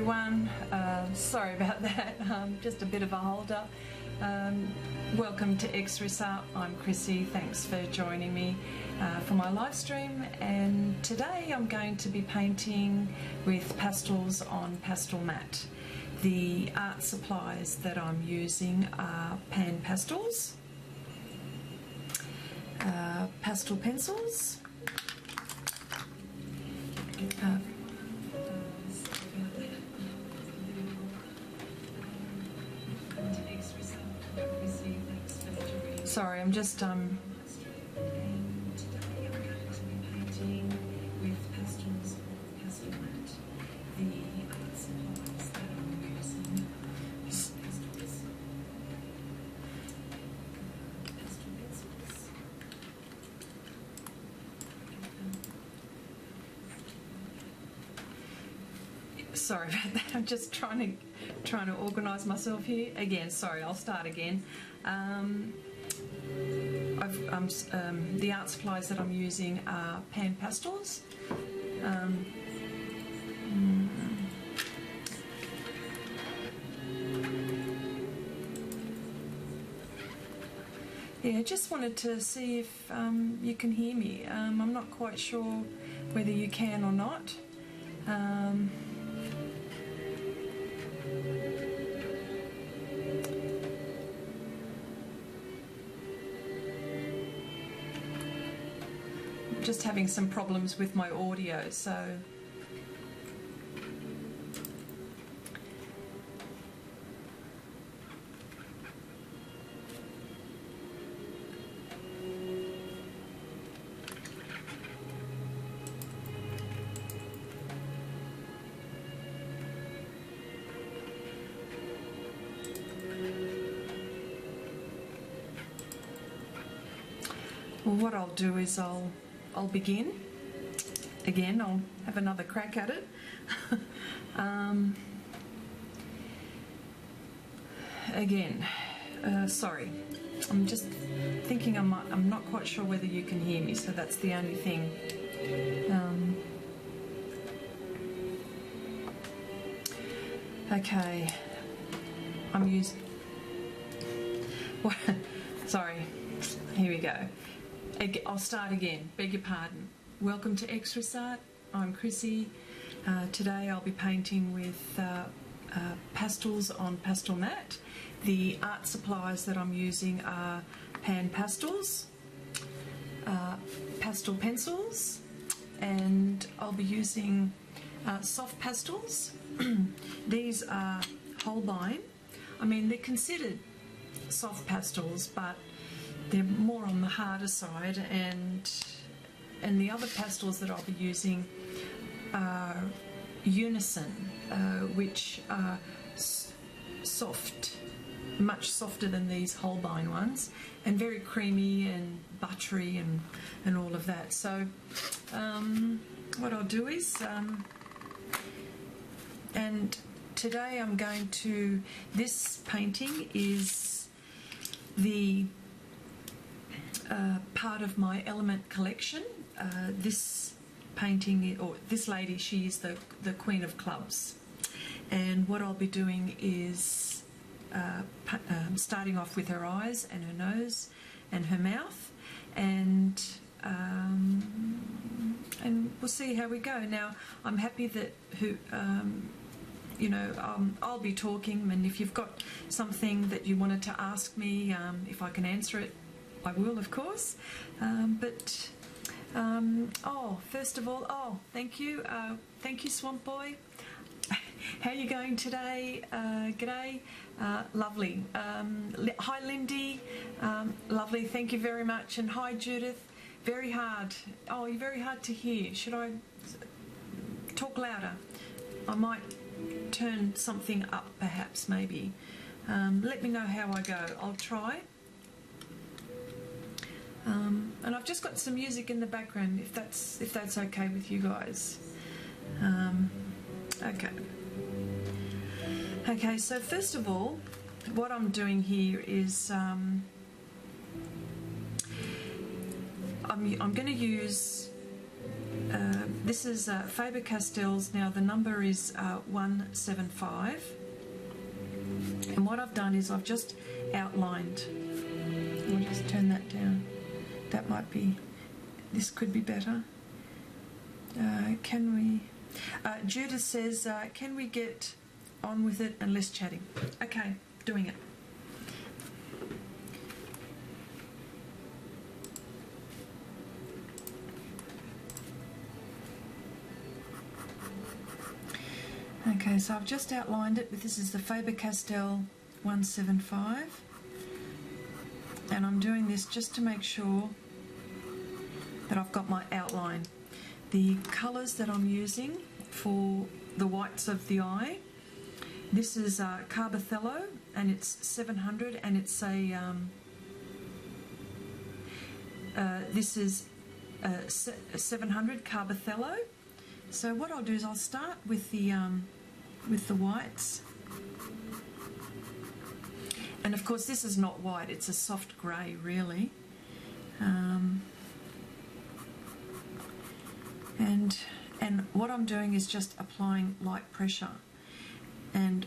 everyone, sorry about that, just a bit of a hold up. Welcome to X-Ris Art. I'm Chrissy, thanks for joining me for my live stream, and today I'm going to be painting with pastels on Pastelmat. The art supplies that I'm using are pan pastels, pastel pencils, sorry, I'm just today I'm going to be painting with pastels on Pastelmat. The art supplies that I'm using pastel pencils. Sorry about that. I'm just trying to organise myself here again. Sorry, I'll start again. The art supplies that I'm using are pan pastels. Yeah, just wanted to see if you can hear me. I'm not quite sure whether you can or not. Just having some problems with my audio, so well, what I'll do is I'll begin. Again, I'll have another crack at it. Sorry, I'm just thinking I'm not quite sure whether you can hear me, so that's the only thing. Okay, I'm using. Sorry, here we go. I'll start again, beg your pardon. Welcome to X-Ris Art. I'm Chrissy. Today I'll be painting with pastels on Pastelmat. The art supplies that I'm using are pan pastels, pastel pencils, and I'll be using soft pastels. These are Holbein. I mean, they're considered soft pastels, but they're more on the harder side, and the other pastels that I'll be using are Unison, which are soft, much softer than these Holbein ones, and very creamy and buttery and all of that. So what I'll do is, and today I'm going to, this painting is the part of my element collection. This painting, or this lady, she is the Queen of Clubs, and what I'll be doing is starting off with her eyes and her nose and her mouth, and we'll see how we go. Now, I'm happy that I'll be talking, and if you've got something that you wanted to ask me, if I can answer it, I will, of course. First of all, thank you, Swamp Boy. How are you going today? G'day, lovely. Hi, Lindy, lovely. Thank you very much. And hi, Judith. Very hard. Oh, you're very hard to hear. Should I talk louder? I might turn something up, perhaps, maybe. Let me know how I go. I'll try. And I've just got some music in the background, if that's okay with you guys. Okay, so first of all, what I'm doing here is I'm going to use This is Faber-Castells. Now the number is 175. And what I've done is I've just outlined. I'll just turn that down. That might be, this could be better. Can we, Judith says, can we get on with it and less chatting? Okay, doing it. Okay, so I've just outlined it, but this is the Faber-Castell 175. And I'm doing this just to make sure that I've got my outline. The colours that I'm using for the whites of the eye, this is Carbothello, and it's 700, and it's a this is 700 Carbothello. So what I'll do is I'll start with the whites, and of course this is not white; it's a soft grey, really. And what I'm doing is just applying light pressure, and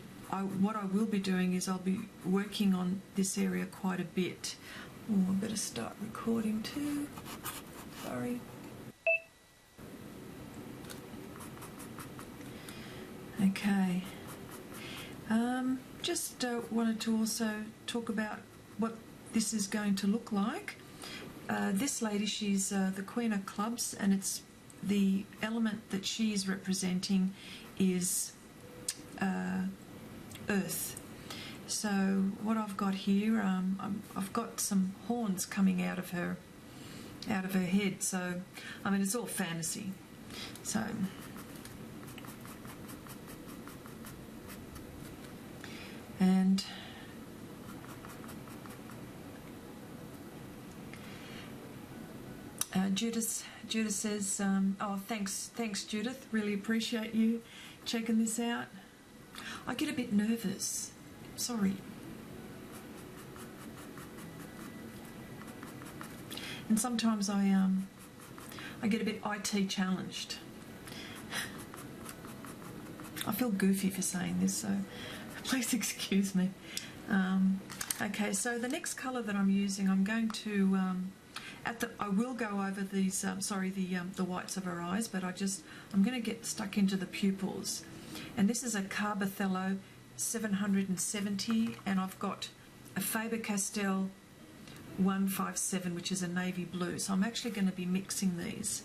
what I will be doing is I'll be working on this area quite a bit. Oh, I better start recording too. Sorry. Okay. Just wanted to also talk about what this is going to look like. This lady, she's the Queen of Clubs, and it's the element that she is representing is earth. So what I've got here, I've got some horns coming out of her head. So I mean, it's all fantasy. So and Judith says, oh, thanks Judith, really appreciate you checking this out. I get a bit nervous, sorry. And sometimes I get a bit IT challenged. I feel goofy for saying this, so please excuse me. Okay, so the next colour that I'm using, I'm going to I will go over these. The whites of her eyes, but I'm going to get stuck into the pupils. And this is a Carbothello 770, and I've got a Faber-Castell 157, which is a navy blue. So I'm actually going to be mixing these.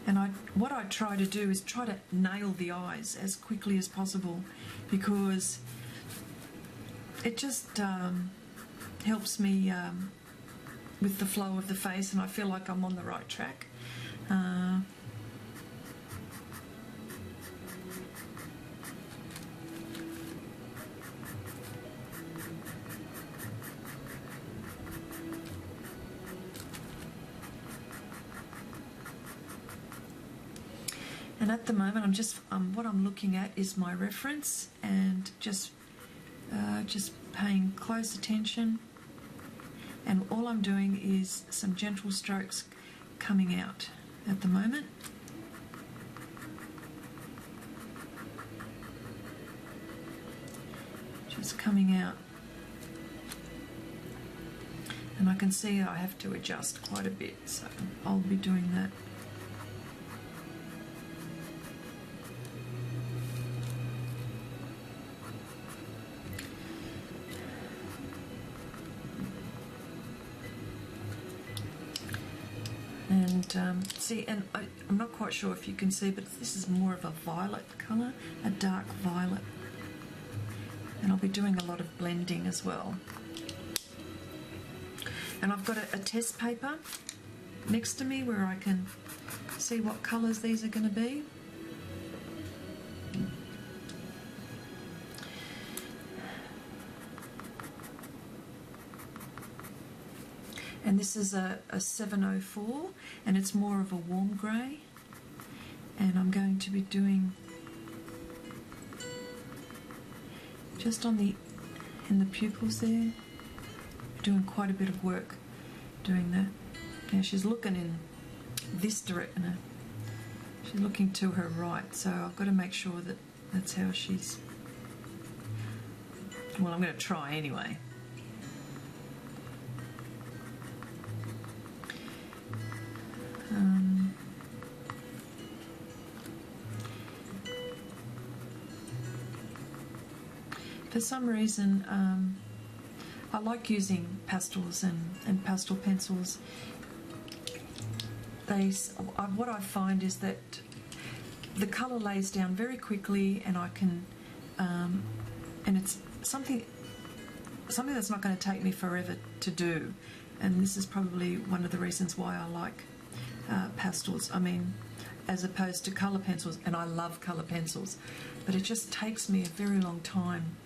And what I try to do is try to nail the eyes as quickly as possible, because it just helps me with the flow of the face, and I feel like I'm on the right track. And at the moment, what I'm looking at is my reference, and just paying close attention, and all I'm doing is some gentle strokes coming out at the moment. Just coming out, and I can see I have to adjust quite a bit, so I'll be doing that. And I'm not quite sure if you can see, but this is more of a violet colour, a dark violet. And I'll be doing a lot of blending as well. And I've got a test paper next to me where I can see what colours these are going to be. And this is a 704, and it's more of a warm grey. And I'm going to be doing just in the pupils there, doing quite a bit of work doing that. Now she's looking in this direction. She's looking to her right, so I've got to make sure that that's how she's... Well, I'm going to try anyway. For some reason, I like using pastels and pastel pencils. What I find is that the colour lays down very quickly, and I can, and it's something that's not going to take me forever to do. And this is probably one of the reasons why I like pastels. I mean, as opposed to colour pencils, and I love colour pencils, but it just takes me a very long time.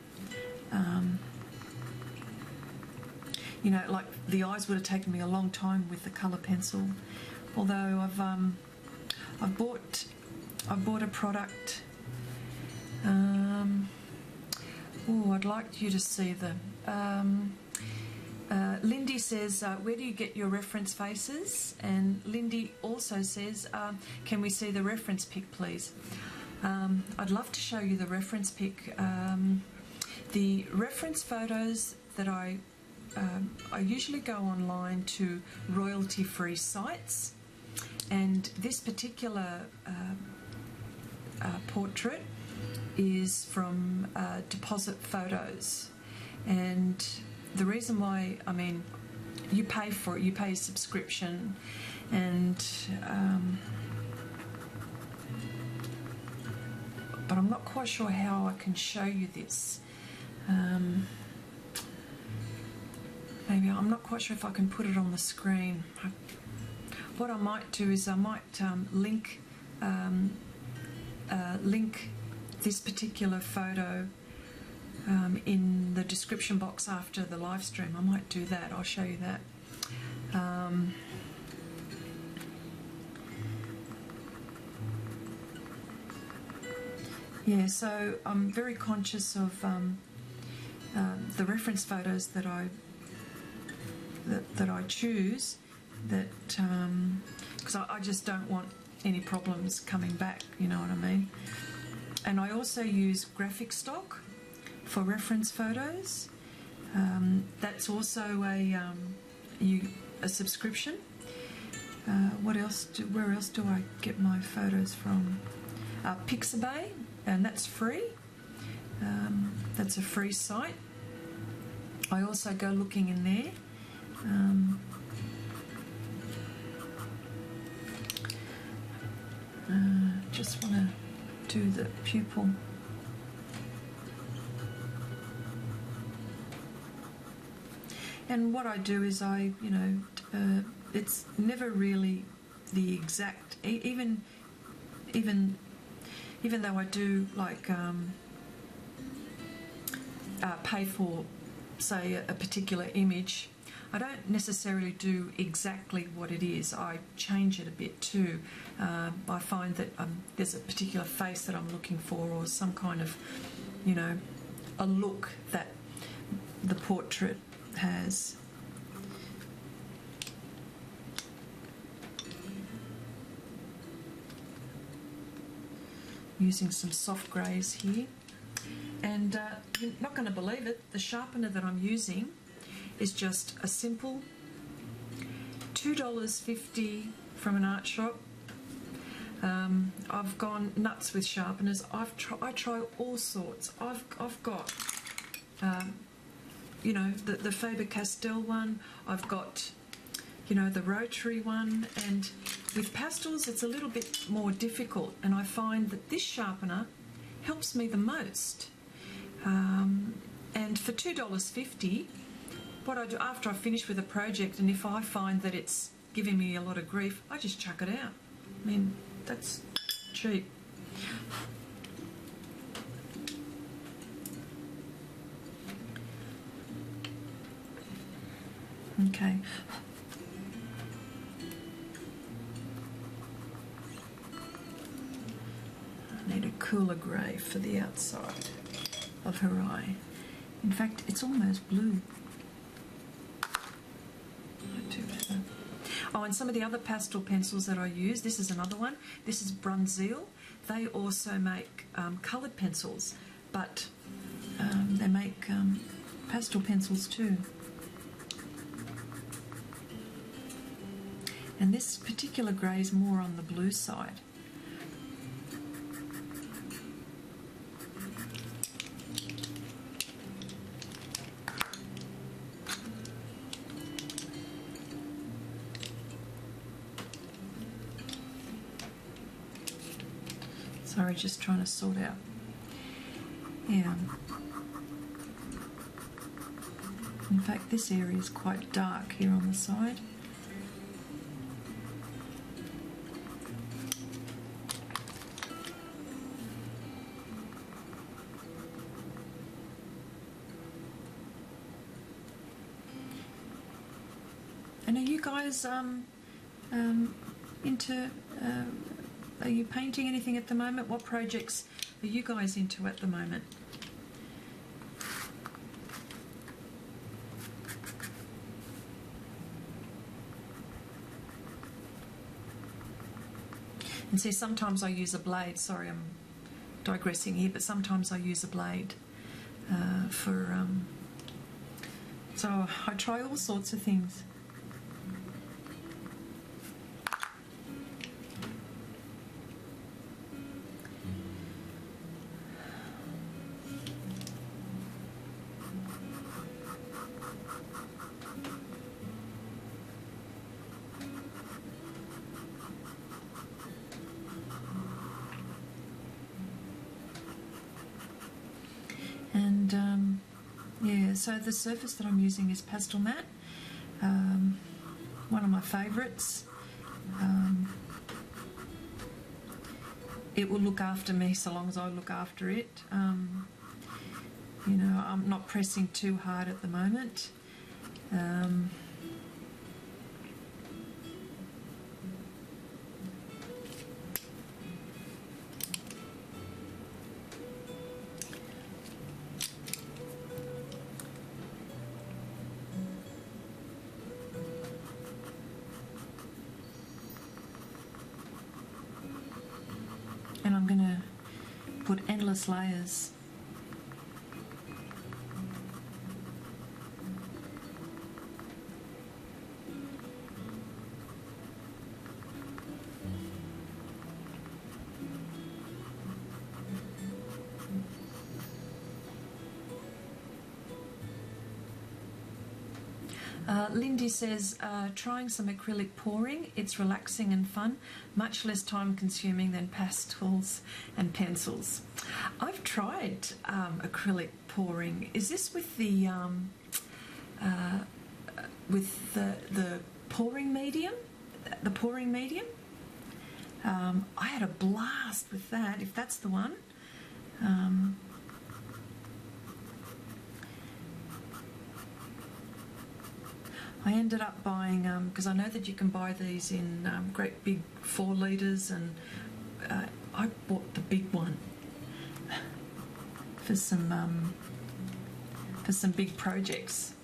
You know, like the eyes would have taken me a long time with the colour pencil. Although I've bought a product. I'd like you to see the. Lindy says, where do you get your reference faces? And Lindy also says, can we see the reference pic, please? I'd love to show you the reference pic. The reference photos that I usually go online to royalty-free sites, and this particular portrait is from Depositphotos. And the reason why, I mean, you pay for it, you pay a subscription, and but I'm not quite sure how I can show you this. Maybe I'm not quite sure if I can put it on the screen. What I might do is I might link this particular photo in the description box after the live stream. I might do that. I'll show you that. Yeah, so I'm very conscious of the reference photos that I choose, that because I just don't want any problems coming back, you know what I mean. And I also use graphic stock for reference photos. That's also a subscription. Where else do I get my photos from? Pixabay, and that's free. That's a free site. I also go looking in there. Just want to do the pupil. And what I do is it's never really the exact, even though I do like pay for, say, a particular image, I don't necessarily do exactly what it is. I change it a bit too. I find that there's a particular face that I'm looking for, or some kind of, a look that the portrait has. Using some soft greys here. And you're not going to believe it, the sharpener that I'm using is just a simple $2.50 from an art shop. I've gone nuts with sharpeners. I try all sorts. I've got the Faber-Castell one. I've got the rotary one, and with pastels it's a little bit more difficult, and I find that this sharpener helps me the most. And for $2.50, what I do after I finish with a project, and if I find that it's giving me a lot of grief, I just chuck it out. I mean, that's cheap. Okay. I need a cooler grey for the outside of her eye. In fact, it's almost blue. I do have Oh, and some of the other pastel pencils that I use, this is another one. This is Brunzil. They also make coloured pencils, but they make pastel pencils too. And this particular grey is more on the blue side. Sorry, just trying to sort out. Yeah. In fact, this area is quite dark here on the side. And are you guys into? Are you painting anything at the moment? What projects are you guys into at the moment? And see, sometimes I use a blade. Sorry, I'm digressing here, but sometimes I use a blade so I try all sorts of things. And yeah, so the surface that I'm using is Pastelmat, one of my favourites. It will look after me so long as I look after it. You know, I'm not pressing too hard at the moment. And I'm going to put endless layers. Lindy says, trying some acrylic pouring. It's relaxing and fun, much less time consuming than pastels and pencils. I've tried acrylic pouring. Is this with the pouring medium? The pouring medium? I had a blast with that, if that's the one. I ended up buying, because I know that you can buy these in great big 4 litres, and I bought the big one for some big projects.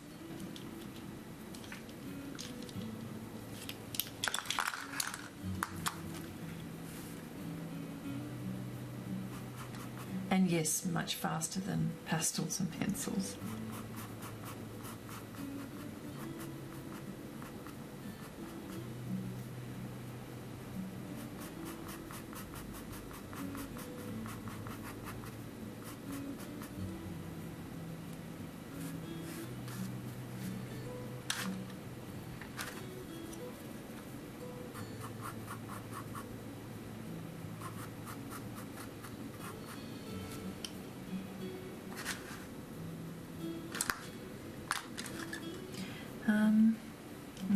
And yes, much faster than pastels and pencils.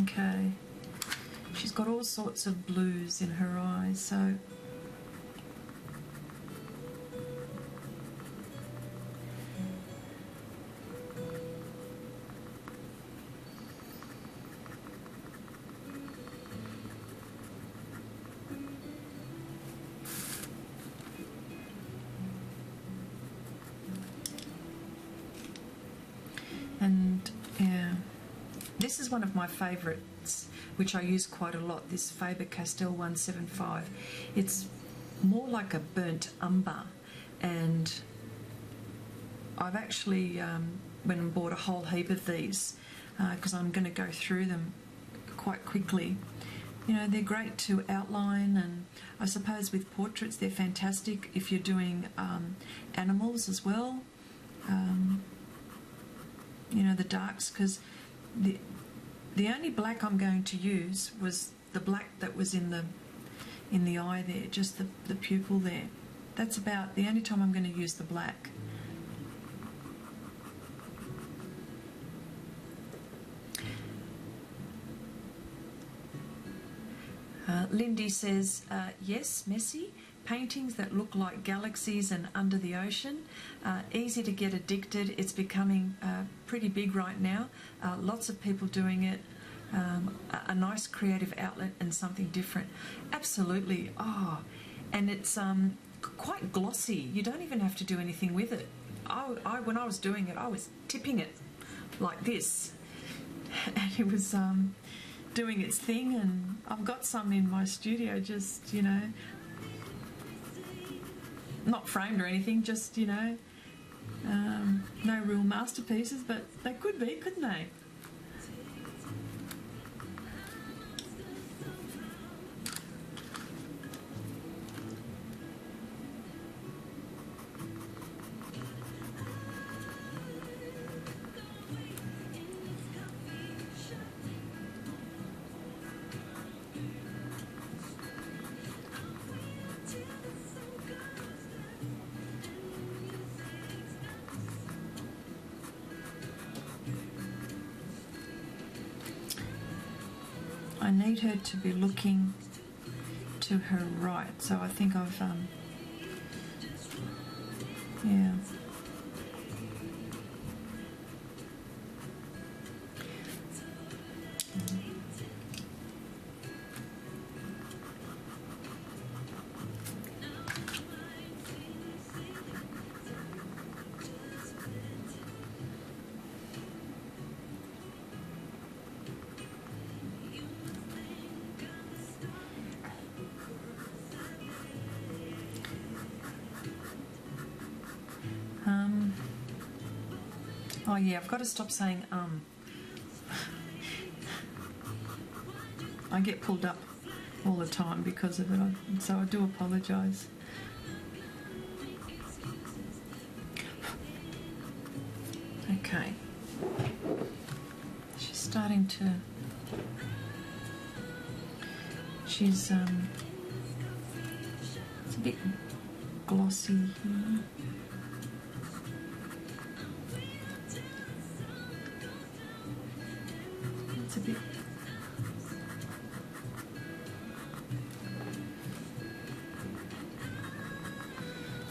Okay, she's got all sorts of blues in her eyes, so and yeah, this is one of my favourites. which I use quite a lot, this Faber-Castell 175. It's more like a burnt umber, and I've actually went and bought a whole heap of these because I'm going to go through them quite quickly. You know, they're great to outline, and I suppose with portraits they're fantastic if you're doing animals as well. You know, the darks, because the only black I'm going to use was the black that was in the eye there, just the pupil there. That's about the only time I'm going to use the black. Lindy says, yes, messy. Paintings that look like galaxies and under the ocean. Easy to get addicted. It's becoming pretty big right now. Lots of people doing it. A nice creative outlet and something different. Absolutely. Oh, and it's quite glossy. You don't even have to do anything with it. When I was doing it, I was tipping it like this. And it was doing its thing, and I've got some in my studio, just, you know, not framed or anything, just, you know, no real masterpieces, but they could be, couldn't they? I need her to be looking to her right, so I think I've, yeah. Oh yeah, I've got to stop saying I get pulled up all the time because of it, so I do apologise. Okay. She's starting to... She's it's a bit glossy here. It's a bit...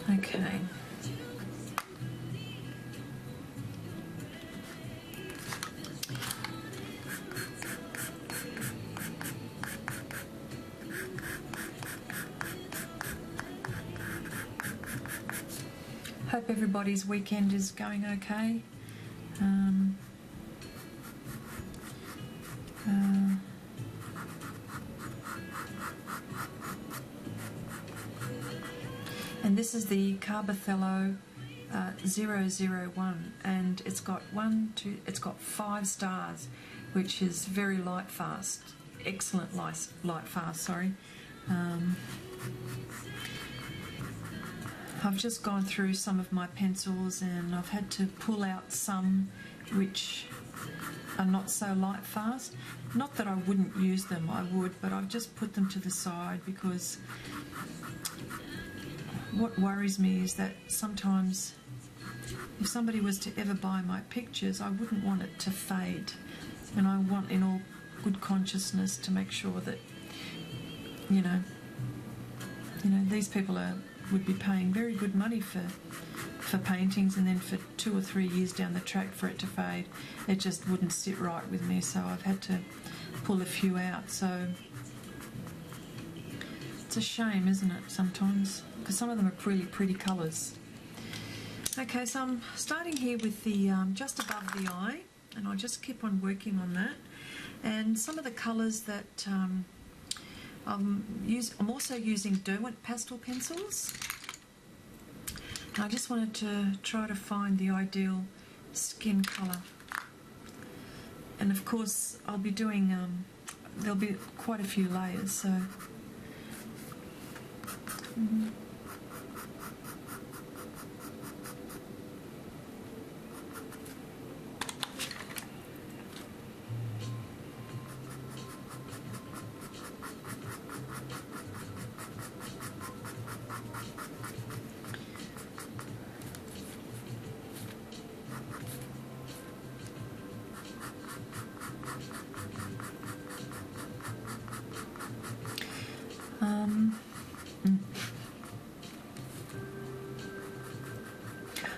Okay. Hope everybody's weekend is going okay. And this is the Carbothello 001, and it's got it's got 5 stars, which is very light fast, excellent light fast. Sorry. I've just gone through some of my pencils, and I've had to pull out some which are not so light fast. Not that I wouldn't use them, I would, but I've just put them to the side because what worries me is that sometimes if somebody was to ever buy my pictures, I wouldn't want it to fade, and I want in all good consciousness to make sure that you know these people would be paying very good money for paintings, and then for 2 or 3 years down the track for it to fade, it just wouldn't sit right with me, so I've had to pull a few out. So it's a shame, isn't it, sometimes, because some of them are really pretty colours. Okay, so I'm starting here with the just above the eye, and I'll just keep on working on that. And some of the colours that I'm also using Derwent pastel pencils. And I just wanted to try to find the ideal skin colour. And of course I'll be doing, there'll be quite a few layers, so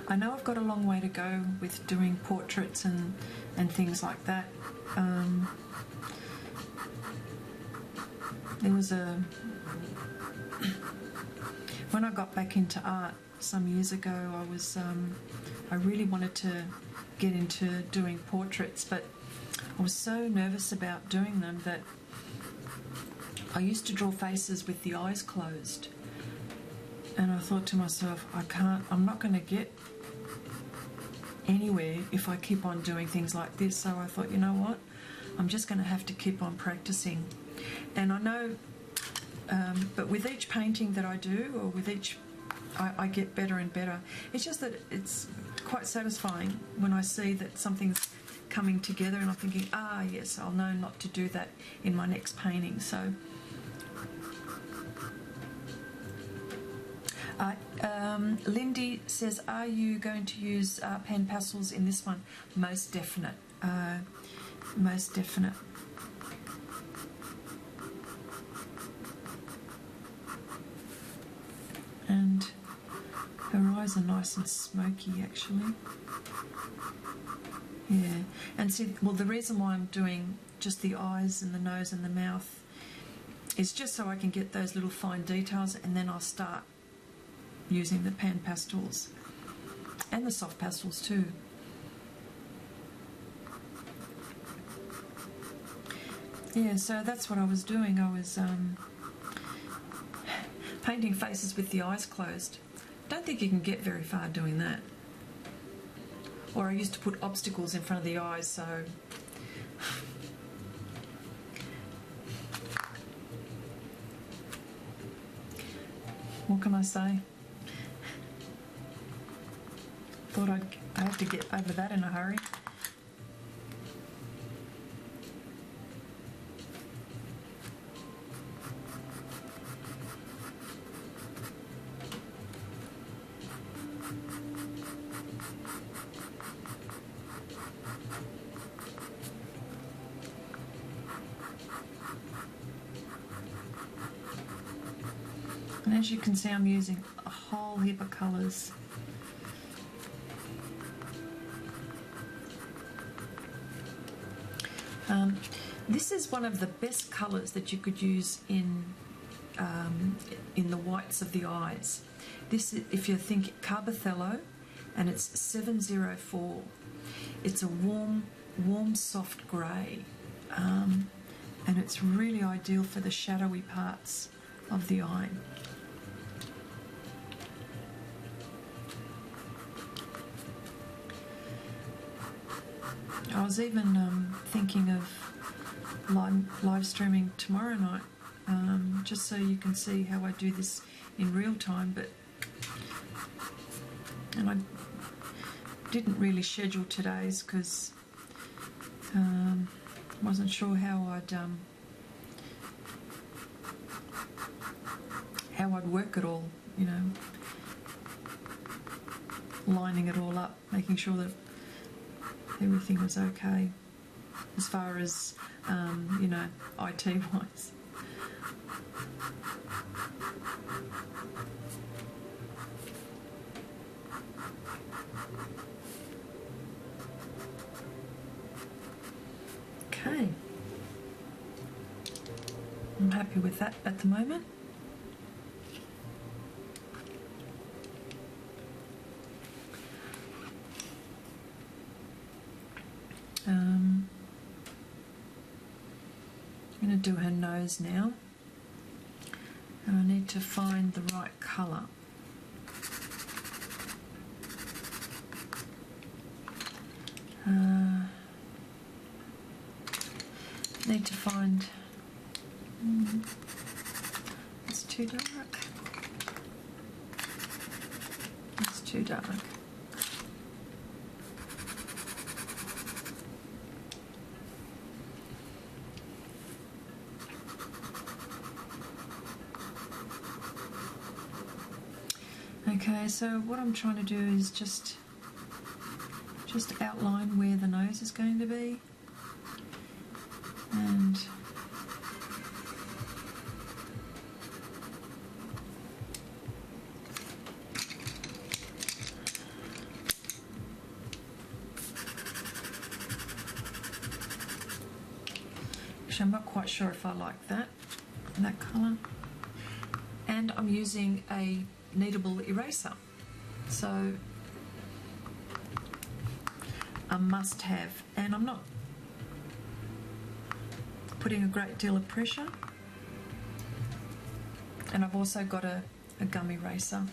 I know I've got a long way to go with doing portraits and things like that. There was when I got back into art some years ago, I really wanted to get into doing portraits, but I was so nervous about doing them that I used to draw faces with the eyes closed. And I thought to myself, I'm not going to get anywhere if I keep on doing things like this. So I thought, you know what, I'm just going to have to keep on practicing. And I know, but with each painting that I do, or with each, I get better and better. It's just that it's quite satisfying when I see that something's coming together and I'm thinking, yes, I'll know not to do that in my next painting. So Lindy says, are you going to use pen pastels in this one? Most definite. Most definite. And her eyes are nice and smoky, actually. Yeah. And see, well, the reason why I'm doing just the eyes and the nose and the mouth is just so I can get those little fine details, and then I'll start using the pan pastels and the soft pastels too. Yeah, so that's what I was doing. I was painting faces with the eyes closed. Don't think you can get very far doing that. Or I used to put obstacles in front of the eyes, so what can I say? Thought I have to get over that in a hurry. And as you can see, I'm using a whole heap of colours. This is one of the best colours that you could use in the whites of the eyes. This, if you think Carbothello, and it's 704. It's a warm, soft grey, and it's really ideal for the shadowy parts of the eye. I was even thinking of live streaming tomorrow night, just so you can see how I do this in real time. And I didn't really schedule today's because wasn't sure how I'd work it all, you know, lining it all up, making sure that everything was okay as far as you know, IT wise. Okay, I'm happy with that at the moment. do her nose now, and I need to find the right colour. Need to find, it's too dark, it's too dark. Okay, so what I'm trying to do is just outline where the nose is going to be, and actually I'm not quite sure if I like that colour, and I'm using a Kneadable eraser, so a must have, and I'm not putting a great deal of pressure, and I've also got a gum eraser.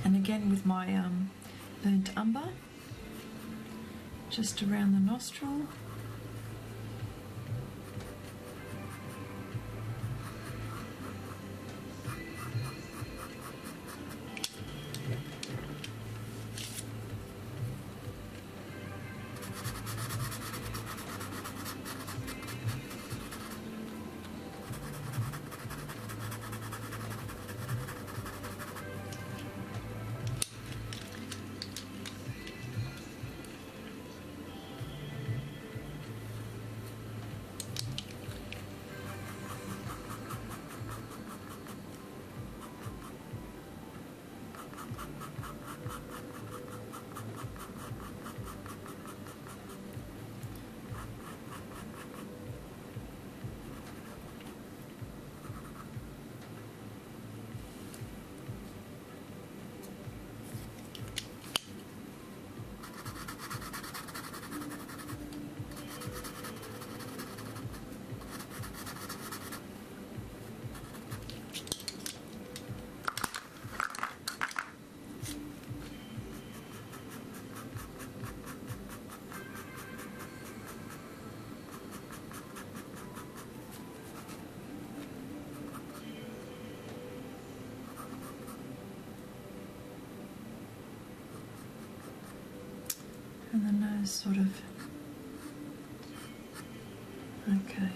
And again with my burnt umber, just around the nostril. And the nose sort of, okay.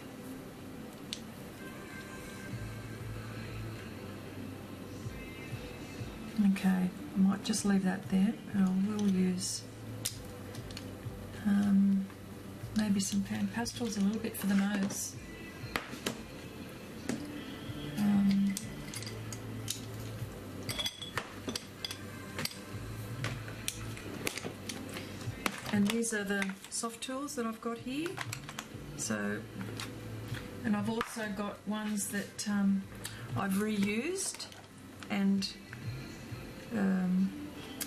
Okay, I might just leave that there, and I will use maybe some pan pastels a little bit for the nose. And these are the soft tools that I've got here. So, and I've also got ones that I've reused and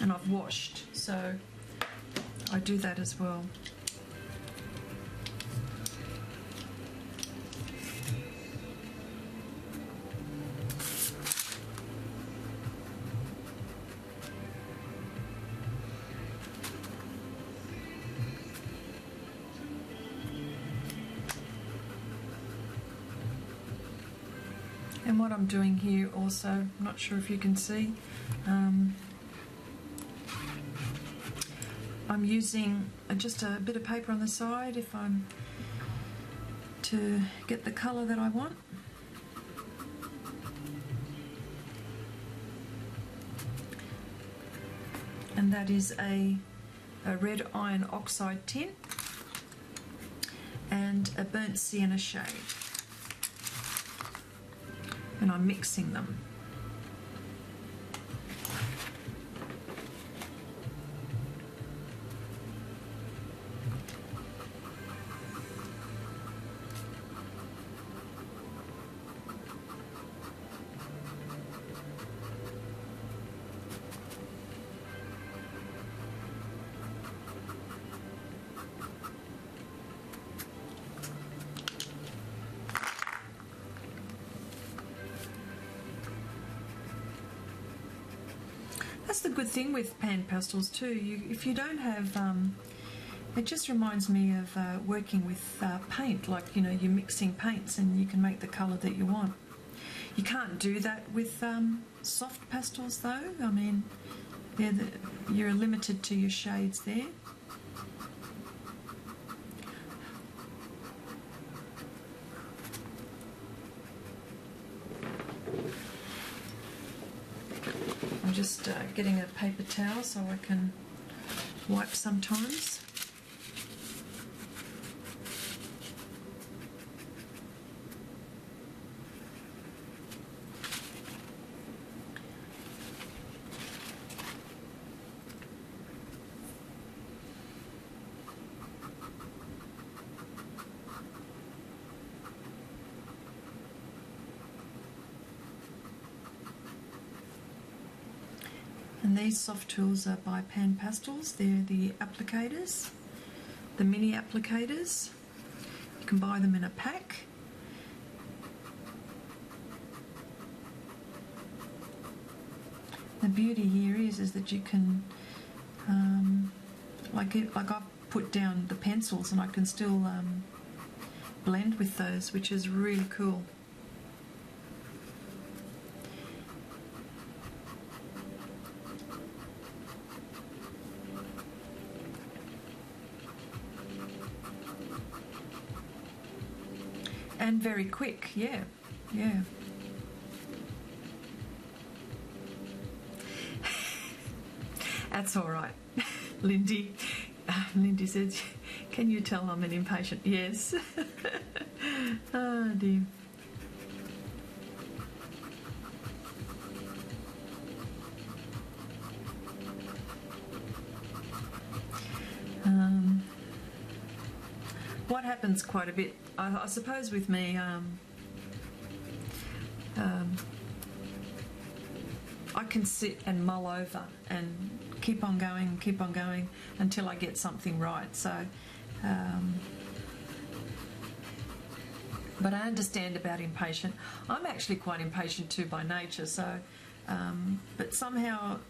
I've washed. So I do that as well. And what I'm doing here also, I'm not sure if you can see, I'm using just a bit of paper on the side if I'm to get the colour that I want. And that is a red iron oxide tin and a burnt sienna shade. And I'm mixing them. That's the good thing with pan pastels too. If you don't have, it just reminds me of working with paint. Like, you know, you're mixing paints and you can make the colour that you want. You can't do that with soft pastels though. I mean, you're limited to your shades there. I'm just getting a paper towel so I can wipe sometimes. And these soft tools are by Pan Pastels. They're the applicators, the mini applicators. You can buy them in a pack. The beauty here is that you can, like I've put down the pencils and I can still blend with those, which is really cool. And very quick, yeah. That's all right, Lindy. Lindy says, "Can you tell I'm an impatient?" Yes. Oh dear. What happens quite a bit, I suppose, with me, I can sit and mull over and keep on going until I get something right. So, but I understand about impatient. I'm actually quite impatient too by nature. So, but somehow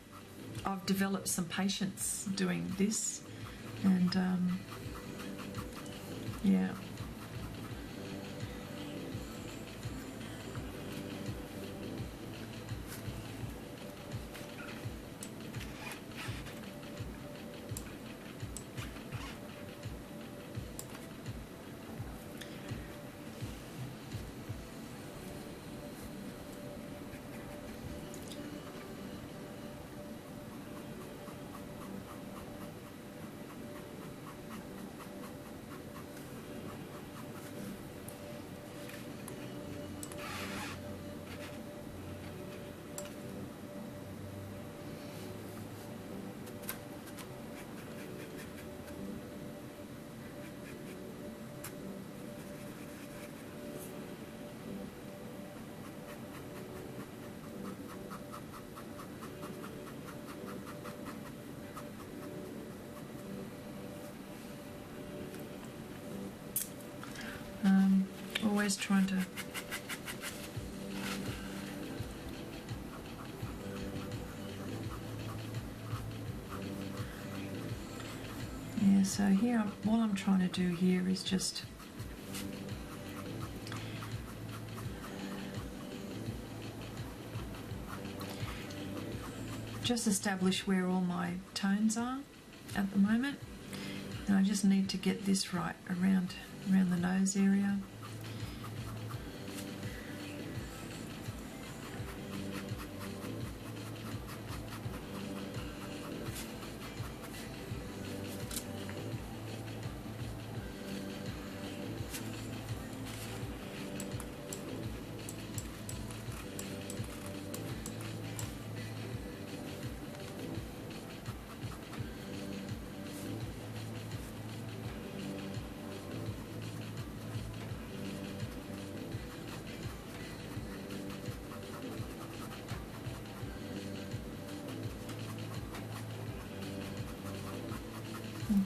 I've developed some patience doing this, and yeah. Always trying to so here, what I'm trying to do here is just establish where all my tones are at the moment, and I just need to get this right around the nose area.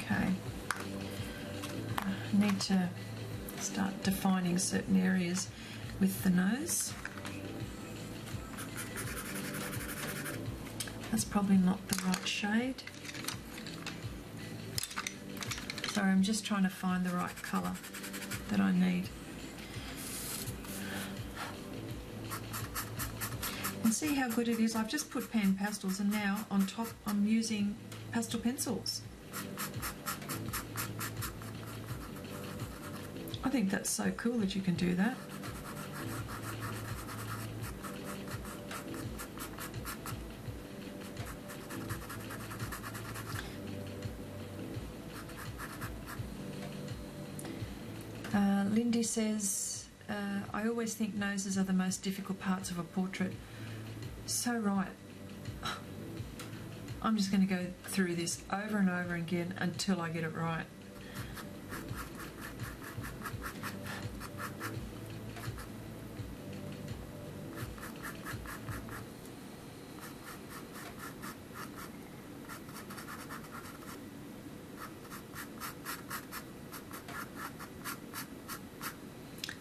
Okay, I need to start defining certain areas with the nose. That's probably not the right shade. Sorry, I'm just trying to find the right colour that I need. And see how good it is. I've just put pan pastels and now on top I'm using pastel pencils. I think that's so cool that you can do that. Lindy says, I always think noses are the most difficult parts of a portrait. So right. I'm just going to go through this over and over again until I get it right.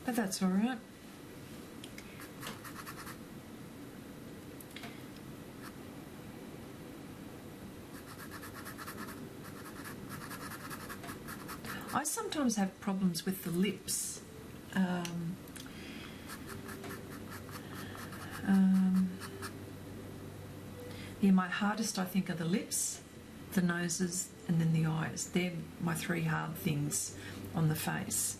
But that's all right. I sometimes have problems with the lips. Yeah, my hardest I think are the lips, the noses and then the eyes. They're my three hard things on the face.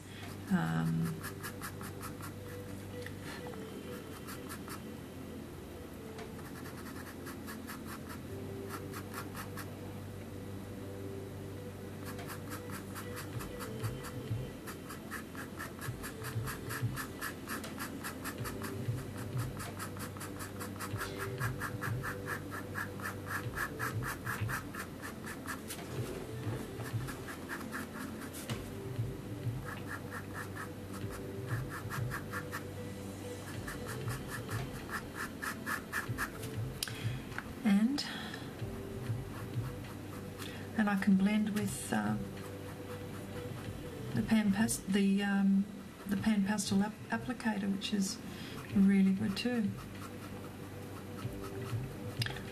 And I can blend with the pan pastel applicator, which is really good too.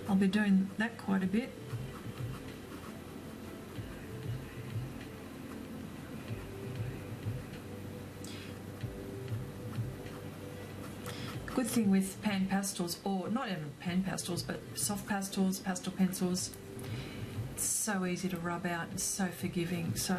I'll be doing that quite a bit. Good thing with pan pastels, or not even pan pastels, but soft pastels, pastel pencils, it's so easy to rub out, it's so forgiving. So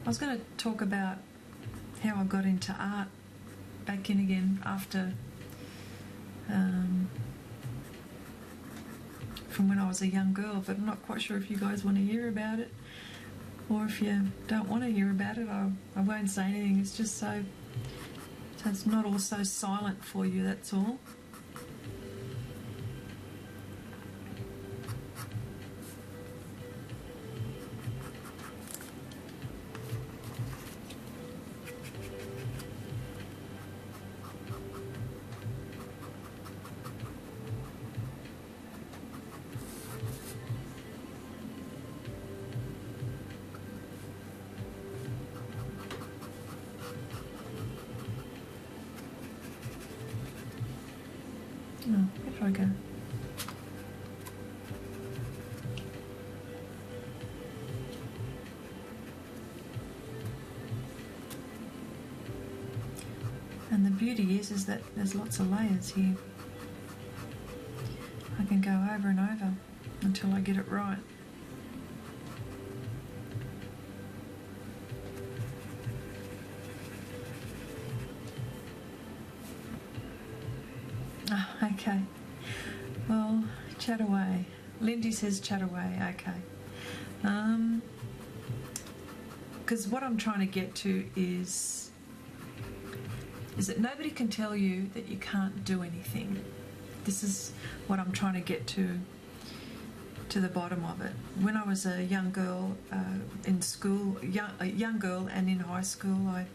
I was going to talk about how I got into art back in again after from when I was a young girl, but I'm not quite sure if you guys want to hear about it, or if you don't want to hear about it, I won't say anything. It's just so it's not all so silent for you, that's all. Oh, where do I go? And the beauty is that there's lots of layers here. I can go over and over until I get it right. Oh, okay. Well, chat away. Lindy says chat away. Okay. Because what I'm trying to get to is that nobody can tell you that you can't do anything. This is what I'm trying to get to the bottom of it. When I was a young girl in school, a young girl and in high school, I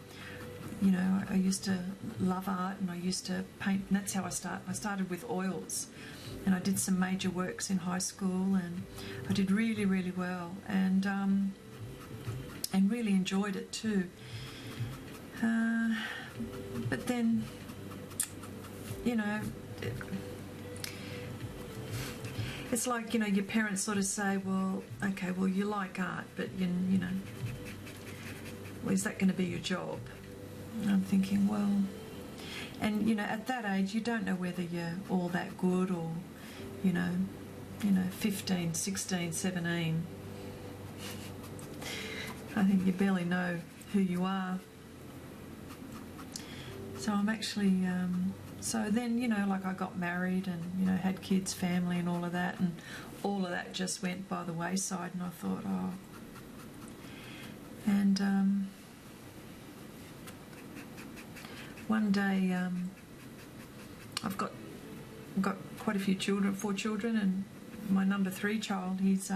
used to love art and I used to paint, and that's how I started. I started with oils, and I did some major works in high school, and I did really, really well, and really enjoyed it too. But then, it's like, your parents sort of say, well, okay, well, you like art, but, well, is that going to be your job? And I'm thinking, well, and, at that age, you don't know whether you're all that good or, 15, 16, 17. I think you barely know who you are. So I'm actually, so then, like I got married and, had kids, family and all of that, and all of that just went by the wayside, and I thought, oh. And one day, I've got quite a few children, 4 children, and my number 3 child, he's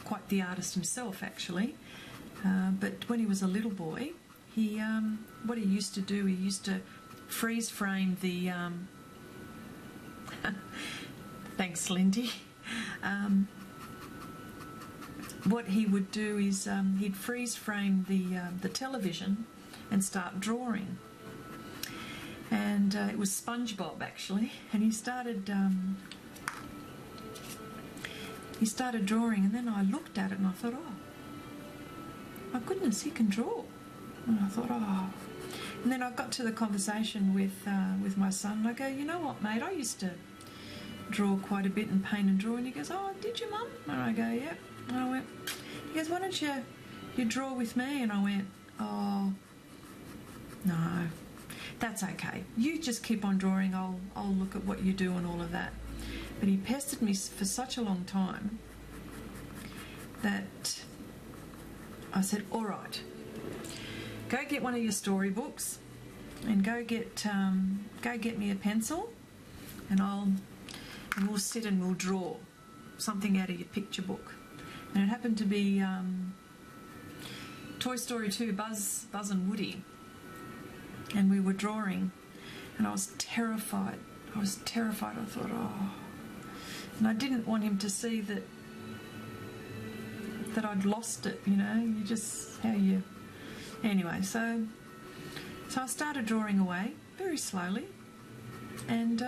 quite the artist himself, actually. But when he was a little boy, he what he used to do, he used to freeze frame the thanks, Lindy. What he would do is he'd freeze frame the television and start drawing. And it was SpongeBob, actually, and he started drawing, and then I looked at it and I thought, oh, my goodness, he can draw. And I thought, oh. And then I got to the conversation with my son, and I go, you know what, mate, I used to draw quite a bit and paint and draw. And he goes, oh, did you, Mum? And I go, yeah. And I went, he goes, why don't you draw with me? And I went, oh, no, that's okay. You just keep on drawing. I'll look at what you do and all of that. But he pestered me for such a long time that I said, all right, go get one of your storybooks and go get me a pencil, and we'll sit and we'll draw something out of your picture book. And it happened to be Toy Story 2, Buzz and Woody, and we were drawing, and I was terrified. I thought, oh, and I didn't want him to see that I'd lost it, you just, anyway, so I started drawing away very slowly, and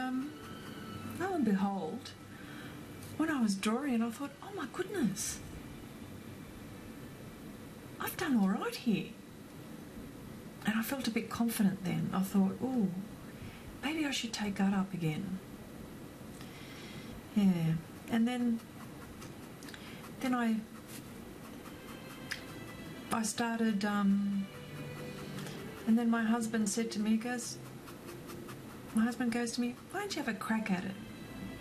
lo and behold, when I was drawing, I thought, oh my goodness, I've done all right here. And I felt a bit confident then. I thought, oh, maybe I should take that up again. Yeah, and then I started, and then my husband said to me, my husband goes to me, why don't you have a crack at it?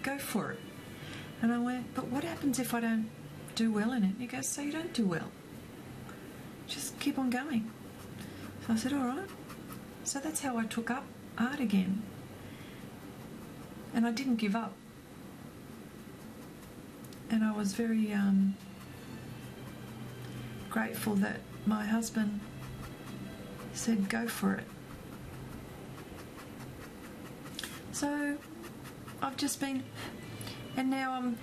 Go for it. And I went, but what happens if I don't do well in it? And he goes, so you don't do well. Just keep on going. So I said, all right. So that's how I took up art again. And I didn't give up. And I was very grateful that my husband said, go for it. So I've just been, and now I'm,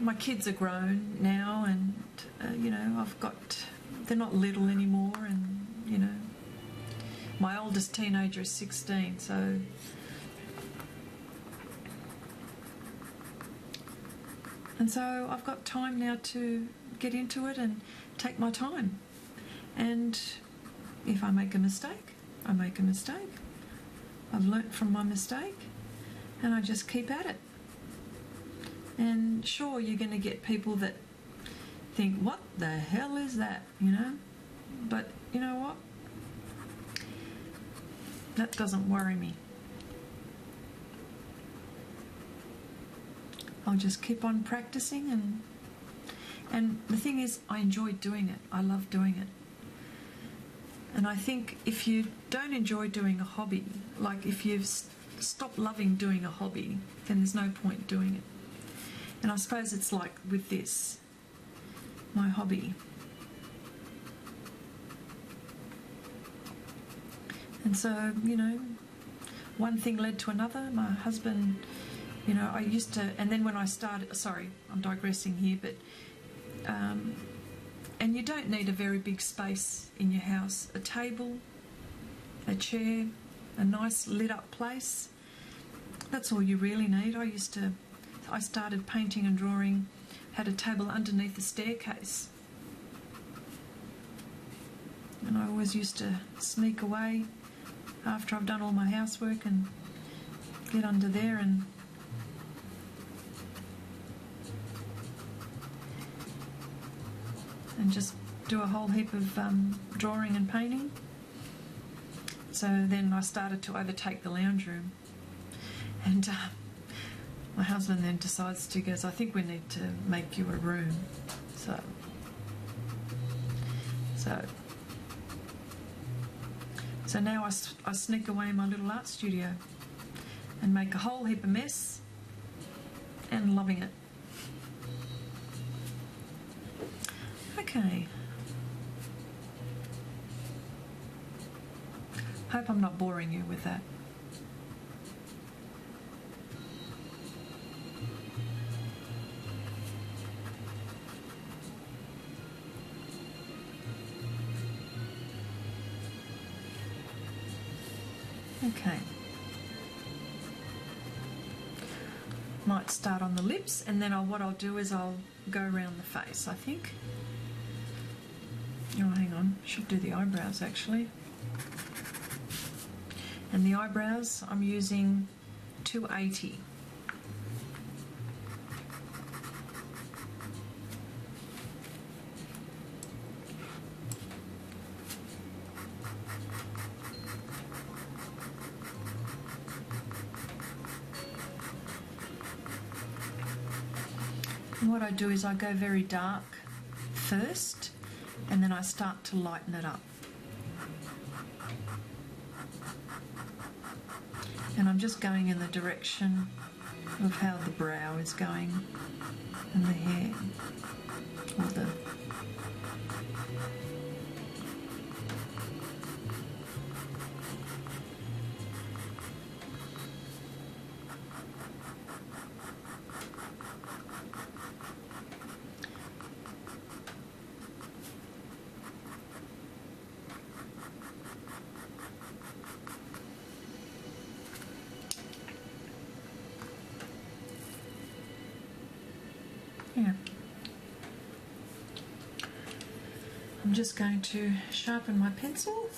my kids are grown now, and, they're not little anymore, and, my oldest teenager is 16, so and so I've got time now to get into it and take my time. And if I make a mistake, I make a mistake. I've learnt from my mistake, and I just keep at it. And sure, you're going to get people that think, what the hell is that, you know? But you know what? That doesn't worry me. I'll just keep on practicing, and the thing is, I enjoy doing it. I love doing it. And I think if you don't enjoy doing a hobby, like if you've stopped loving doing a hobby, then there's no point doing it. And I suppose it's like with this, my hobby. And so, you know, one thing led to another. My husband, you know, I used to, and then when I started, sorry, I'm digressing here, but, and you don't need a very big space in your house. A table, a chair, a nice lit up place, that's all you really need. I started painting and drawing, had a table underneath the staircase. And I always used to sneak away after I've done all my housework and get under there and just do a whole heap of drawing and painting. So then I started to overtake the lounge room, and my husband then decides to goes, I think we need to make you a room. So now I sneak away in my little art studio and make a whole heap of mess, and loving it. Okay. Hope I'm not boring you with that. Okay. Might start on the lips, and then what I'll do is I'll go around the face, I think. Oh, hang on. Should do the eyebrows, actually. And the eyebrows, I'm using 280. And what I do is I go very dark first, and then I start to lighten it up. And I'm just going in the direction of how the brow is going and the hair, or the yeah. I'm just going to sharpen my pencil.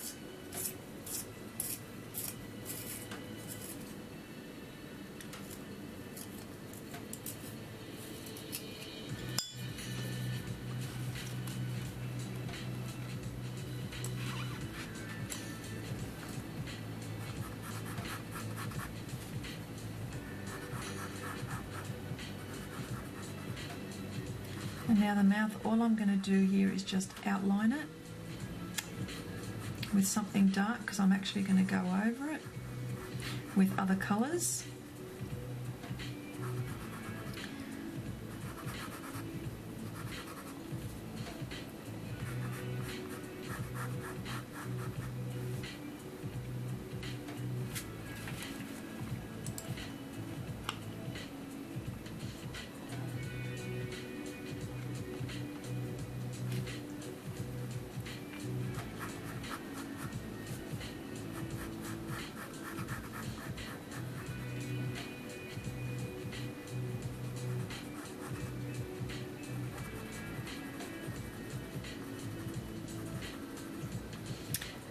And now the mouth, all I'm going to do here is just outline it with something dark, because I'm actually going to go over it with other colours.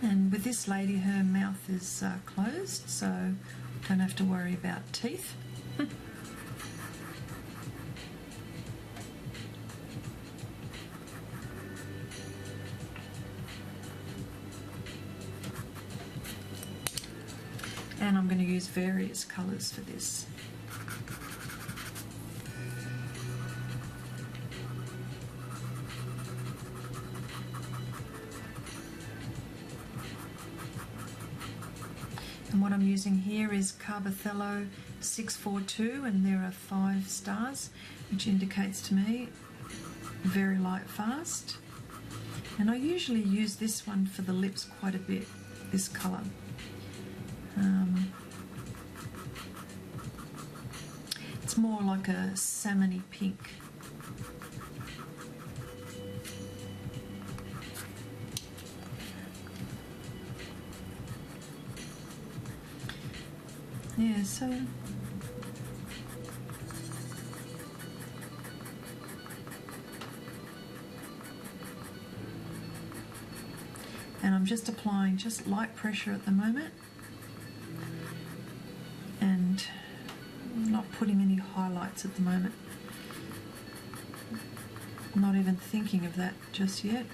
And with this lady, her mouth is closed, so don't have to worry about teeth. And I'm going to use various colours for this. And what I'm using here is Carbothello 642, and there are 5 stars, which indicates to me very light fast. And I usually use this one for the lips quite a bit, this colour. It's more like a salmony pink. Yeah, so and I'm just applying just light pressure at the moment and not putting any highlights at the moment. I'm not even thinking of that just yet.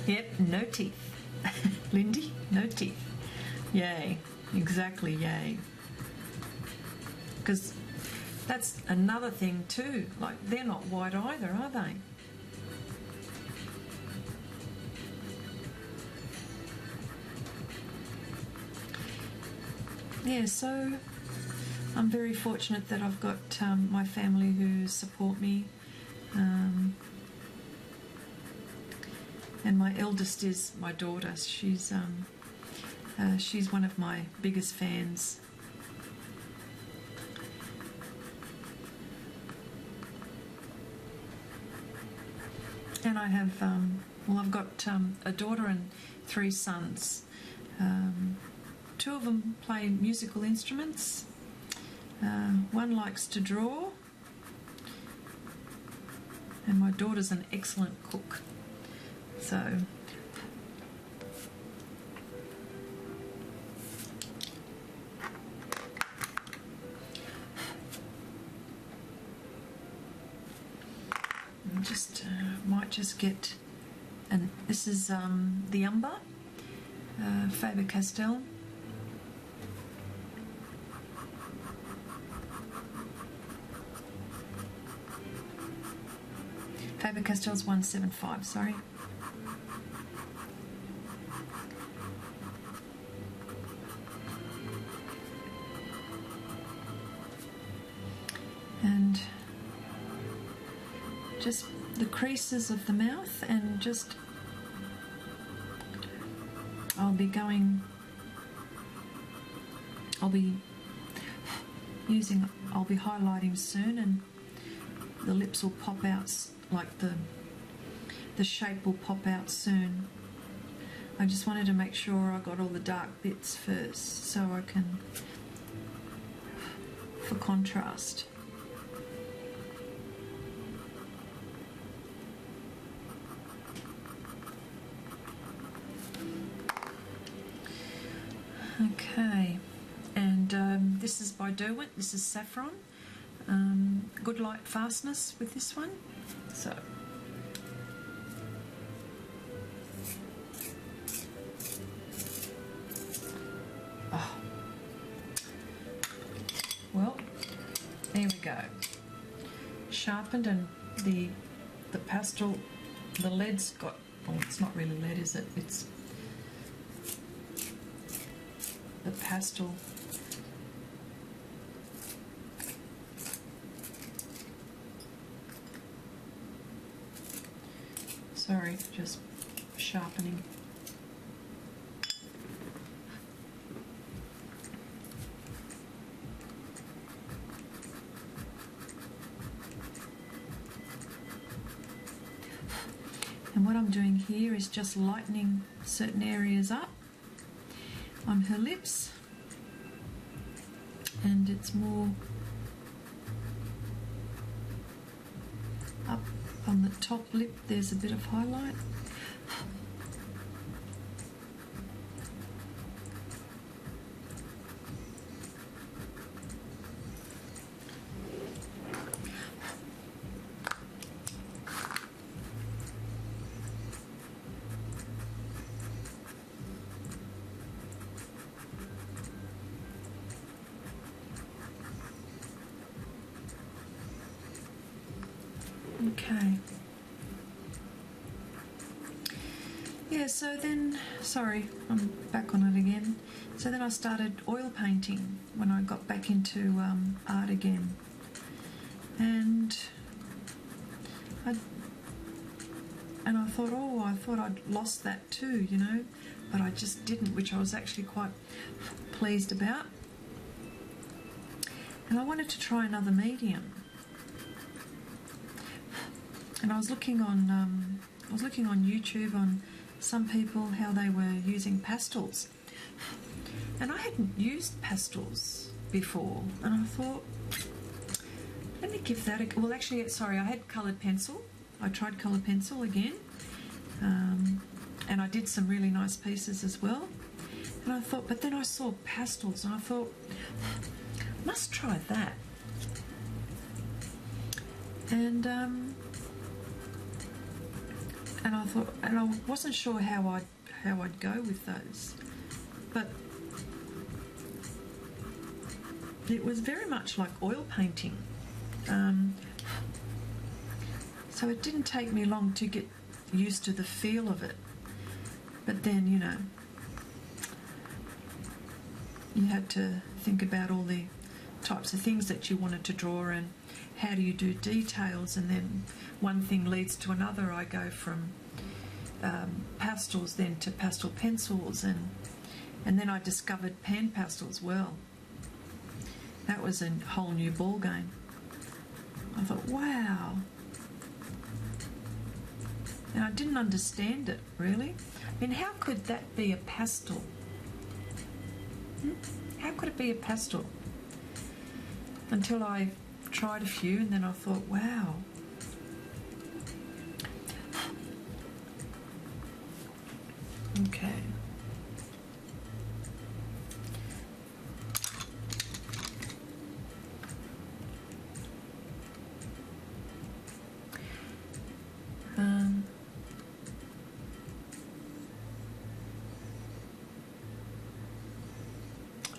Yep, no teeth. Lindy, no teeth. Yay, exactly, yay. Because that's another thing too, like they're not white either, are they? Yeah, so I'm very fortunate that I've got my family who support me. And my eldest is my daughter. She's one of my biggest fans. And I have, well, I've got a daughter and 3 sons. 2 of them play musical instruments. One likes to draw. And my daughter's an excellent cook. So I just might just get, and this is the umber, Faber-Castell. Faber-Castell's 175, sorry. And just the creases of the mouth, and just I'll be highlighting soon, and the lips will pop out, like the shape will pop out soon. I just wanted to make sure I got all the dark bits first so I can, for contrast. Okay, and this is by Derwent. This is Saffron. Good light fastness with this one. So well, there we go. Sharpened, and the pastel, the lead's got, well, it's not really lead, is it? It's the pastel. Sorry, just sharpening. And what I'm doing here is just lightening certain areas up on her lips, and it's more up on the top lip. There's a bit of highlight. Okay. Yeah, so then, sorry, I'm back on it again. So then I started oil painting when I got back into art again. And I thought, oh, I thought I'd lost that too, you know, but I just didn't, which I was actually quite pleased about. And I wanted to try another medium. And I was looking on YouTube on some people, how they were using pastels, and I hadn't used pastels before, and I thought, let me give that a well. Actually, sorry, I had coloured pencil. I tried coloured pencil again, and I did some really nice pieces as well. And I thought, but then I saw pastels, and I thought, must try that. And I thought, and I wasn't sure how I'd go with those, but it was very much like oil painting. So it didn't take me long to get used to the feel of it. But then, you know, you had to think about all the types of things that you wanted to draw and how do you do details, and then one thing leads to another. I go from pastels then to pastel pencils, and then I discovered pan pastels. Well, that was a whole new ball game. I thought, wow. And I didn't understand it, really. I mean, how could that be a pastel? How could it be a pastel? Until I tried a few, and then I thought, wow. Okay.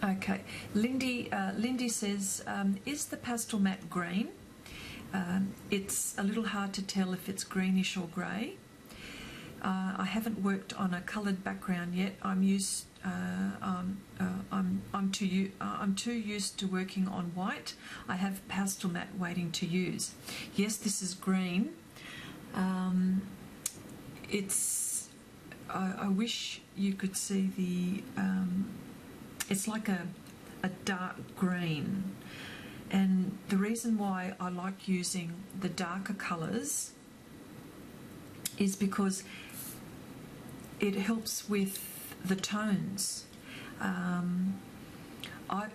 Okay, Lindy says, is the Pastelmat green? It's a little hard to tell if it's greenish or grey. I haven't worked on a coloured background yet. I'm too used to working on white. I have Pastelmat waiting to use. Yes, this is green. I wish you could see the. It's like a dark green, and the reason why I like using the darker colours is because it helps with the tones.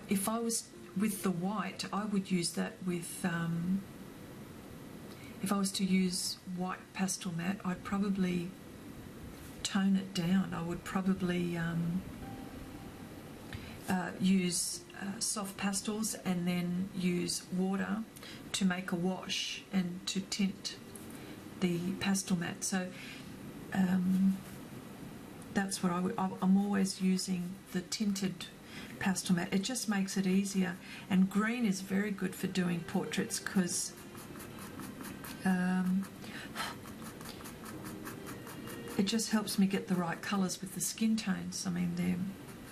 If I was with the white, I would use that with, if I was to use white Pastelmat, I'd probably tone it down. I would probably use soft pastels and then use water to make a wash and to tint the Pastelmat. So that's what I'm always using the tinted Pastelmat. It just makes it easier, and green is very good for doing portraits because it just helps me get the right colours with the skin tones. I mean,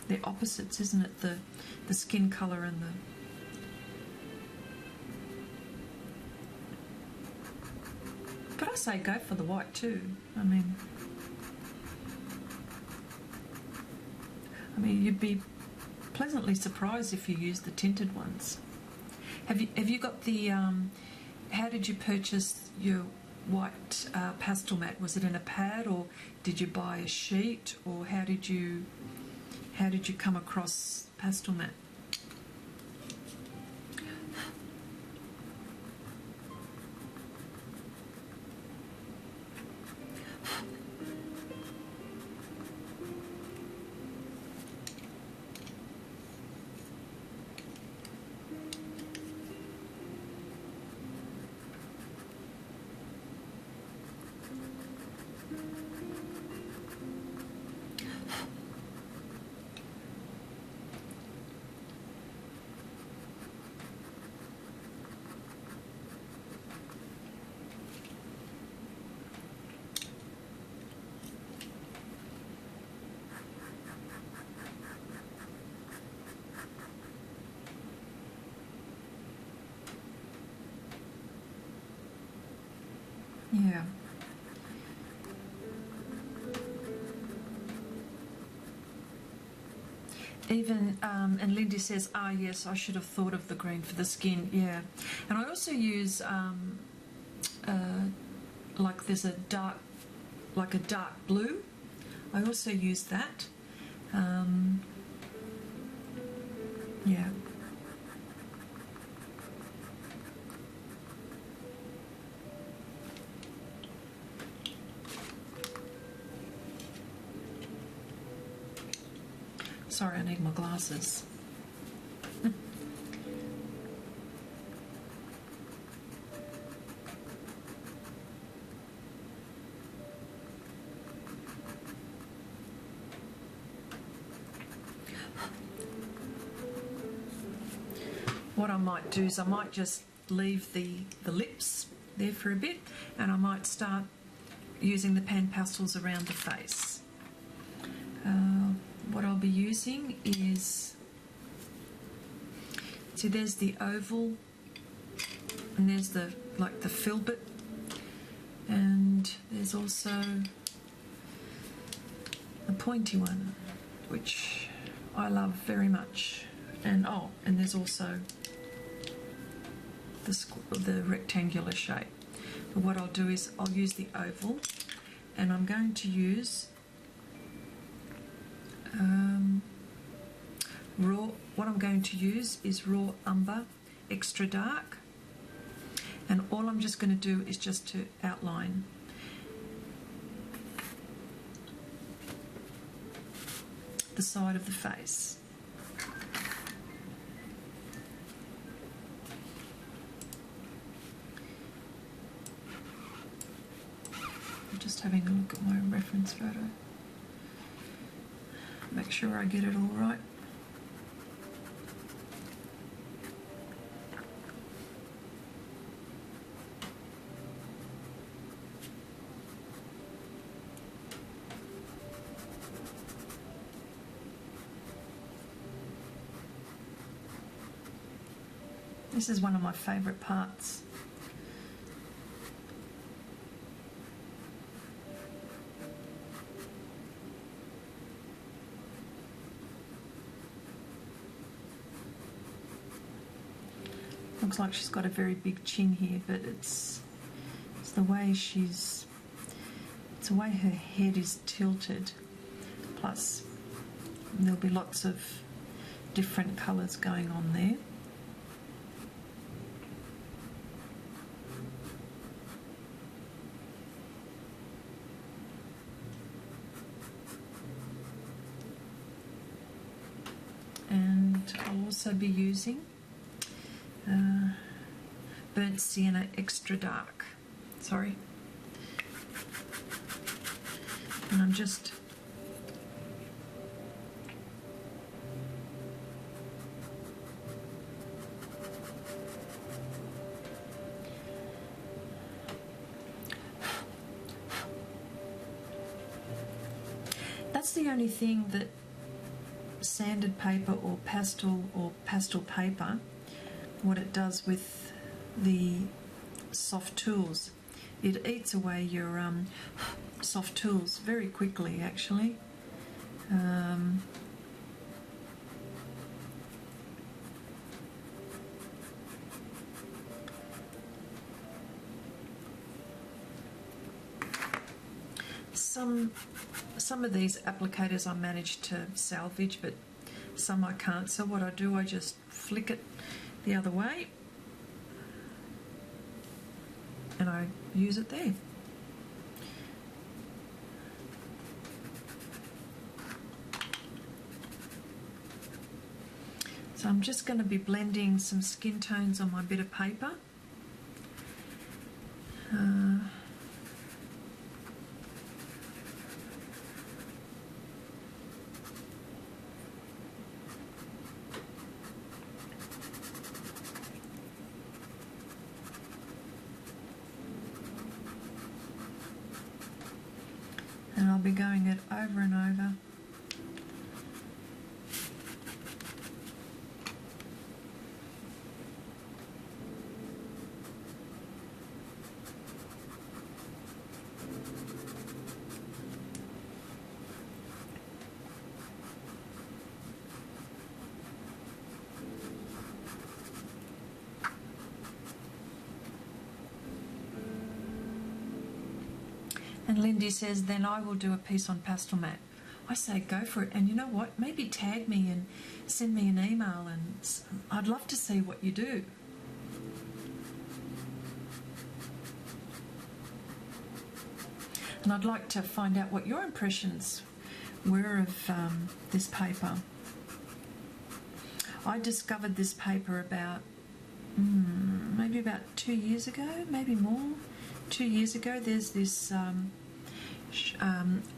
they're opposites, isn't it? The skin colour and the... But I say go for the white too. I mean, you'd be pleasantly surprised if you use the tinted ones. Have you got the? How did you purchase your white Pastelmat? Was it in a pad, or did you buy a sheet, or how did you come across Pastelmat? Yeah. Even, and Lindy says, yes, I should have thought of the green for the skin. Yeah. And I also use, like there's a dark blue. I also use that. Yeah. Sorry, I need my glasses. What I might do is I might just leave the lips there for a bit, and I might start using the pan pastels around the face. What I'll be using is, see, there's the oval, and there's the filbert, and there's also a pointy one, which I love very much. And and there's also the rectangular shape. But what I'll do is I'll use the oval, and I'm going to use what I'm going to use is raw umber extra dark, and all I'm just going to do is just to outline the side of the face. I'm just having a look at my reference photo. Make sure I get it all right. This is one of my favourite parts. Looks like she's got a very big chin here, but it's the way it's the way her head is tilted. Plus, there'll be lots of different colours going on there. And I'll also be using burnt sienna extra dark. Sorry. And I'm just that's the only thing that sanded paper or pastel paper, what it does with the soft tools, it eats away your soft tools very quickly, actually. some of these applicators I managed to salvage, but some I can't. So what I do, I just flick it the other way and I use it there. So I'm just going to be blending some skin tones on my bit of paper. And I'll be going it over and over. And Lindy says, then I will do a piece on Pastelmat. I say, go for it. And you know what? Maybe tag me and send me an email, and I'd love to see what you do. And I'd like to find out what your impressions were of this paper. I discovered this paper about, maybe about 2 years ago, maybe more. 2 years ago, there's this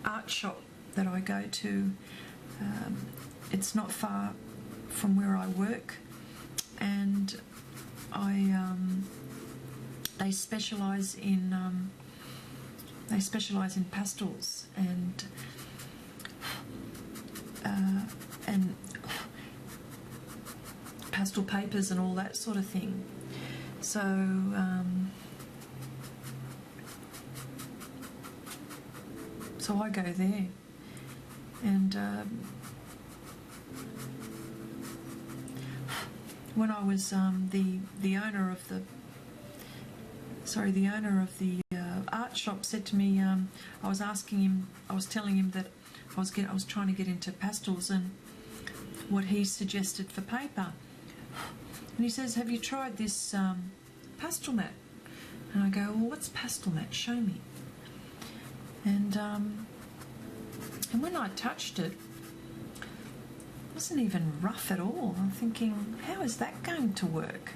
art shop that I go to. It's not far from where I work, and they specialise in pastels and pastel papers and all that sort of thing. So so I go there, and when I was the owner of the art shop said to me, I was telling him that I was trying to get into pastels and what he suggested for paper, and he says, have you tried this Pastelmat? And I go, well, what's Pastelmat? Show me. And when I touched it, it wasn't even rough at all. I'm thinking, how is that going to work?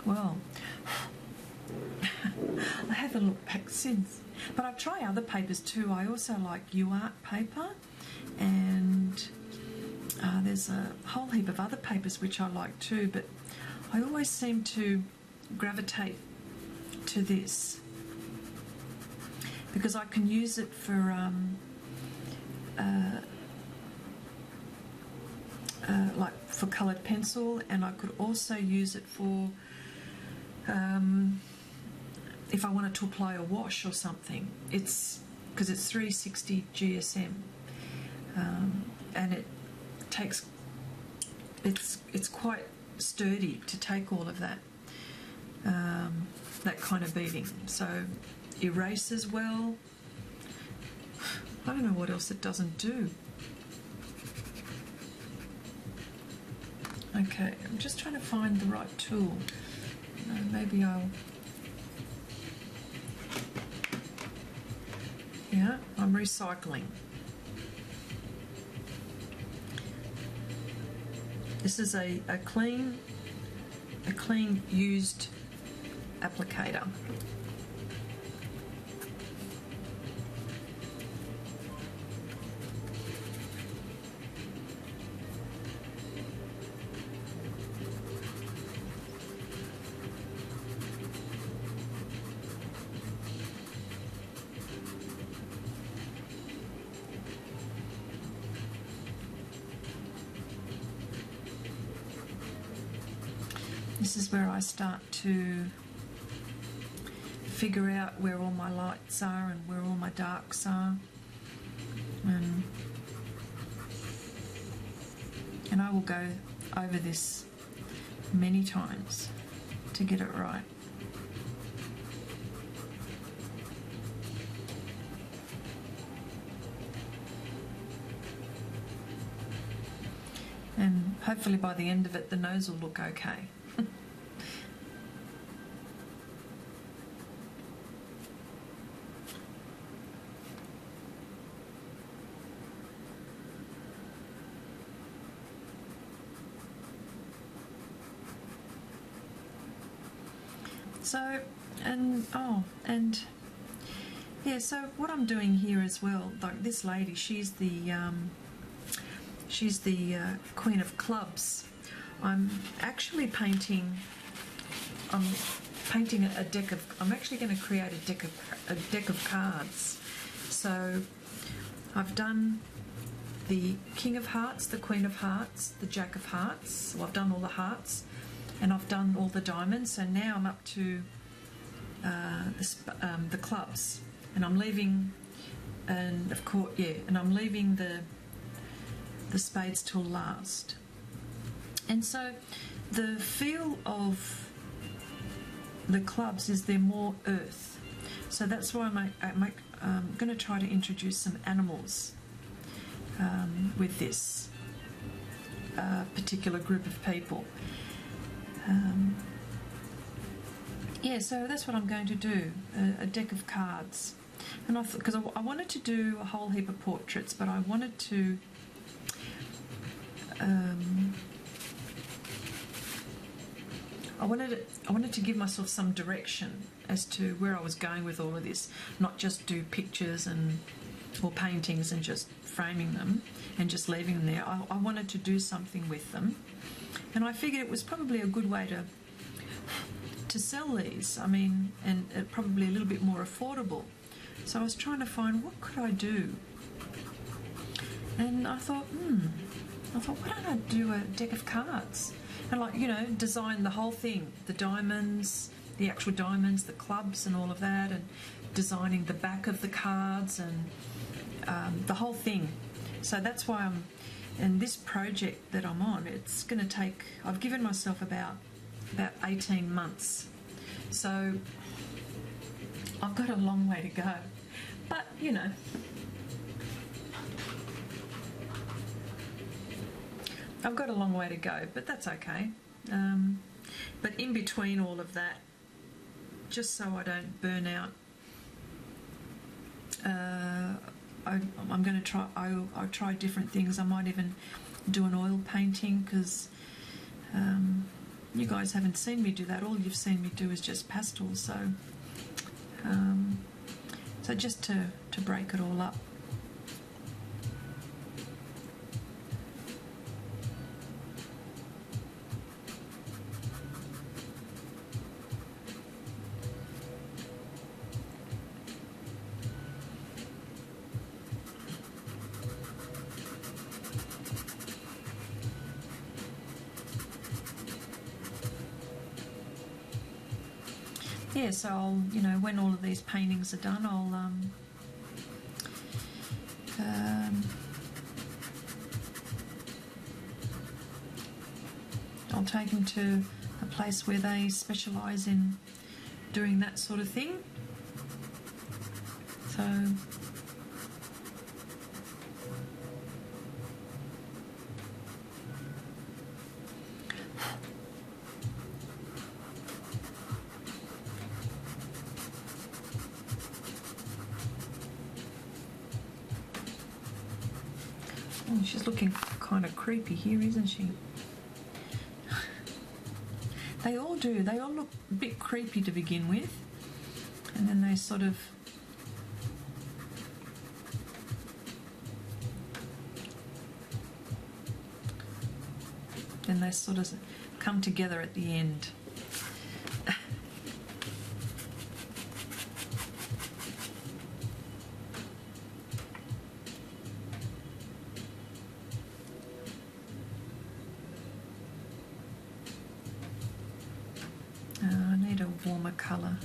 Well, I haven't looked back since. But I try other papers too. I also like UArt paper, and there's a whole heap of other papers which I like too, but I always seem to gravitate to this, because I can use it for like for coloured pencil, and I could also use it for if I wanted to apply a wash or something. It's because it's 360 GSM, and it takes it's quite sturdy to take all of that that kind of beading. So erases well. I don't know what else it doesn't do. Okay, I'm just trying to find the right tool. Maybe I'll... Yeah, I'm recycling. This is a clean used applicator. This is where I start to figure out where all my lights are and where all my darks are, and I will go over this many times to get it right. hopefully by the end of it the nose will look okay. So, and yeah, so what I'm doing here as well, like this lady, she's the Queen of Clubs. I'm actually painting. I'm actually going to create a deck of cards. So I've done the King of Hearts, the Queen of Hearts, the Jack of Hearts. Well, I've done all the hearts, and I've done all the diamonds. So now I'm up to the clubs, and I'm leaving, and of course, and I'm leaving the spades till last. And so the feel of the clubs is they're more earth. So that's why I'm going to try to introduce some animals with this particular group of people. So that's what I'm going to do, a deck of cards. And I thought, because I wanted to do a whole heap of portraits, but I wanted to I wanted to give myself some direction as to where I was going with all of this, not just do pictures or paintings and just framing them and just leaving them there. I wanted to do something with them, and I figured it was probably a good way to sell these. I mean, and probably a little bit more affordable. So I was trying to find what could I do, and I thought, why don't I do a deck of cards and design the whole thing, the diamonds, the actual diamonds, the clubs and all of that, and designing the back of the cards and the whole thing. So that's why in this project that I'm on, it's going to take, I've given myself about 18 months. So I've got a long way to go. But, I've got a long way to go, but that's okay. But in between all of that, just so I don't burn out, I'm going to try. I'll try different things. I might even do an oil painting, because you guys haven't seen me do that. All you've seen me do is just pastels. So just to break it all up. Yeah, so I'll, when all of these paintings are done, I'll take them to a place where they specialise in doing that sort of thing. So she's looking kind of creepy here, isn't she? They all do. They all look a bit creepy to begin with, and then they sort of come together at the end. I need a warmer colour.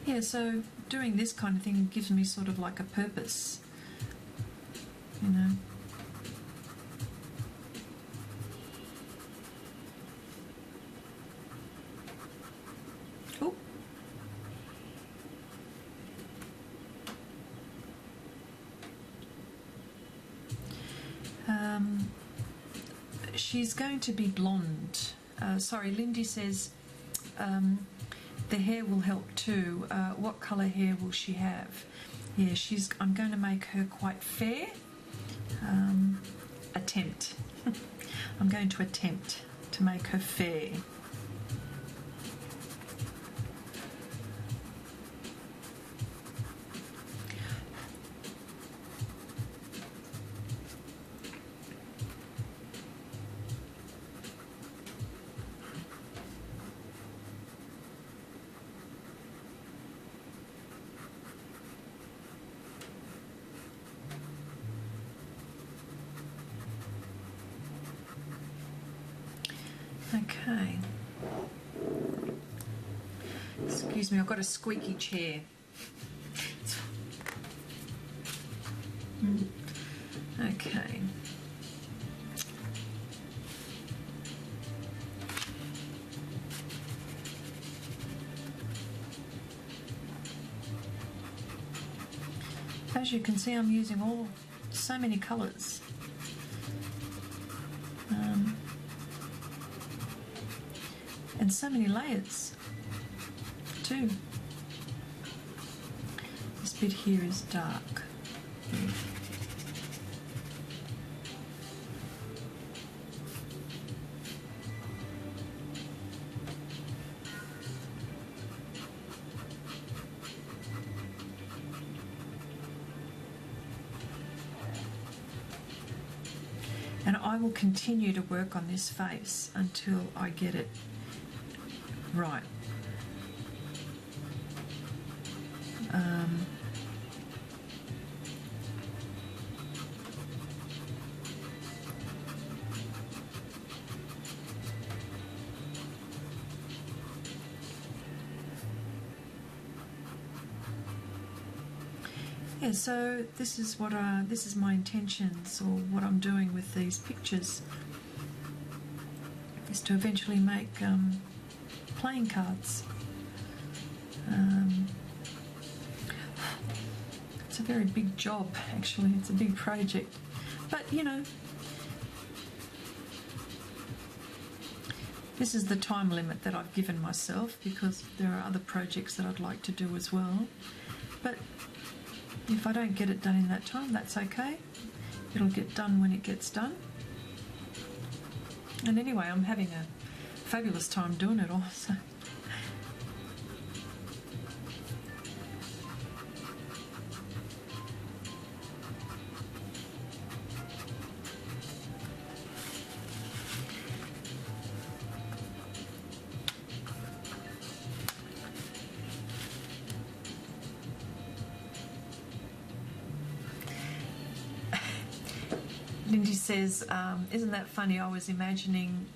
Yeah, so doing this kind of thing gives me sort of like a purpose, you know. Oh. She's going to be blonde. Sorry, Lindy says the hair will help too. What colour hair will she have? Yeah, I'm going to make her quite fair. Attempt. I'm going to attempt to make her fair. Okay. Excuse me, I've got a squeaky chair. Okay. As you can see, I'm using so many colours. And so many layers too. This bit here is dark. And I will continue to work on this face until I get it right. Yeah, so this is my intentions, or what I'm doing with these pictures, is to eventually make playing cards. It's a very big job, actually. It's a big project, but you know, this is the time limit that I've given myself, because there are other projects that I'd like to do as well. But if I don't get it done in that time, that's okay. It'll get done when it gets done. And anyway, I'm having a fabulous time doing it all. So. Lindy says, isn't that funny? I was imagining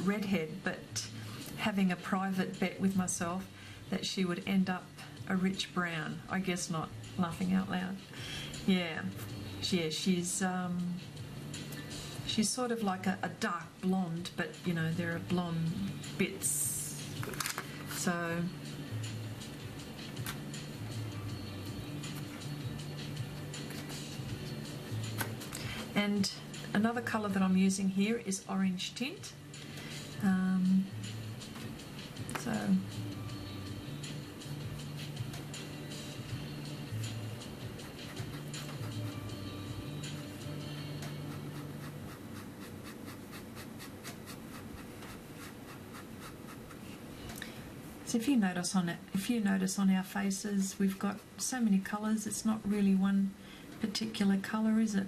Redhead, but having a private bet with myself that she would end up a rich brown. I guess not. Laughing out loud. Yeah, she's sort of like a dark blonde, but you know, there are blonde bits. So. And another colour that I'm using here is orange tint. So if you notice on our faces, we've got so many colours. It's not really one particular colour, is it?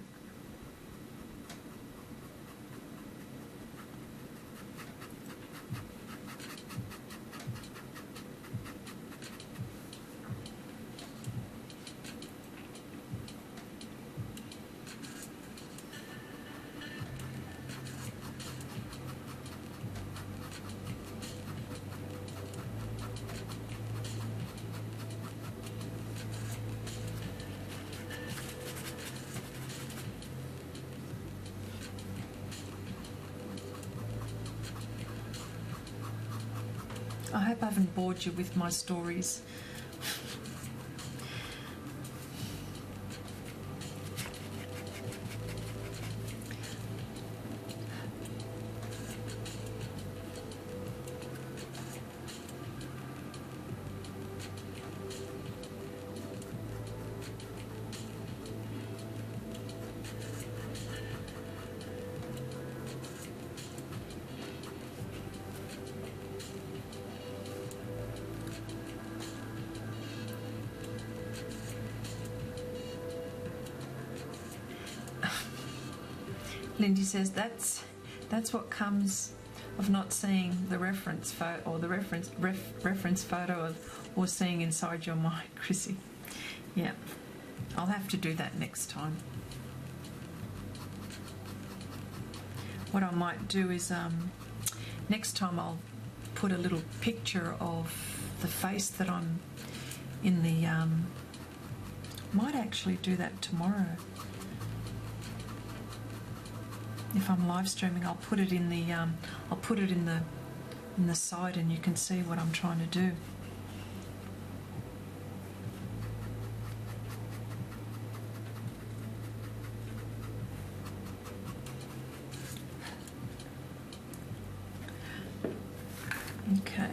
I hope I haven't bored you with my stories. Lindy says that's what comes of not seeing the reference photo or the reference photo of or seeing inside your mind, Chrissy. Yeah, I'll have to do that next time. What I might do is next time I'll put a little picture of the face that I'm in the might actually do that tomorrow. If I'm live streaming, I'll put it in the in the side, and you can see what I'm trying to do. Okay.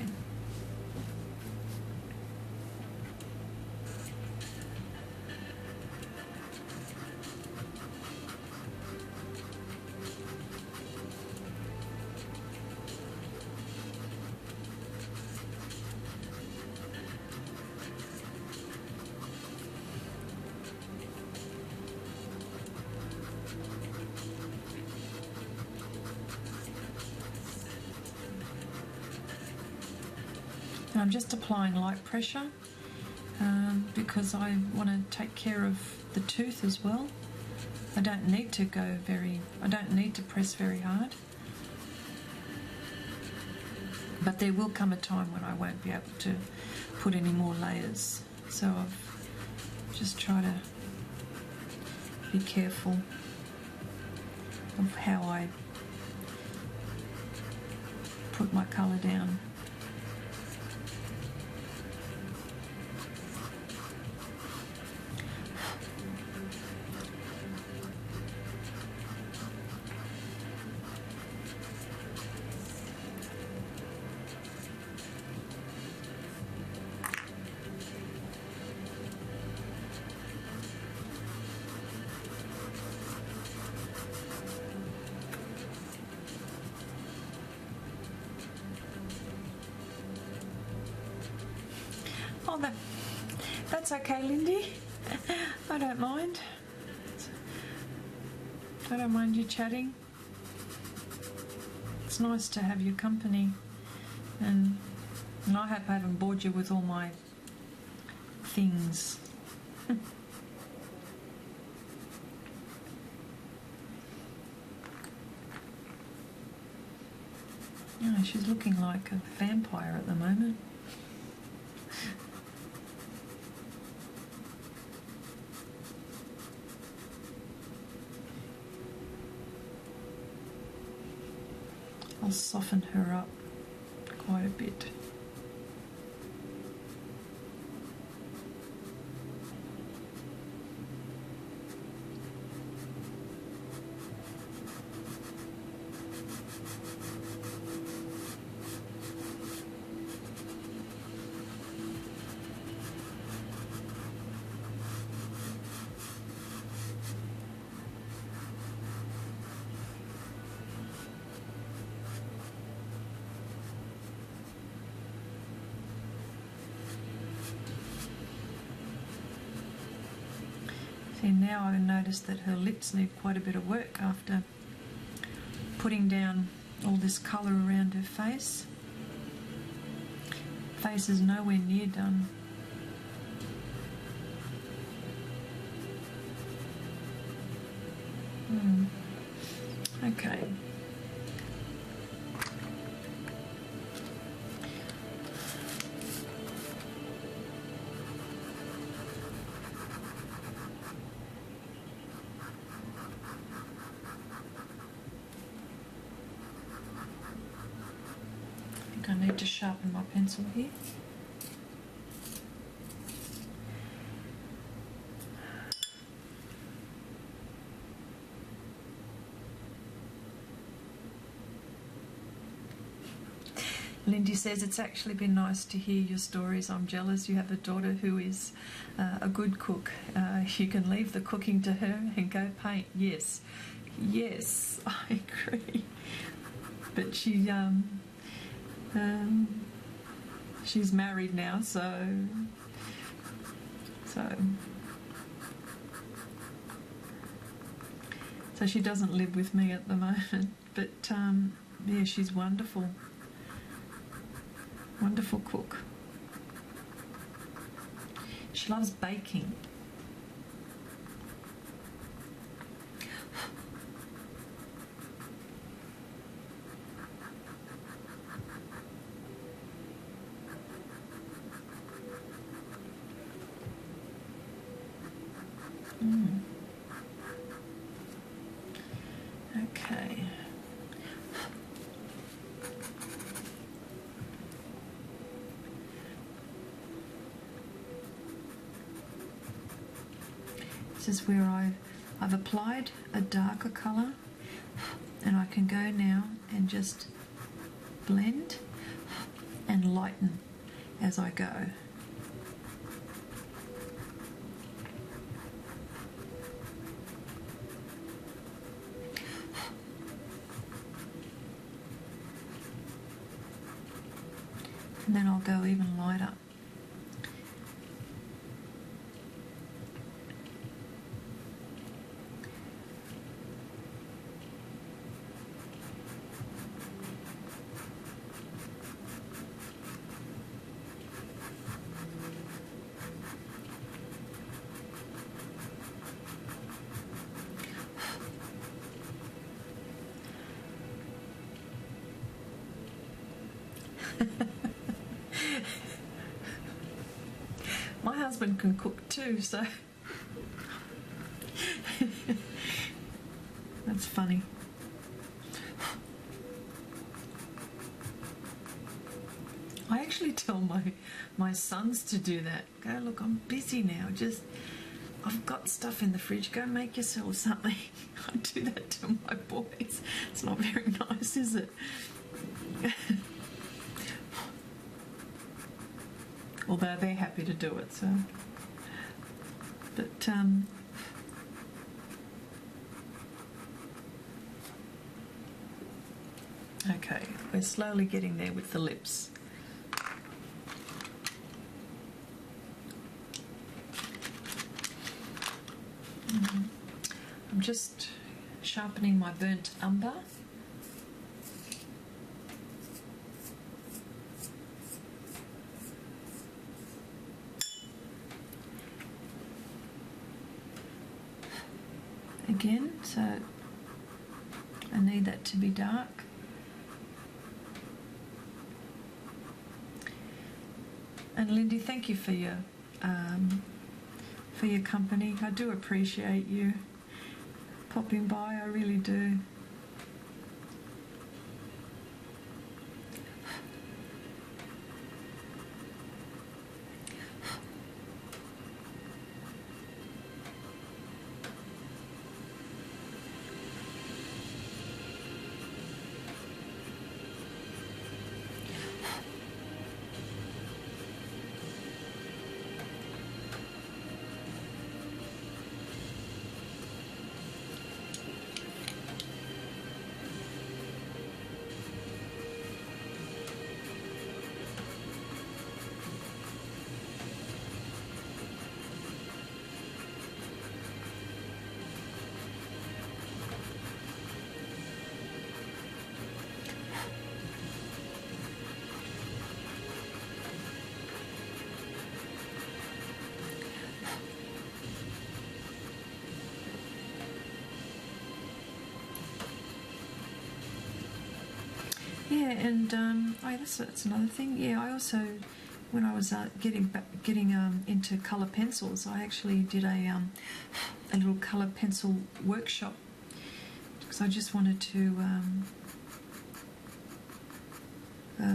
I'm just applying light pressure because I want to take care of the tooth as well. I don't need to press very hard. But there will come a time when I won't be able to put any more layers. So I've just tried to be careful of how I put my colour down. Oh, that's okay, Lindy. I don't mind. I don't mind you chatting. It's nice to have your company, and I hope I haven't bored you with all my things. Oh, she's looking like a vampire at the moment. I'll soften her up quite a bit. See, now I noticed that her lips need quite a bit of work after putting down all this colour around her face. Face is nowhere near done. Okay. I need to sharpen my pencil here. Lindy says, it's actually been nice to hear your stories. I'm jealous you have a daughter who is a good cook. You can leave the cooking to her and go paint. Yes, yes, I agree. But she's married now, so she doesn't live with me at the moment. But yeah, she's wonderful. Wonderful cook. She loves baking. Okay. This is where I've applied a darker colour, and I can go now and just blend and lighten as I go. And then I'll go even lighter. My husband can cook too, so that's funny. I actually tell my sons to do that. Go, look, I'm busy now. I've got stuff in the fridge. Go make yourself something. I do that to my boys. It's not very nice, is it? Although they're happy to do it, so. But okay, we're slowly getting there with the lips. I'm just sharpening my burnt umber. Again, so I need that to be dark. And Lindy, thank you for your company. I do appreciate you popping by, I really do. Yeah, and that's another thing. Yeah, I also, when I was getting into colour pencils, I actually did a little colour pencil workshop because I just wanted to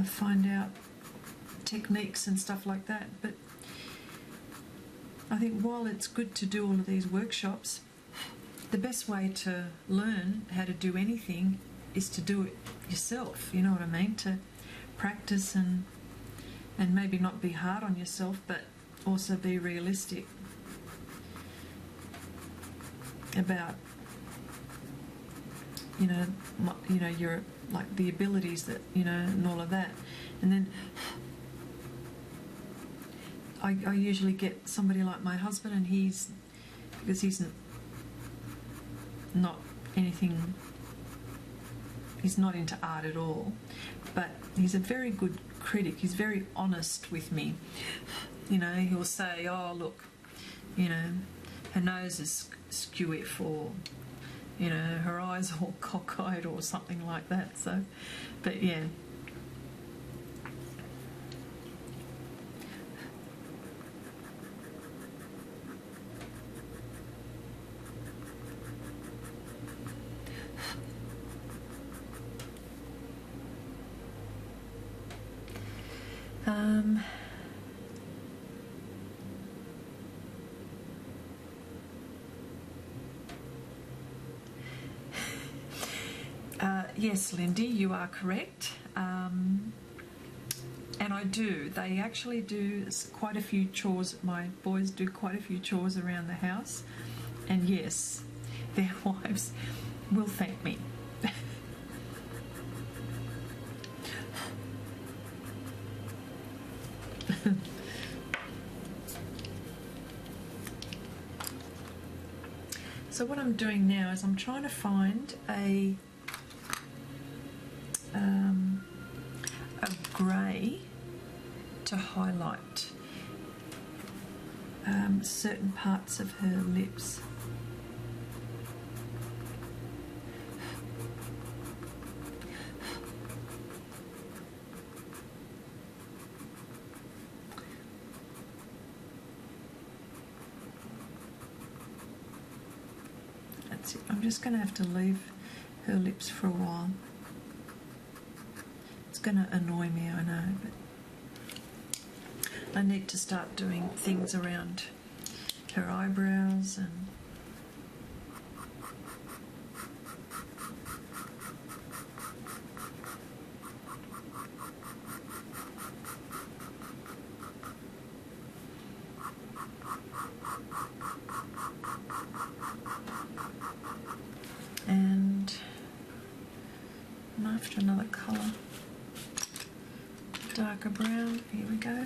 find out techniques and stuff like that. But I think while it's good to do all of these workshops, the best way to learn how to do anything is to do it yourself, you know what I mean? To practice and maybe not be hard on yourself, but also be realistic about, you know, your, like, the abilities that, you know, and all of that. And then I usually get somebody like my husband, and because he's not anything, he's not into art at all, but he's a very good critic. He's very honest with me. You know, he'll say, oh, look, you know, her nose is skewiff, or, you know, her eyes are all cockeyed or something like that. So, but yeah. Yes, Lindy, you are correct. And I do. They actually do quite a few chores. My boys do quite a few chores around the house. And yes, their wives will thank me. So what I'm doing now is I'm trying to find a grey to highlight certain parts of her lips. That's it. I'm just going to have to leave her lips for a while. It's going to annoy me, I know, but I need to start doing things around her eyebrows and I'm after another colour. Darker brown, here we go.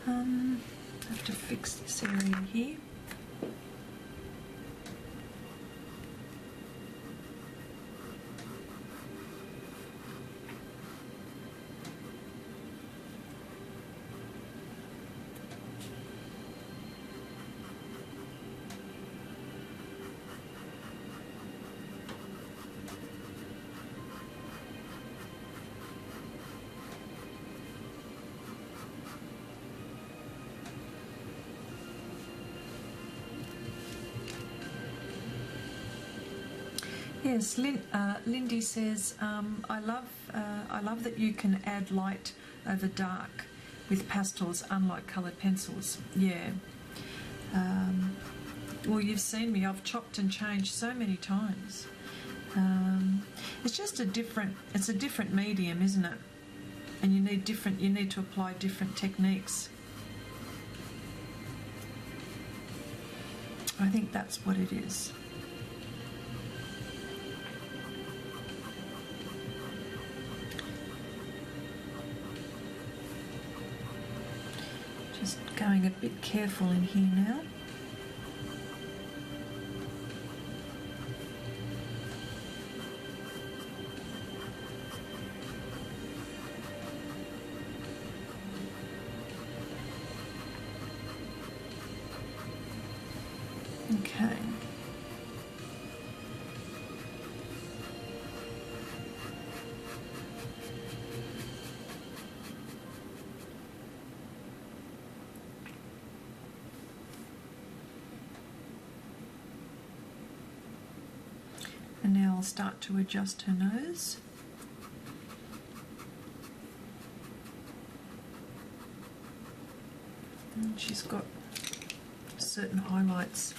I have to fix this area here. Yes, Lindy says, I love that you can add light over dark with pastels, unlike coloured pencils. Yeah. Well, you've seen me. I've chopped and changed so many times. It's just a different medium, isn't it? And you need to apply different techniques. I think that's what it is. Just going a bit careful in here now. Okay. And now I'll start to adjust her nose. And she's got certain highlights.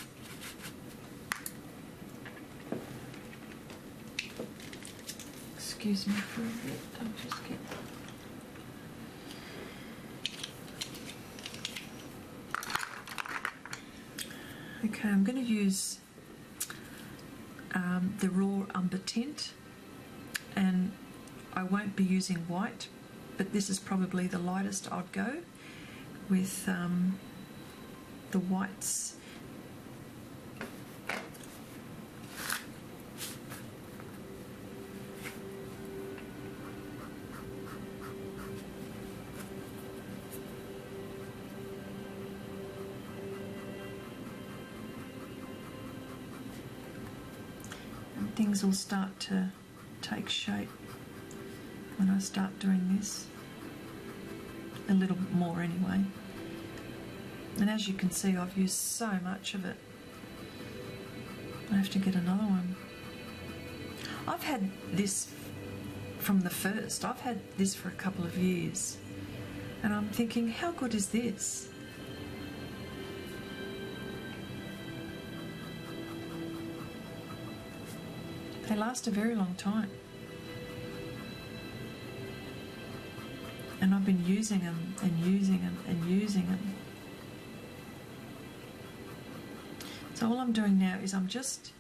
Excuse me for a bit, I'll just get... Okay, I'm going to use the raw umber tint, and I won't be using white, but this is probably the lightest I'd go with the whites. Things will start to take shape when I start doing this, a little bit more anyway. And as you can see, I've used so much of it. I have to get another one. I've had this from the first. I've had this for a couple of years, and I'm thinking, how good is this? They last a very long time, and I've been using them and using them and using them. So all I'm doing now is I'm just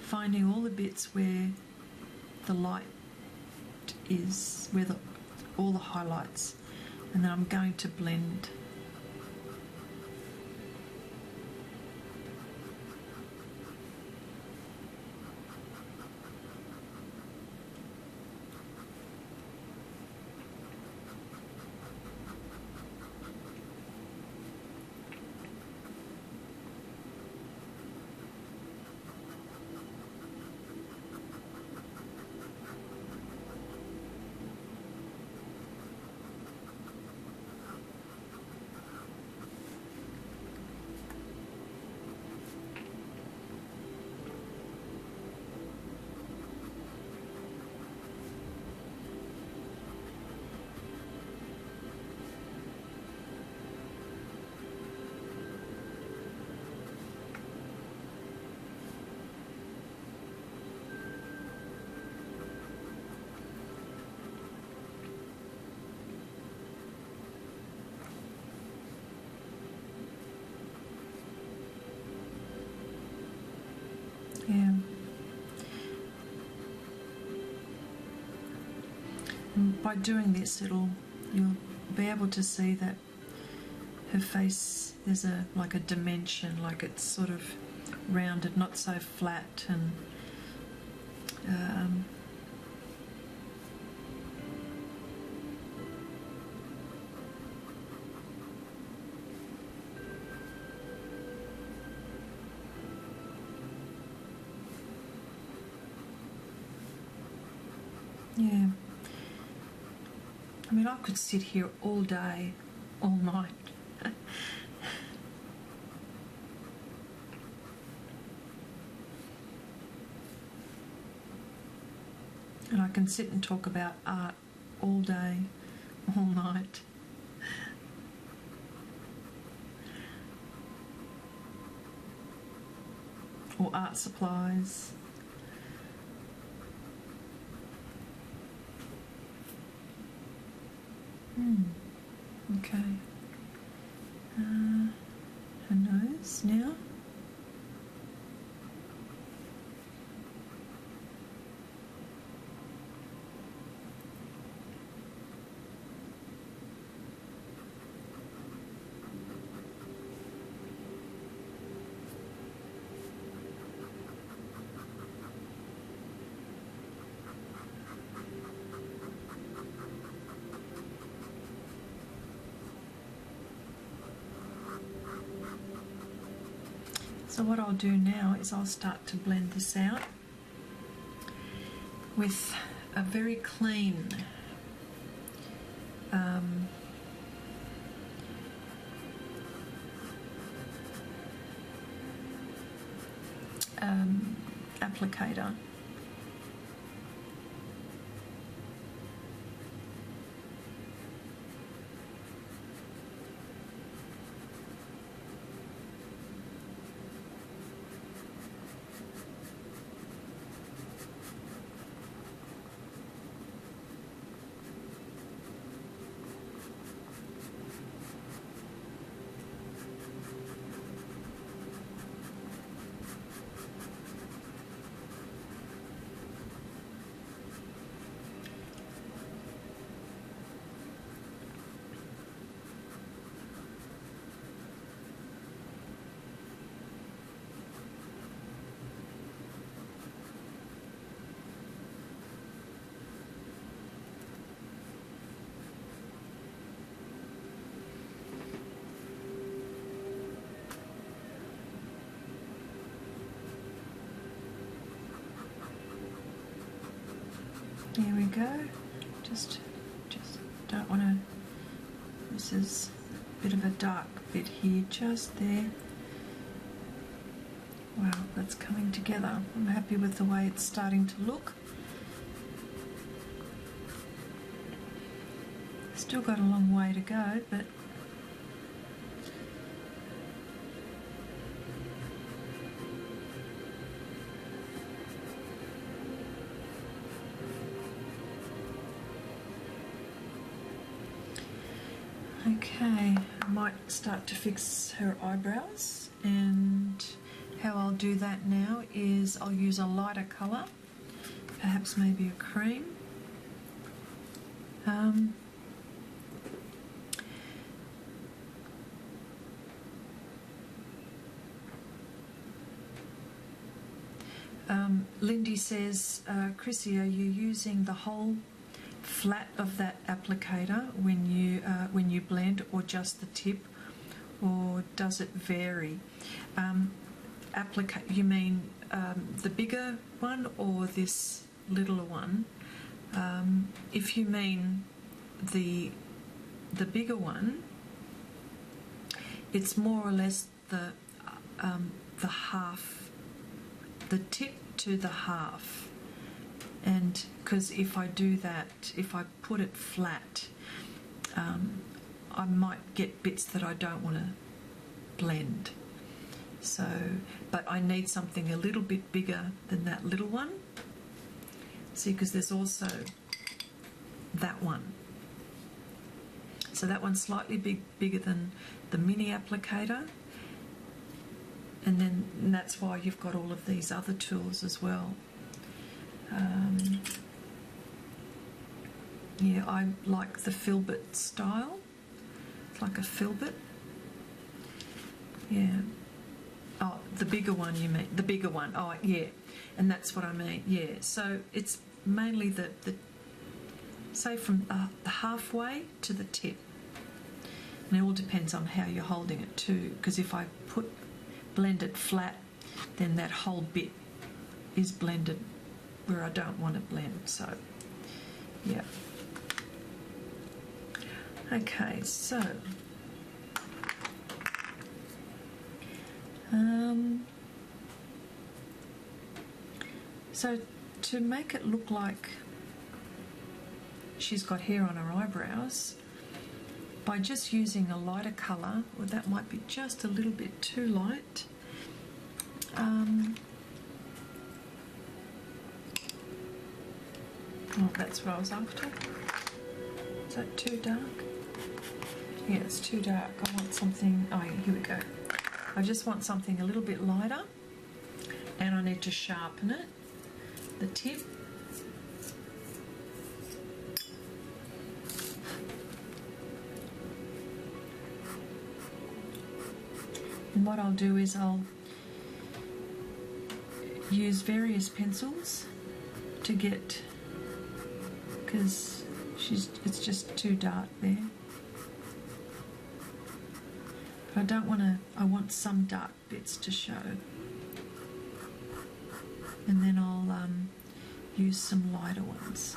finding all the bits where the light is, where all the highlights, and then I'm going to blend. Yeah. And by doing this, you'll be able to see that her face, there's like a dimension, like it's sort of rounded, not so flat, and yeah. I mean, I could sit here all day, all night. And I can sit and talk about art all day, all night. Or art supplies. Okay. Her nose now. So what I'll do now is I'll start to blend this out with a very clean applicator. There we go. Just don't want to. This is a bit of a dark bit here, just there. Wow, that's coming together. I'm happy with the way it's starting to look. Still got a long way to go, but okay, I might start to fix her eyebrows, and how I'll do that now is I'll use a lighter colour, perhaps maybe a cream. Lindy says, Chrissy, are you using the whole flat of that applicator when you blend, or just the tip, or does it vary? You mean the bigger one or this littler one? If you mean the bigger one, it's more or less the half, the tip to the half. And because if I do that, if I put it flat, I might get bits that I don't want to blend. So, but I need something a little bit bigger than that little one. See, because there's also that one. So that one's slightly bigger than the mini applicator. And that's why you've got all of these other tools as well. Yeah, I like the filbert style. It's like a filbert. Yeah. Oh, the bigger one you mean? The bigger one. Oh, yeah. And that's what I mean. Yeah. So it's mainly the say from the halfway to the tip. And it all depends on how you're holding it too. Because if I blend it flat, then that whole bit is blended where I don't want to blend. So, yeah. Okay, so to make it look like she's got hair on her eyebrows, by just using a lighter colour, well, that might be just a little bit too light. Oh, that's what I was after. Is that too dark? Yeah, it's too dark. I want something... Oh, yeah, here we go. I just want something a little bit lighter, and I need to sharpen it, the tip. And what I'll do is I'll use various pencils to get, because it's just too dark there. But I don't want to, I want some dark bits to show. And then I'll use some lighter ones.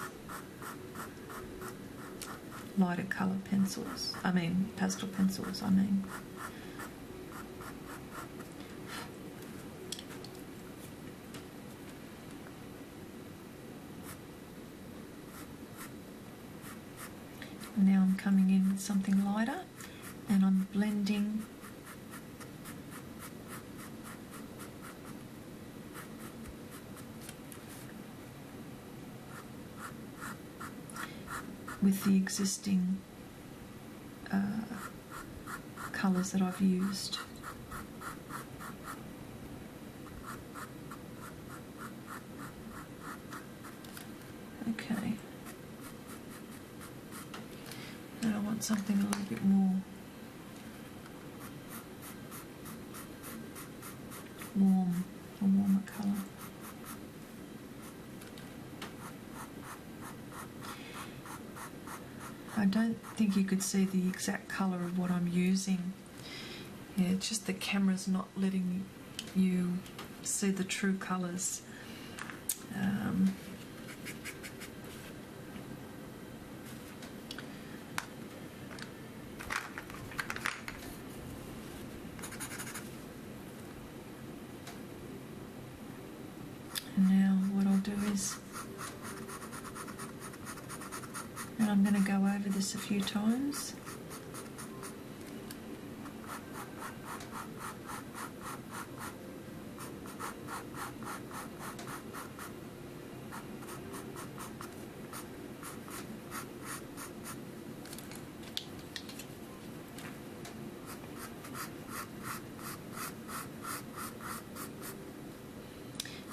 Lighter colour pencils. Pastel pencils, Now I'm coming in with something lighter, and I'm blending with the existing colours that I've used. Okay. Now I want something a little bit more warm, a warmer colour. I don't think you could see the exact colour of what I'm using. Yeah, it's just the camera's not letting you see the true colours. eyes. And I'm going to go over this a few times.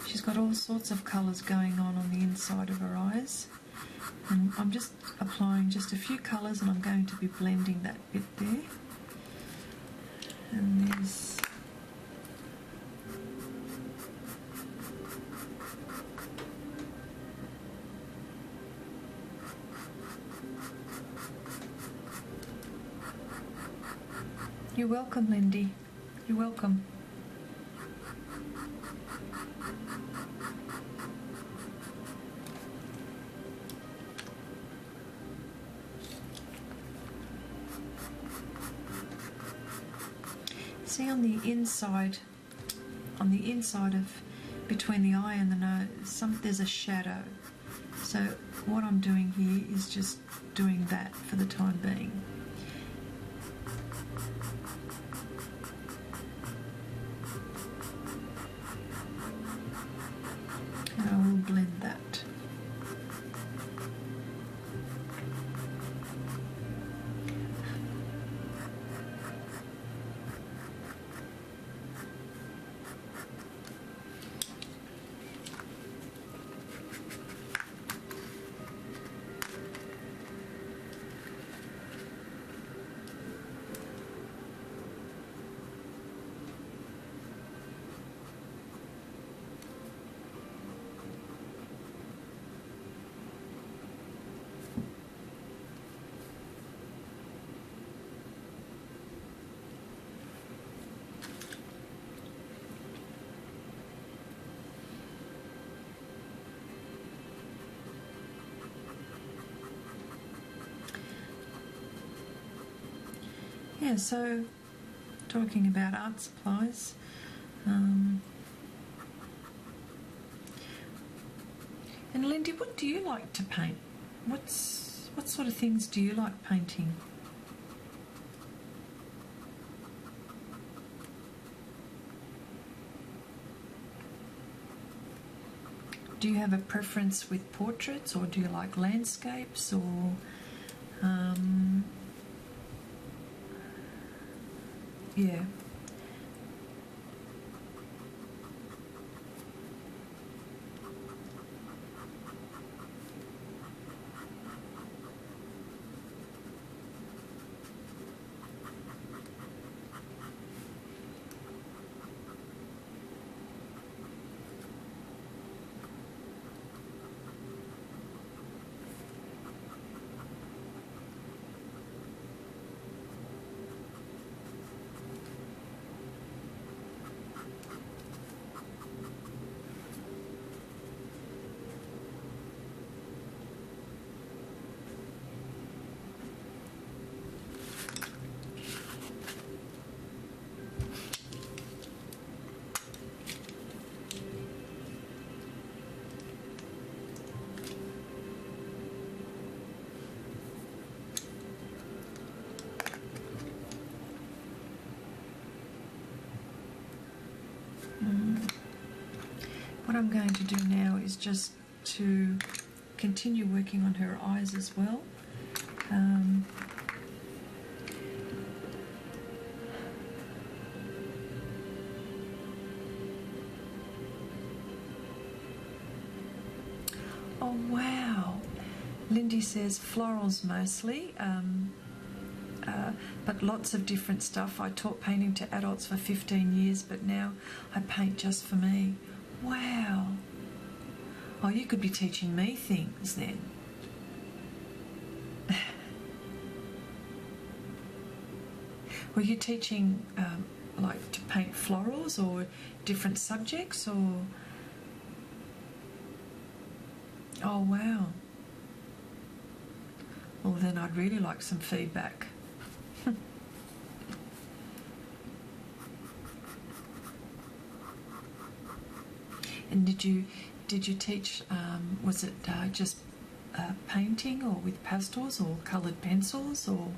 She's got all sorts of colours going on the inside of her eyes, and I'm just applying just a few colours, and I'm going to be blending that bit there. And there's You're welcome, Lindy. You're welcome. See, on the inside of between the eye and the nose, there's a shadow. So what I'm doing here is just doing that for the time being. And I will blend that. Yeah, so talking about art supplies, and Lindy, what do you like to paint? What sort of things do you like painting? Do you have a preference with portraits, or do you like landscapes, or yeah. What I'm going to do now is just to continue working on her eyes as well. Oh wow, Lindy says florals mostly, but lots of different stuff. I taught painting to adults for 15 years, but now I paint just for me. Wow. Oh, you could be teaching me things then. Were you teaching like to paint florals or different subjects, or? Oh wow. Well then I'd really like some feedback. And did did you teach, was it just painting or with pastels or coloured pencils or?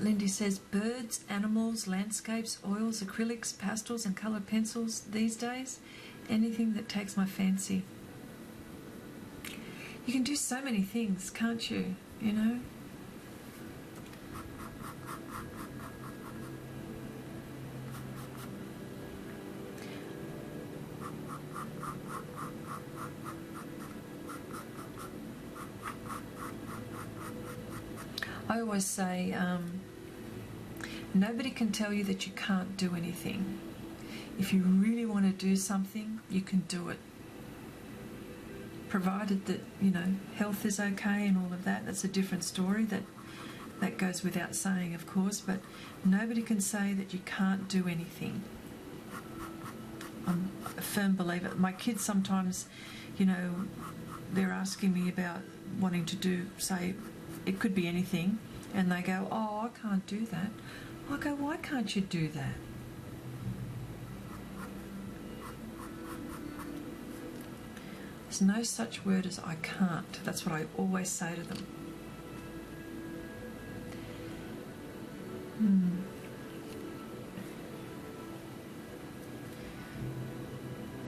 Lindy says birds, animals, landscapes, oils, acrylics, pastels and coloured pencils these days. Anything that takes my fancy. You can do so many things, can't you? You know? I always say, nobody can tell you that you can't do anything. If you really want to do something, you can do it. Provided that, you know, health is okay and all of that. That's a different story. That goes without saying, of course, but nobody can say that you can't do anything. I'm a firm believer. My kids sometimes, you know, they're asking me about wanting to do, say, it could be anything, and they go, oh, I can't do that. I go, why can't you do that? There's no such word as I can't. That's what I always say to them.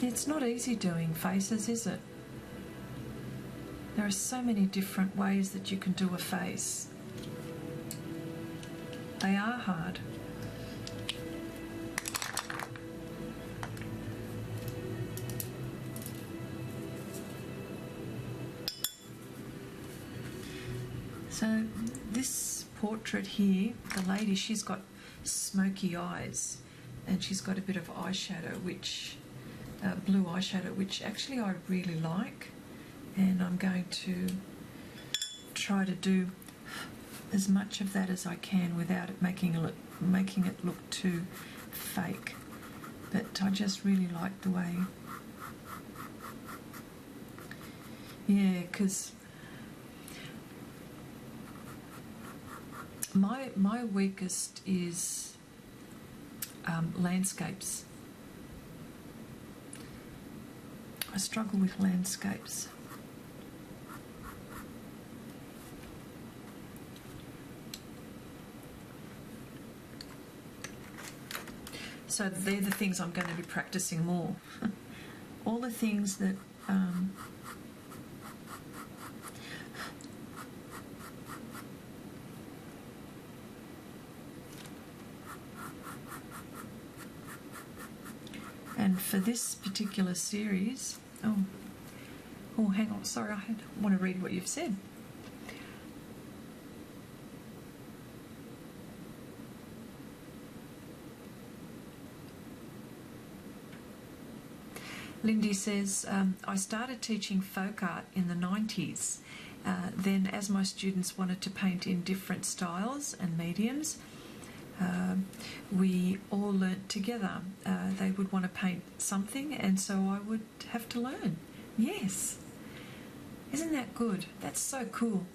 It's not easy doing faces, is it? There are so many different ways that you can do a face. They are hard. So this portrait here, the lady, she's got smoky eyes and she's got a bit of eyeshadow, which blue eyeshadow, which actually I really like. And I'm going to try to do as much of that as I can without it making it look too fake. But I just really like the way, yeah, because my weakest is landscapes. I struggle with landscapes. So they're the things I'm going to be practicing more. All the things that and for this particular series, oh, hang on, sorry, I want to read what you've said. Lindy says, I started teaching folk art in the 90s. Then as my students wanted to paint in different styles and mediums, we all learnt together. They would want to paint something and so I would have to learn. Yes. Isn't that good? That's so cool.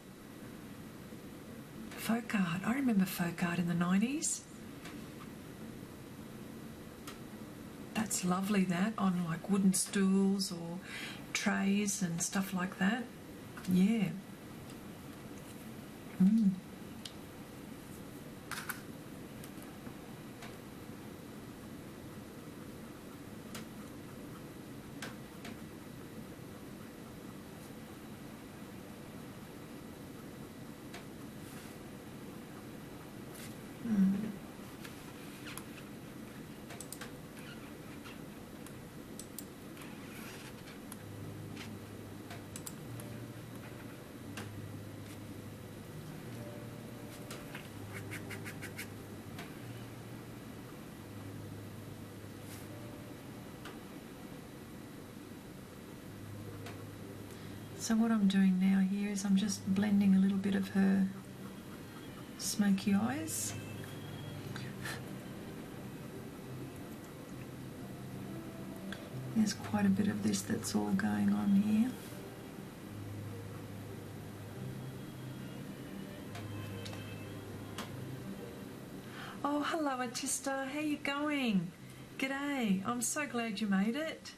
Folk art. I remember folk art in the 90s. That's lovely, that, on like wooden stools or trays and stuff like that. Yeah. So what I'm doing now here is I'm just blending a little bit of her smoky eyes. There's quite a bit of this that's all going on here. Oh, hello, Artista. How you going? G'day. I'm so glad you made it.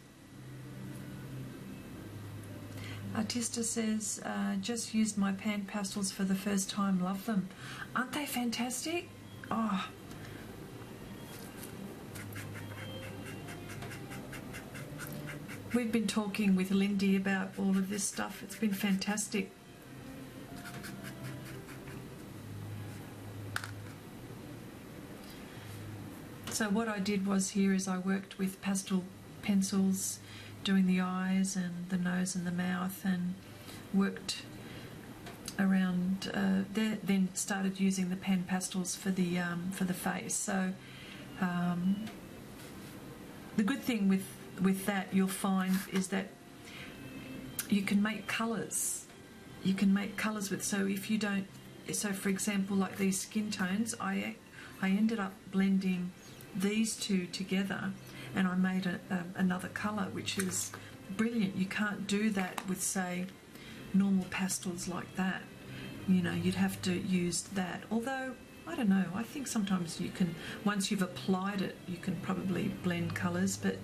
Artista says, just used my pan pastels for the first time. Love them. Aren't they fantastic? Oh. We've been talking with Lindy about all of this stuff. It's been fantastic. So what I did was here is I worked with pastel pencils, doing the eyes and the nose and the mouth, and worked around there. Then started using the pan pastels for the face. So the good thing with that you'll find is that you can make colours. You can make colours with. So if you don't, so for example, like these skin tones, I ended up blending these two together, and I made another colour, which is brilliant. You can't do that with, say, normal pastels like that. You know, you'd have to use that. Although, I don't know, I think sometimes you can, once you've applied it, you can probably blend colours, but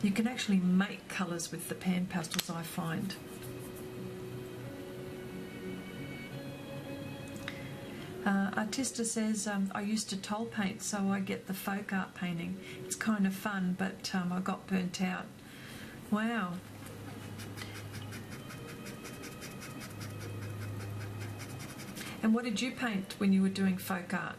you can actually make colours with the pan pastels, I find. Artista says, I used to toll paint, so I get the folk art painting. It's kind of fun, but I got burnt out. Wow. And what did you paint when you were doing folk art?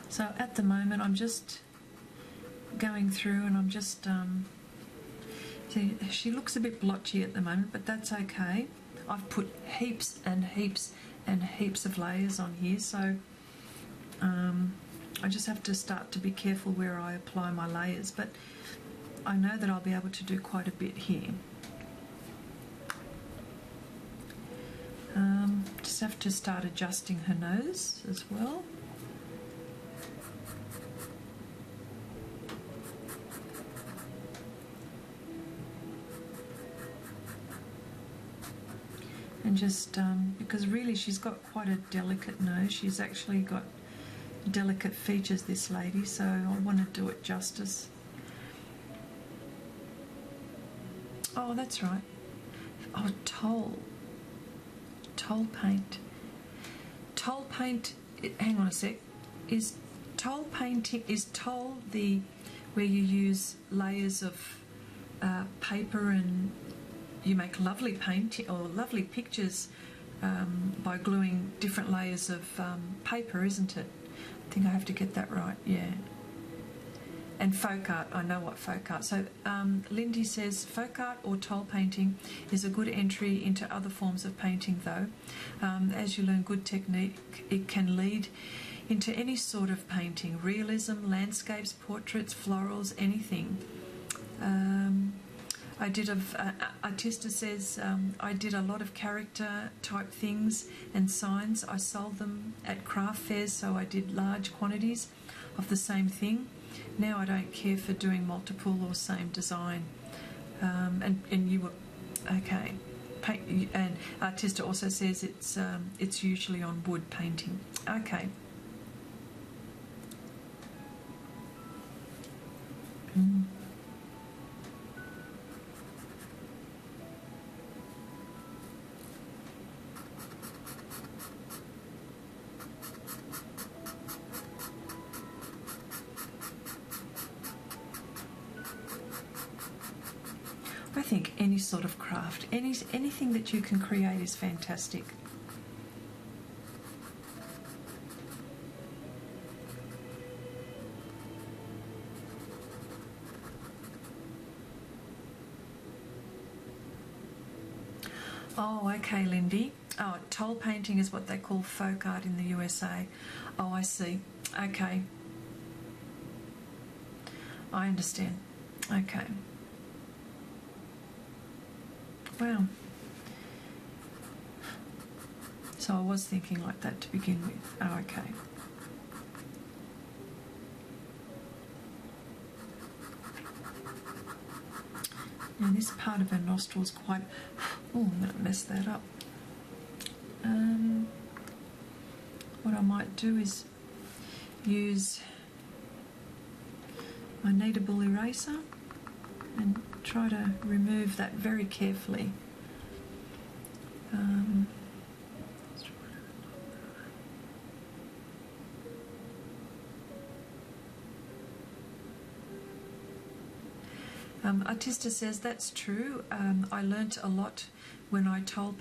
So at the moment I'm just going through and I'm just, see, she looks a bit blotchy at the moment, but that's okay. I've put heaps and heaps and heaps of layers on here, so I just have to start to be careful where I apply my layers, but I know that I'll be able to do quite a bit here. Just have to start adjusting her nose as well. And just because really she's got quite a delicate nose. She's actually got delicate features, this lady, so I want to do it justice. Oh, that's right. Oh, toll paint. Toll paint, hang on a sec. Is toll painting, is toll the where you use layers of paper and you make lovely painting or lovely pictures by gluing different layers of paper, isn't it? I think I have to get that right, yeah. And folk art, I know what folk art. So Lindy says folk art or toll painting is a good entry into other forms of painting though. As you learn good technique, it can lead into any sort of painting, realism, landscapes, portraits, florals, anything. I did Artista says, I did a lot of character type things and signs. I sold them at craft fairs, so I did large quantities of the same thing. Now I don't care for doing multiple or same design. And you were, okay. And Artista also says it's usually on wood painting. Okay. I think any sort of craft, anything that you can create is fantastic. Oh, okay, Lindy. Oh, toll painting is what they call folk art in the USA. Oh, I see. Okay. I understand. Okay. Wow. So I was thinking like that to begin with. Oh, okay. Now this part of her nostril is quite... Oh, I'm going to mess that up. What I might do is use my Kneadable eraser and try to remove that very carefully. Artista says that's true. I learnt a lot when I toll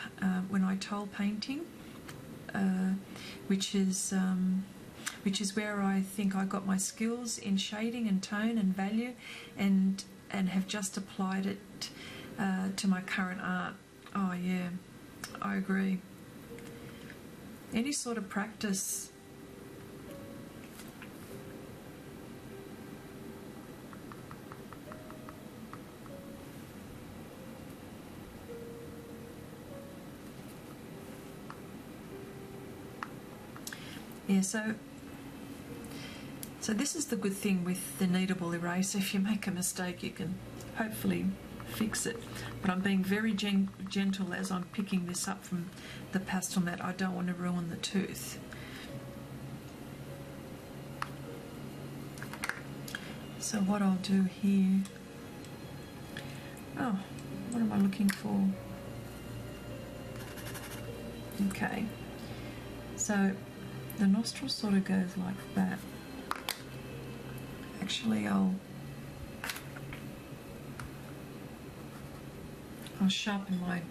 painting, which is where I think I got my skills in shading and tone and value, and have just applied it to my current art. Oh yeah, I agree. Any sort of practice. Yeah, so this is the good thing with the Kneadable eraser. If you make a mistake, you can hopefully fix it. But I'm being very gentle as I'm picking this up from the Pastelmat. I don't want to ruin the tooth. So what I'll do here... Oh, what am I looking for? Okay. So the nostril sort of goes like that. Actually, I'll sharpen my...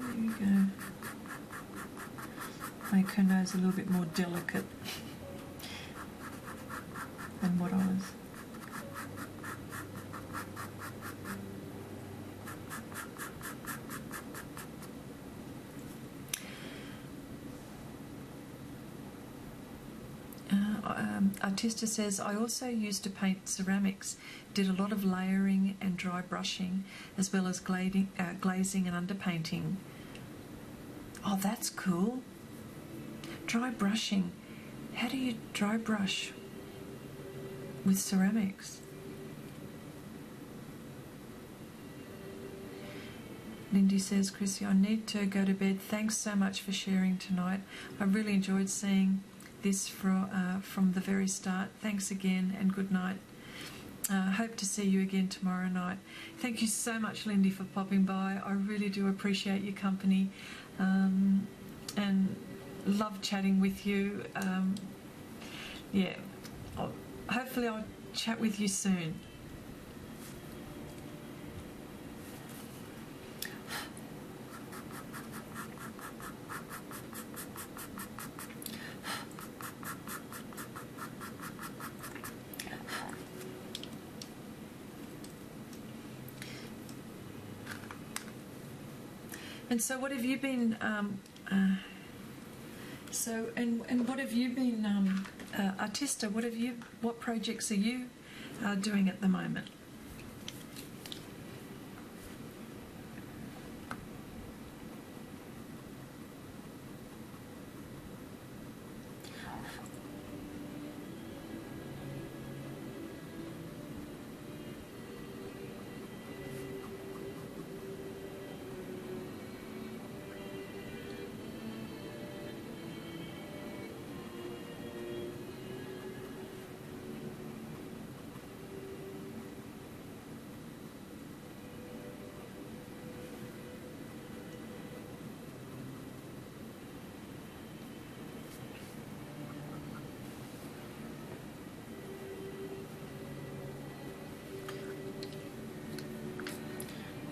There you go. Make her nose a little bit more delicate than what I was. Artista says, I also used to paint ceramics, did a lot of layering and dry brushing, as well as glazing and underpainting. Oh, that's cool. Dry brushing. How do you dry brush with ceramics? Lindy says, Chrissy, I need to go to bed. Thanks so much for sharing tonight. I really enjoyed seeing this from the very start. Thanks again and good night. Hope to see you again tomorrow night. Thank you so much, Lindy, for popping by. I really do appreciate your company and love chatting with you. Yeah, hopefully I'll chat with you soon. And so, what have you been? What have you been, Artista? What projects are you doing at the moment?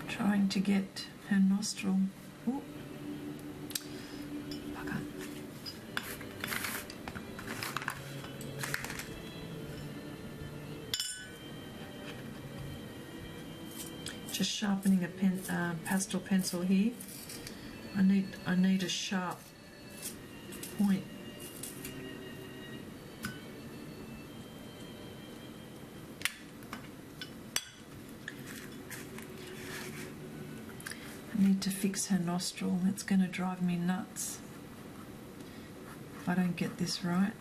Trying to get her nostril Just sharpening a pastel pencil here. I need a sharp point. I need to fix her nostril. It's going to drive me nuts if I don't get this right.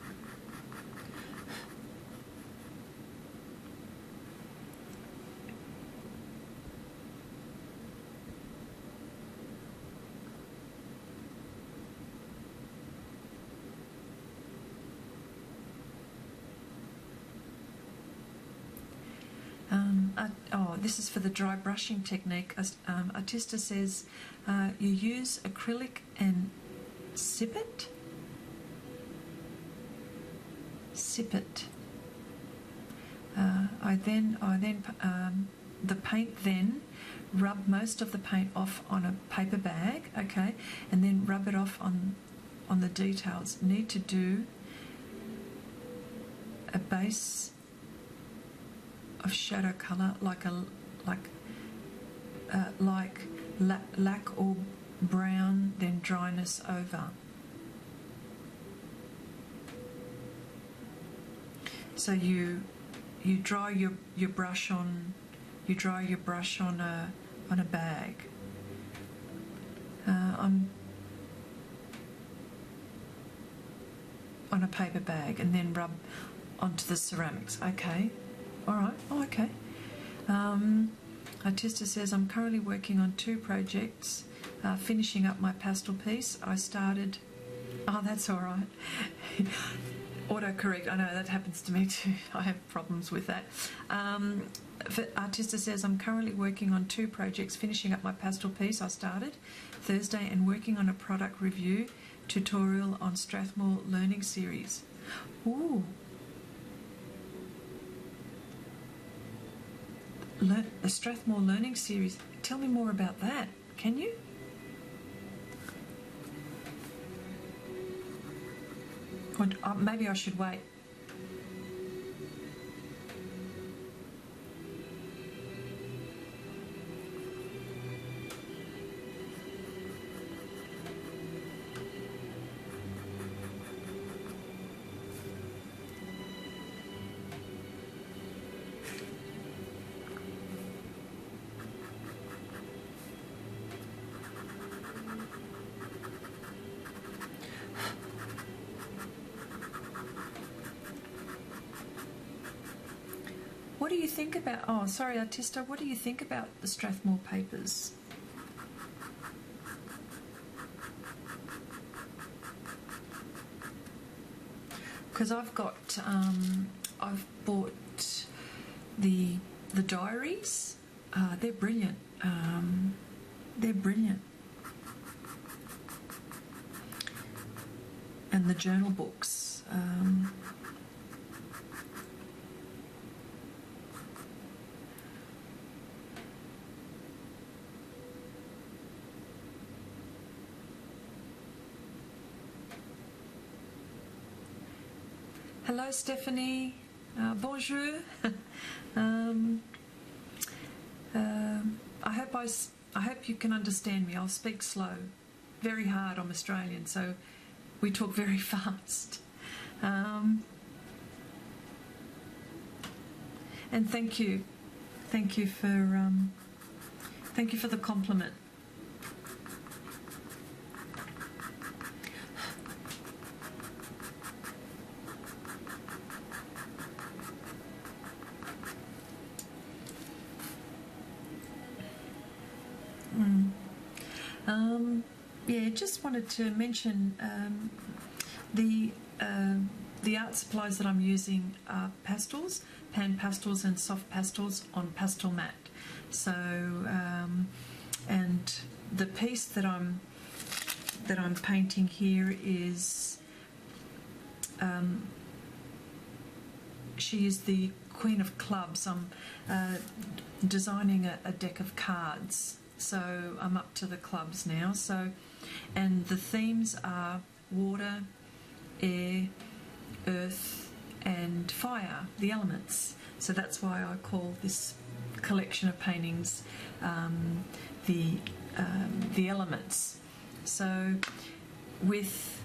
This is for the dry brushing technique. Artista says you use acrylic and sip it. The paint then rub most of the paint off on a paper bag, okay, and then rub it off on the details. Need to do a base of shadow colour like lac or brown, then dryness over. So you dry your brush on a bag. On a paper bag, and then rub onto the ceramics. Okay. All right. Oh, okay. Artista says, I'm currently working on 2 projects, finishing up my pastel piece. I started... Oh, that's all right. Autocorrect. I know, that happens to me too. I have problems with that. Artista says, I'm currently working on 2 projects, finishing up my pastel piece I started Thursday and working on a product review tutorial on Strathmore Learning Series. Ooh. The Strathmore Learning Series. Tell me more about that, can you? Or maybe I should wait. What do you think about... Oh, sorry, Artista. What do you think about the Strathmore papers? Because I've got... I've bought the diaries. They're brilliant. They're brilliant. And the journal books. Hello, Stephanie. Bonjour. I hope you can understand me. I'll speak slow, very hard. I'm Australian, so we talk very fast. And thank you for the compliment. Yeah, just wanted to mention the art supplies that I'm using are pastels, pan pastels and soft pastels on Pastelmat. So and the piece that I'm painting here is she is the Queen of Clubs. I'm designing a deck of cards. So I'm up to the clubs now. So, and the themes are water, air, earth, and fire, the elements. So that's why I call this collection of paintings the elements. So with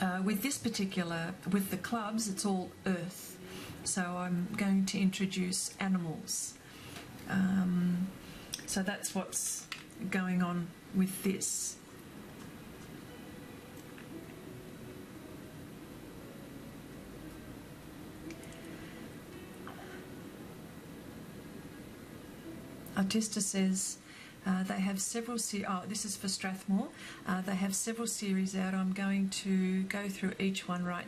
this particular, with the clubs, it's all earth. So I'm going to introduce animals. So that's what's going on with this. Artista says they have several this is for Strathmore. They have several series out. I'm going to go through each one right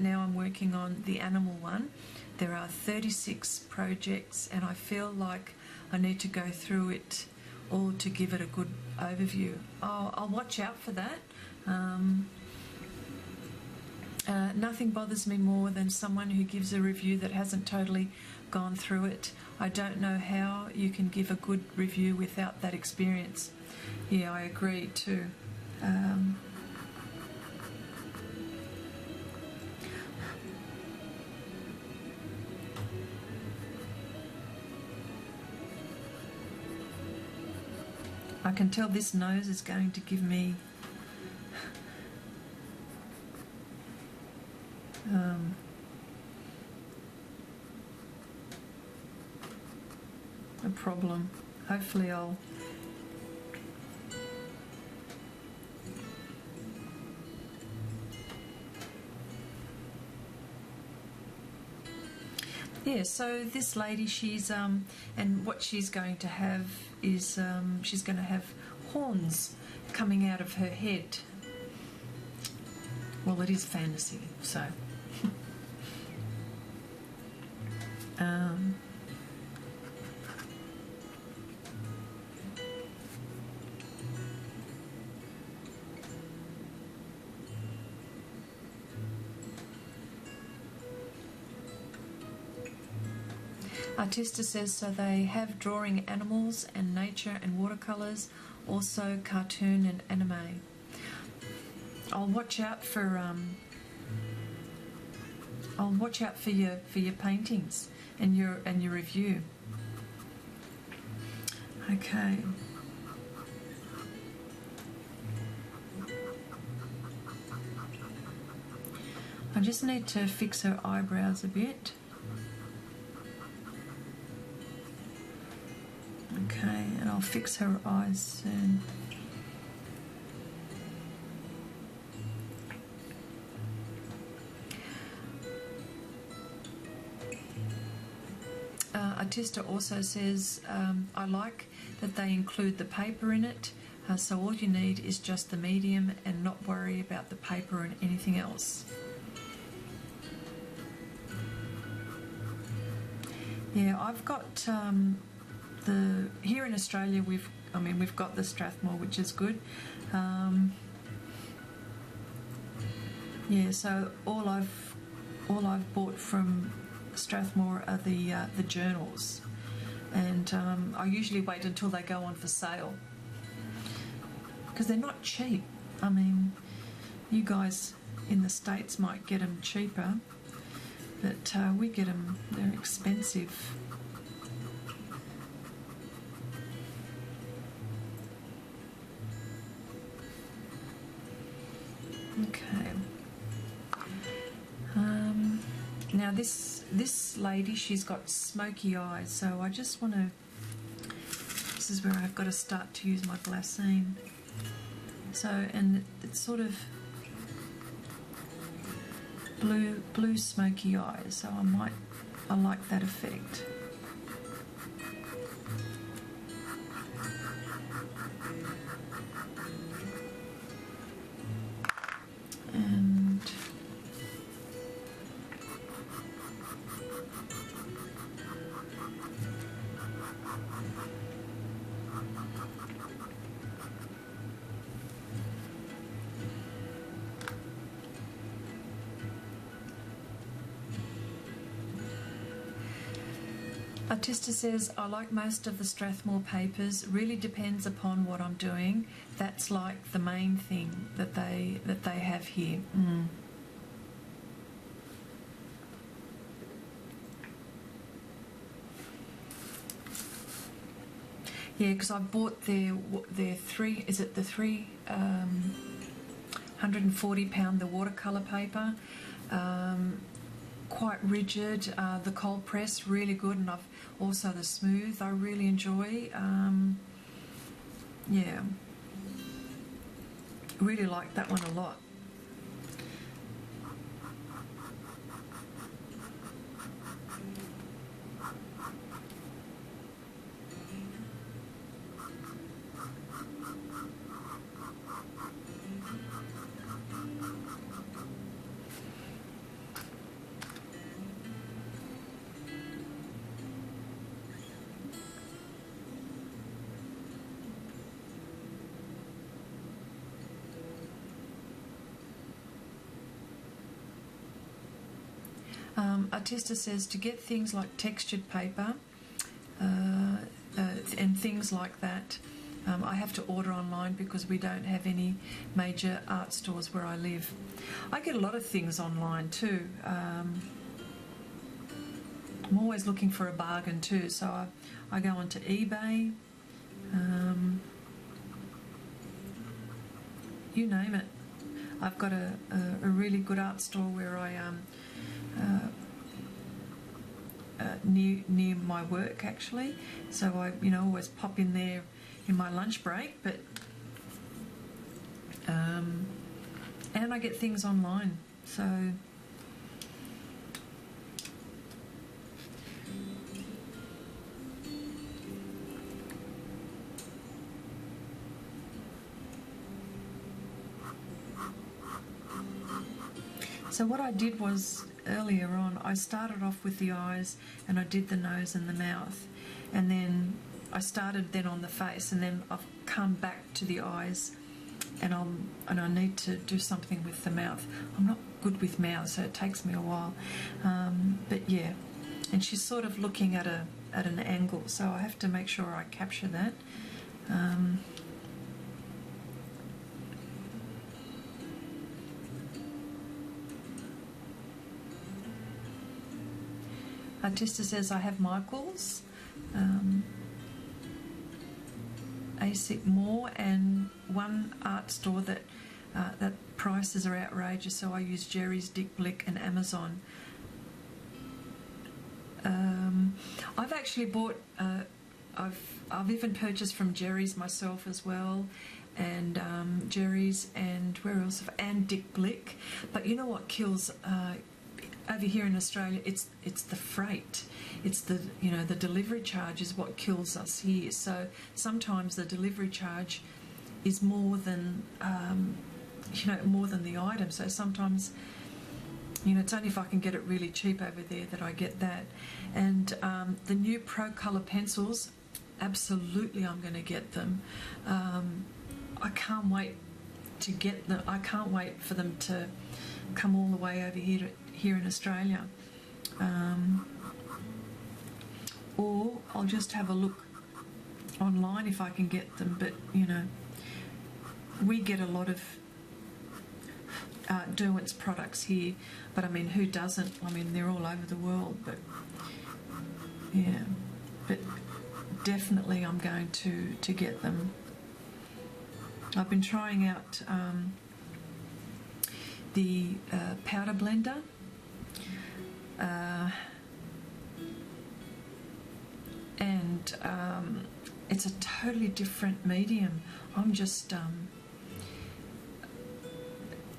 now I'm working on the animal one. There are 36 projects and I feel like I need to go through it all to give it a good overview. I'll watch out for that. Nothing bothers me more than someone who gives a review that hasn't totally gone through it. I don't know how you can give a good review without that experience. Yeah, I agree too. I can tell this nose is going to give me a problem. Hopefully I'll yeah, so this lady, she's and what she's going to have is she's going to have horns coming out of her head. Well, it is fantasy, so Artista says, so they have drawing animals and nature and watercolours, also cartoon and anime. I'll watch out for your paintings and your review. Okay. I just need to fix her eyebrows a bit. Okay, and I'll fix her eyes soon. Artista also says, I like that they include the paper in it, so all you need is just the medium and not worry about the paper and anything else. Yeah, I've got here in Australia we've got the Strathmore, which is good. Yeah, so all I've bought from Strathmore are the journals, and I usually wait until they go on for sale because they're not cheap. I mean, you guys in the States might get them cheaper, but we get them, they're expensive. Okay. Now this lady, she's got smoky eyes, so I just want to. This is where I've got to start to use my glassine. So, and it's sort of blue smoky eyes. So I like that effect. And Artista says, I like most of the Strathmore papers. Really depends upon what I'm doing. That's like the main thing that they have here. Yeah, because I bought their three. Is it the 140 pound the watercolor paper? Quite rigid. The cold press really good, and I've also the smooth. I really enjoy. Yeah, really like that one a lot. Artista says to get things like textured paper and things like that, I have to order online because we don't have any major art stores where I live. I get a lot of things online too. I'm always looking for a bargain too, so I go onto eBay, you name it. I've got a really good art store where I near my work actually, so I always pop in there in my lunch break, but and I get things online, so what I did was earlier on, I started off with the eyes and I did the nose and the mouth, and then I started then on the face, and then I've come back to the eyes, and I need to do something with the mouth. I'm not good with mouth, so it takes me a while, but yeah. And she's sort of looking at an angle, so I have to make sure I capture that. Artista says I have Michael's, ASIC More, and one art store that prices are outrageous, so I use Jerry's, Dick Blick and Amazon. I've actually bought, I've even purchased from Jerry's myself as well, and Jerry's, and where else? And Dick Blick. But you know what kills over here in Australia? It's the freight. It's the the delivery charge is what kills us here. So sometimes the delivery charge is more than more than the item. So sometimes it's only if I can get it really cheap over there that I get that. And the new Pro Colour pencils, absolutely I'm going to get them. I can't wait to get them. I can't wait for them to come all the way over here in Australia. Or I'll just have a look online if I can get them, but we get a lot of Derwent's products here, but I mean, who doesn't? I mean, they're all over the world, but yeah, but definitely I'm going to get them. I've been trying out the powder blender, and it's a totally different medium. I'm just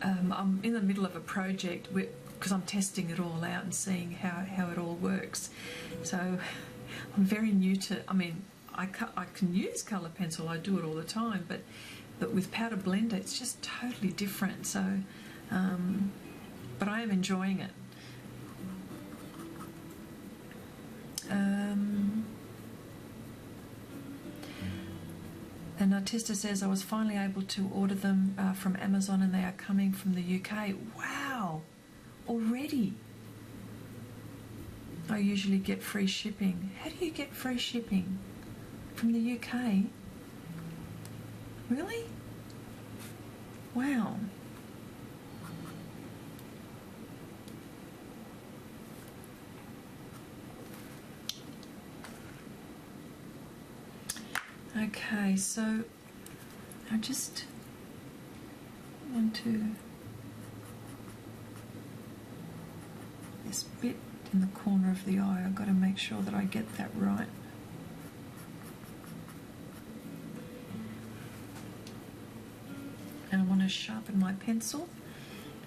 I'm in the middle of a project because I'm testing it all out and seeing how it all works. So I'm very new to. I mean, I can use colour pencil. I do it all the time, but with powder blender, it's just totally different. So, but I am enjoying it. And Artista says, I was finally able to order them from Amazon, and they are coming from the UK. Wow, already. I usually get free shipping. How do you get free shipping from the UK? Really? Wow. Okay, so I just want to, this bit in the corner of the eye, I've got to make sure that I get that right. And I want to sharpen my pencil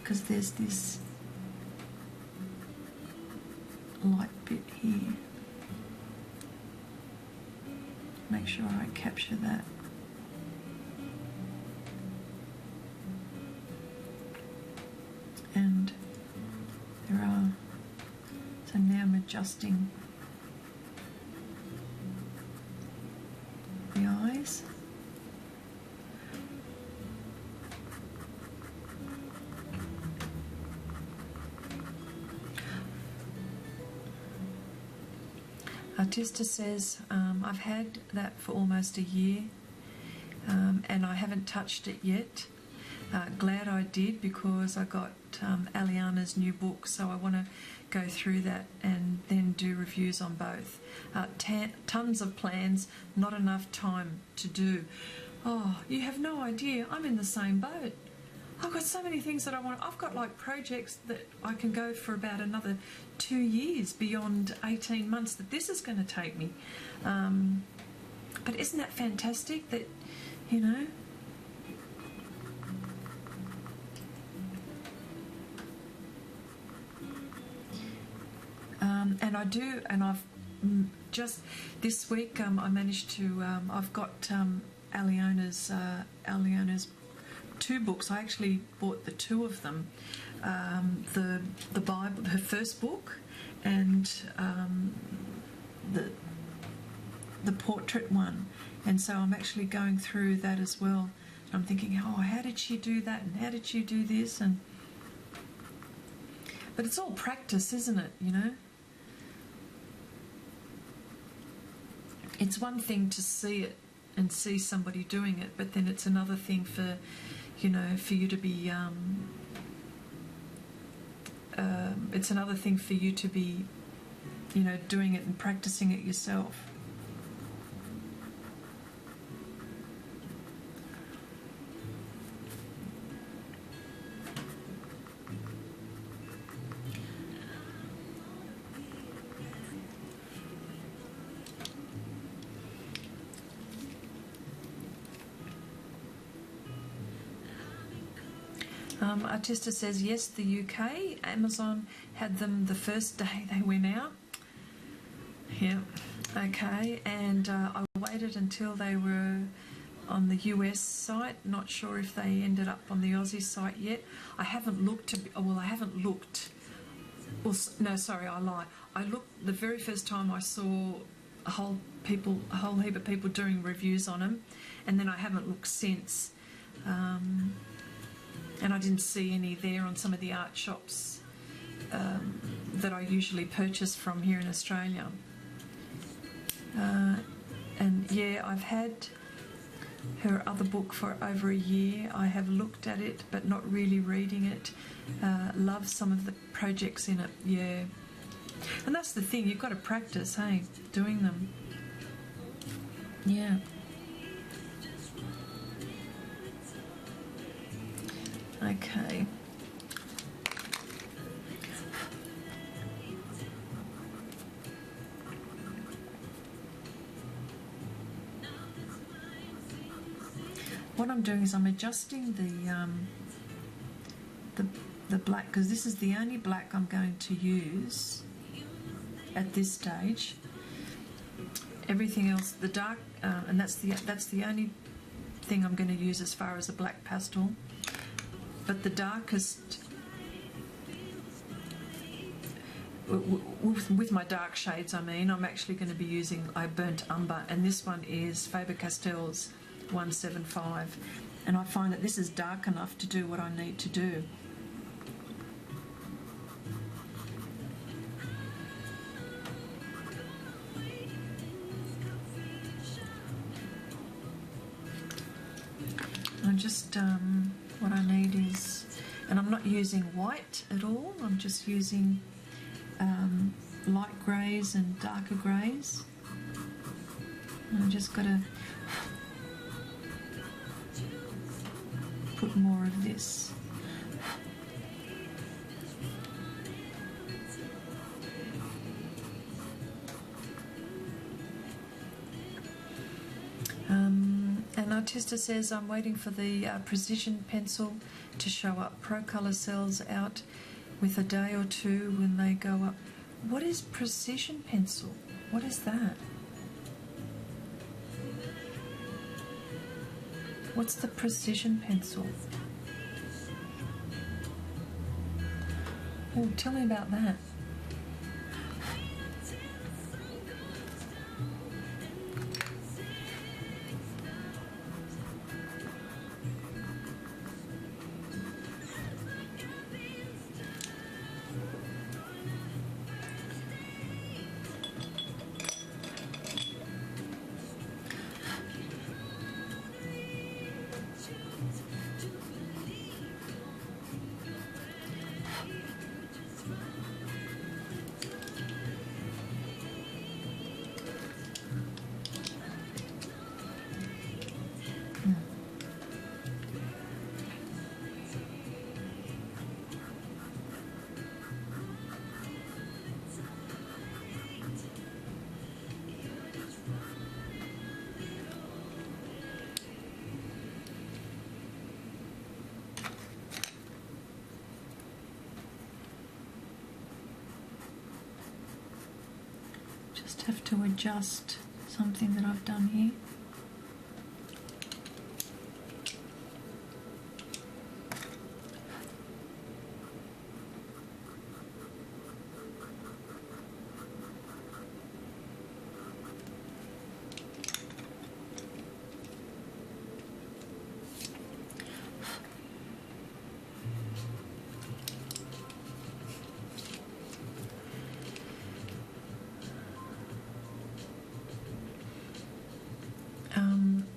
because there's this light bit here. Make sure I capture that. And there are, so now I'm adjusting the eyes. Artista says, I've had that for almost a year and I haven't touched it yet. Glad I did because I got Aliana's new book, so I want to go through that and then do reviews on both. Tons of plans, not enough time to do. Oh, you have no idea, I'm in the same boat. I've got so many things that I want. I've got like projects that I can go for about another 2 years beyond 18 months that this is going to take me. But isn't that fantastic that, you know, and I do, and I've just this week I managed to, I've got Aliona's 2 books. I actually bought the 2 of them, the Bible, her first book, and the portrait one, and so I'm actually going through that as well. I'm thinking, oh, how did she do that, and how did she do this, and but it's all practice, isn't it? You know, it's one thing to see it and see somebody doing it, but then it's another thing for, you know, for you to be, it's another thing for you to be, you know, doing it and practicing it yourself. Artista says, yes, the UK, Amazon had them the first day they went out. Yeah, okay, and I waited until they were on the US site. Not sure if they ended up on the Aussie site yet. I haven't looked, I haven't looked. Well, no, sorry, I lie. I looked the very first time I saw a whole heap of people doing reviews on them, and then I haven't looked since. And I didn't see any there on some of the art shops that I usually purchase from here in Australia. And yeah, I've had her other book for over a year. I have looked at it, but not really reading it. Love some of the projects in it, yeah. And that's the thing, you've got to practice, hey, doing them. Yeah. Okay. What I'm doing is I'm adjusting the black, because this is the only black I'm going to use at this stage. Everything else, the dark, and that's the only thing I'm going to use as far as a black pastel. But the darkest, with my dark shades, I mean, I'm actually going to be using burnt umber, and this one is Faber-Castell's 175, and I find that this is dark enough to do what I need to do. I'm just, what I need is, and I'm not using white at all, I'm just using light greys and darker greys. And I've just got to put more of this. And Artista says, I'm waiting for the precision pencil to show up. Pro Colour sells out with a day or two when they go up. What is precision pencil? What is that? What's the precision pencil? Oh, tell me about that. Just have to adjust something that I've done here.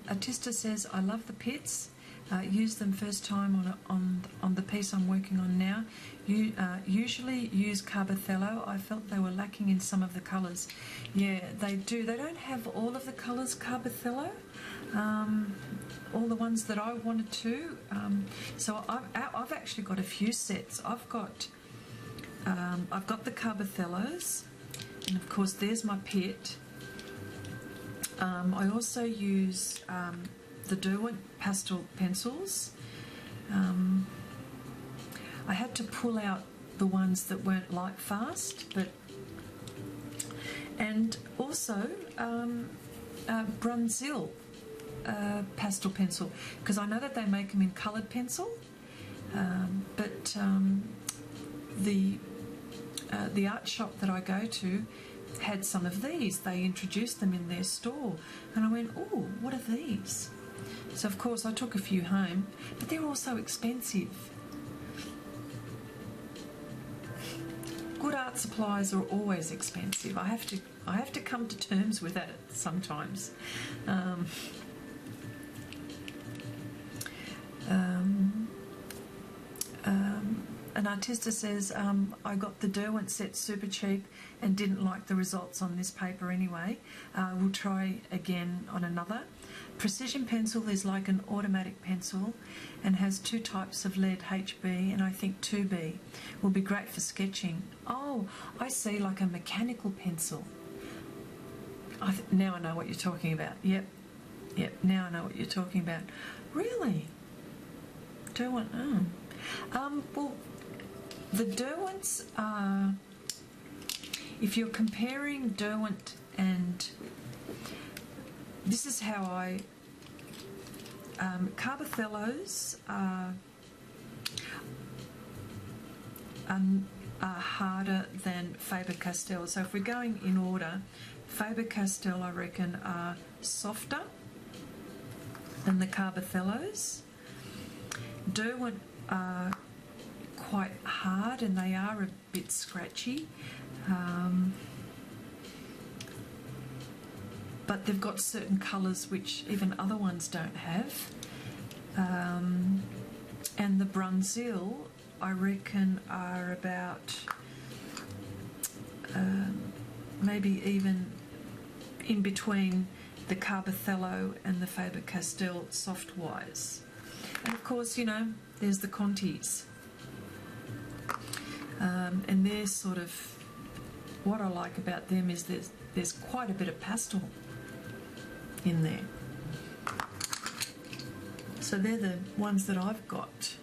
Artista says, I love the pits. Use them first time on the piece I'm working on now. Usually use Carbothello. I felt they were lacking in some of the colours. Yeah, they do. They don't have all of the colours Carbothello. All the ones that I wanted to. So I've actually got a few sets. I've got the Carbothellos, and of course there's my pit. I also use the Derwent Pastel Pencils. I had to pull out the ones that weren't light fast, and also Brunzil pastel pencil, because I know that they make them in coloured pencil, but the art shop that I go to had some of these. They introduced them in their store, and I went, oh, what are these? So of course I took a few home, but they're also expensive. Good art supplies are always expensive. I have to come to terms with that sometimes. An Artista says, I got the Derwent set super cheap and didn't like the results on this paper anyway. We'll try again on another. Precision pencil is like an automatic pencil and has two types of lead, HB and I think 2B. Will be great for sketching. Oh, I see, like a mechanical pencil. Now I know what you're talking about. Yep, now I know what you're talking about. Really? Derwent, well, the Derwents are, if you're comparing Derwent and, this is how I, Carbothellos are harder than Faber-Castell. So if we're going in order, Faber-Castell I reckon are softer than the Carbothellos. Derwent are quite hard and they are a bit scratchy, but they've got certain colours which even other ones don't have, and the Brunzil I reckon are about maybe even in between the Carbothello and the Faber-Castell Softwise. And of course, you know, there's the Contis. And they're sort of, what I like about them is there's quite a bit of pastel in there. So they're the ones that I've got.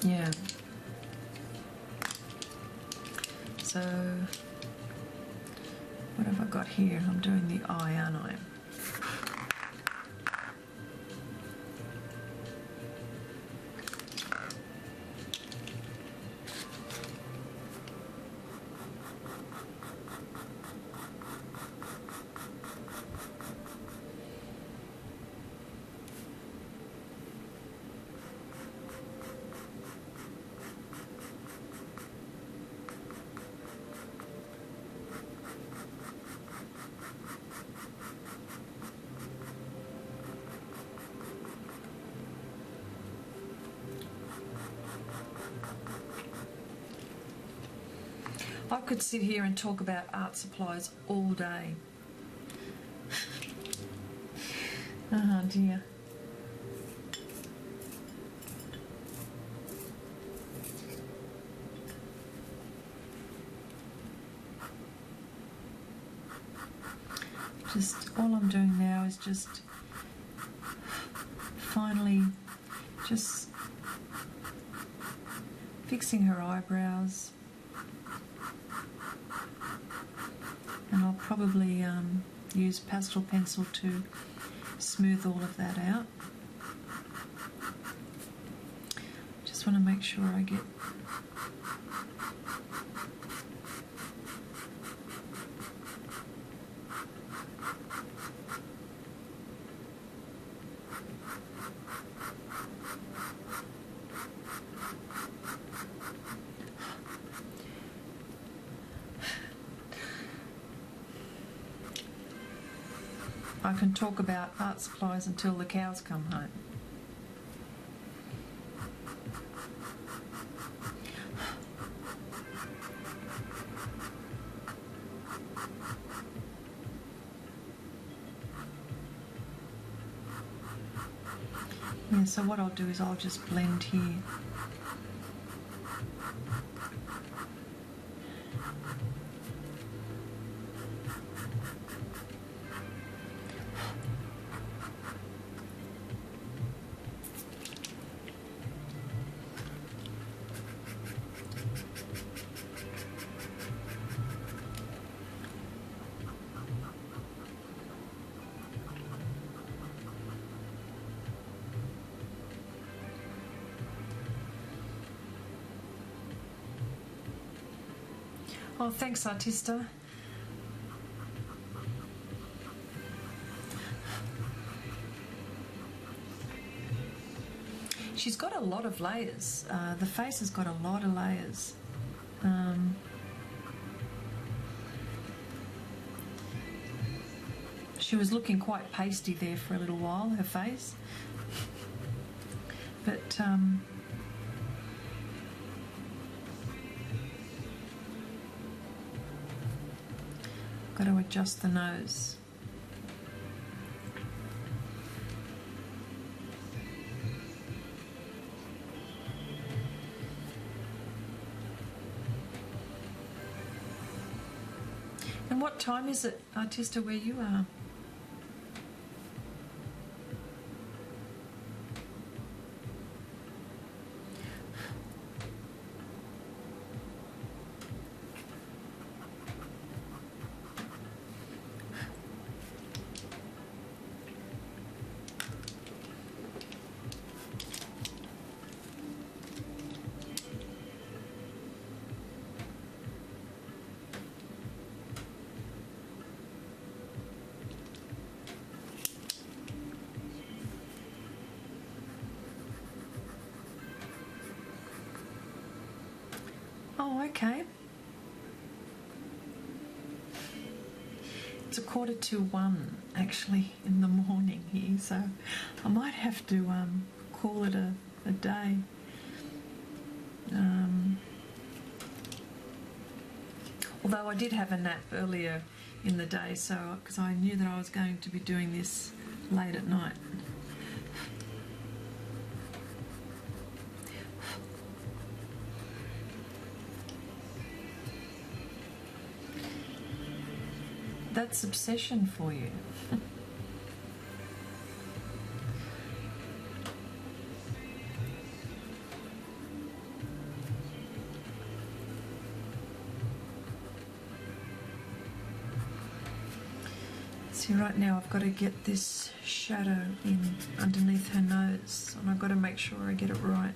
Yeah. So what have I got here? I'm doing the eye, aren't I? I could sit here and talk about art supplies all day. Oh dear. Just all I'm doing now is just finally just fixing her eyebrows. And I'll probably use pastel pencil to smooth all of that out. Just want to make sure I get I can talk about art supplies until the cows come home. Yeah, so what I'll do is I'll just blend here. Oh, thanks, Artista. She's got a lot of layers. The face has got a lot of layers. She was looking quite pasty there for a little while, her face. But got to adjust the nose. And what time is it, Artista, where you are? Oh, okay. It's 1:45 actually in the morning here, so I might have to call it a day. Although I did have a nap earlier in the day, so because I knew that I was going to be doing this late at night. That's obsession for you. See, right now I've got to get this shadow in underneath her nose, and I've got to make sure I get it right.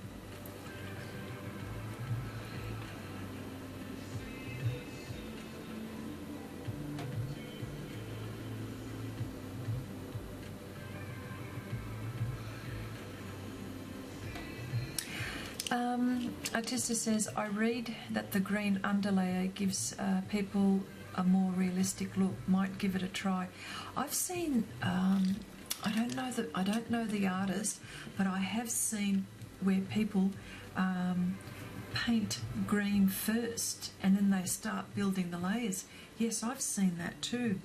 Artista says, I read that the green underlayer gives people a more realistic look. Might give it a try. I've seen, I don't know the artist, but I have seen where people paint green first and then they start building the layers. Yes, I've seen that too.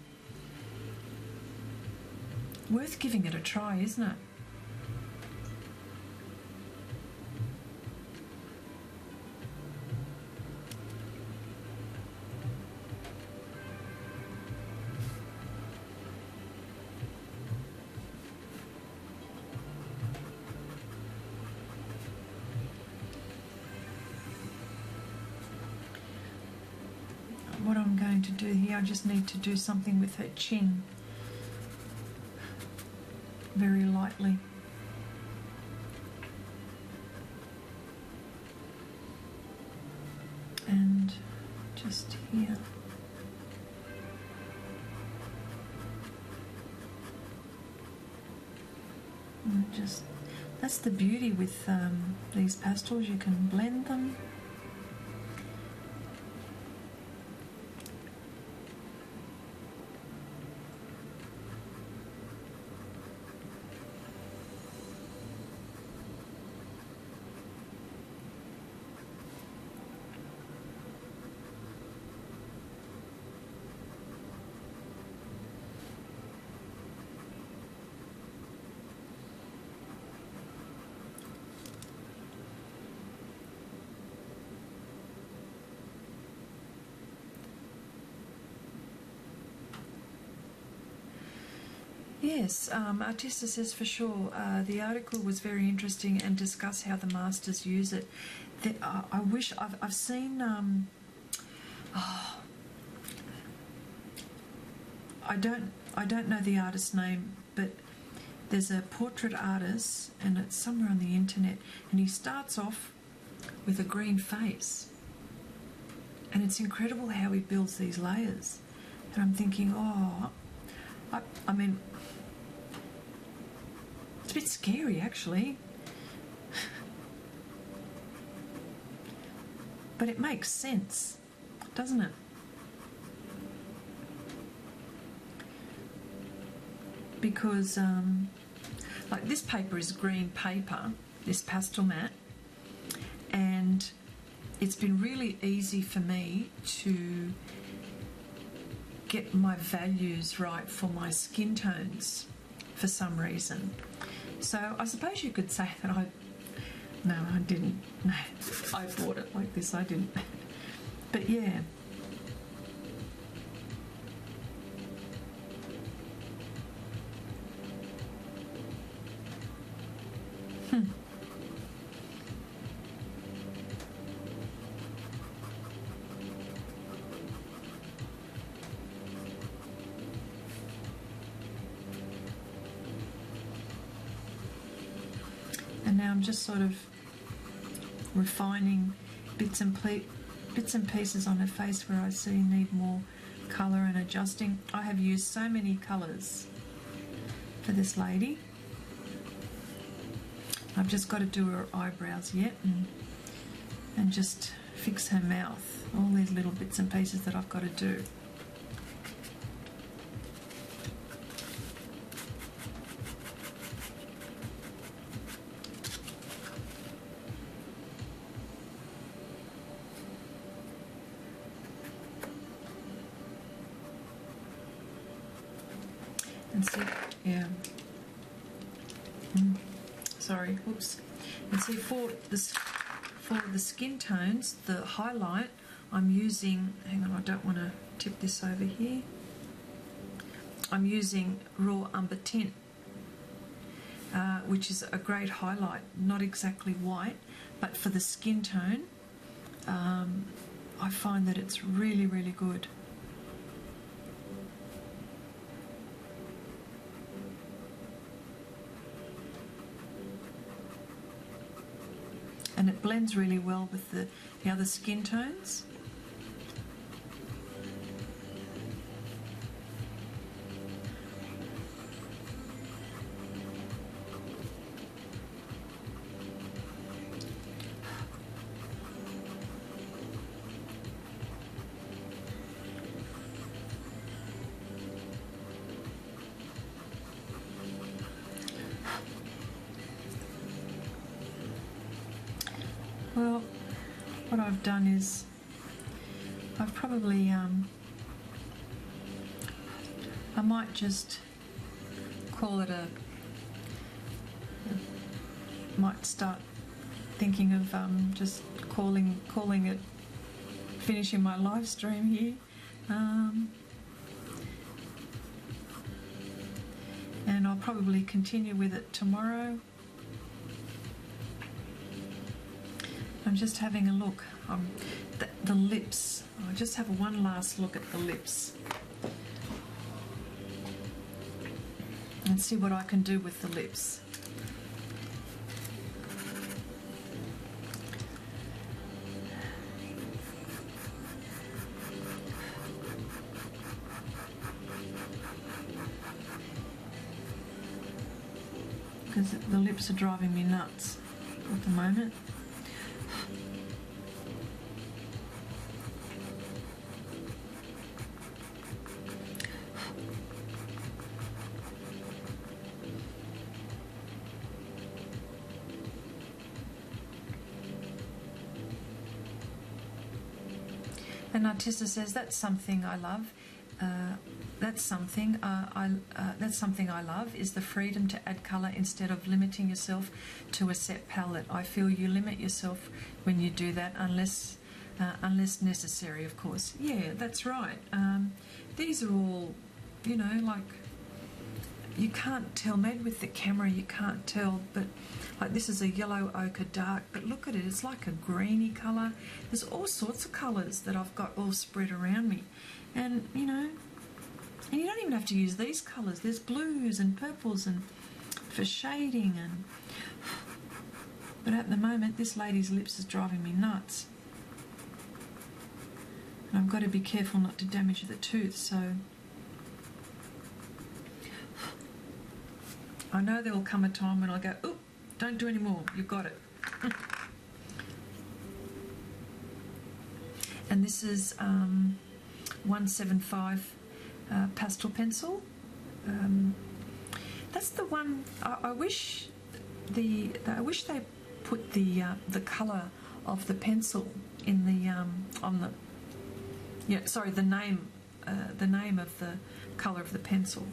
Worth giving it a try, isn't it? What I'm going to do here, I just need to do something with her chin very lightly. And just here. And just, that's the beauty with these pastels, you can blend them. Yes, Artista says for sure. The article was very interesting and discuss how the masters use it. I wish I've seen. I don't know the artist's name, but there's a portrait artist, and it's somewhere on the internet, and he starts off with a green face, and it's incredible how he builds these layers. And I'm thinking, I mean, it's a bit scary actually, but it makes sense, doesn't it? Because like this paper is green paper, this Pastelmat, and it's been really easy for me to get my values right for my skin tones for some reason. So I suppose you could say that no, I didn't. No, I bought it like this, I didn't. But yeah. And now I'm just sort of refining bits and pieces on her face where I see need more colour and adjusting. I have used so many colours for this lady. I've just got to do her eyebrows yet and just fix her mouth. All these little bits and pieces that I've got to do. And see, yeah. Sorry, whoops. And see, for the skin tones, the highlight, I'm using, hang on, I don't want to tip this over here. I'm using raw umber tint, which is a great highlight, not exactly white, but for the skin tone, I find that it's really, really good. And it blends really well with the other skin tones. Well, what I've done is I've probably, I might just call it might start thinking of just calling it, finishing my live stream here. And I'll probably continue with it tomorrow. I'm just having a look. The lips. I'll just have one last look at the lips and see what I can do with the lips. Because the lips are driving me nuts at the moment. And Artista says that's something I love. That's something I love is the freedom to add colour instead of limiting yourself to a set palette. I feel you limit yourself when you do that, unless necessary, of course. Yeah, that's right. These are all, you know, like, you can't tell. Maybe with the camera you can't tell, but like this is a yellow ochre dark, but look at it, it's like a greeny colour. There's all sorts of colours that I've got all spread around me, and you know, and you don't even have to use these colours. There's blues and purples and for shading, and but at the moment this lady's lips is driving me nuts, and I've got to be careful not to damage the tooth. So I know there will come a time when I'll go, oh, don't do any more, you've got it. And this is 175 pastel pencil. That's the one. I wish they put the colour of the pencil in the on the the name of the colour of the pencil,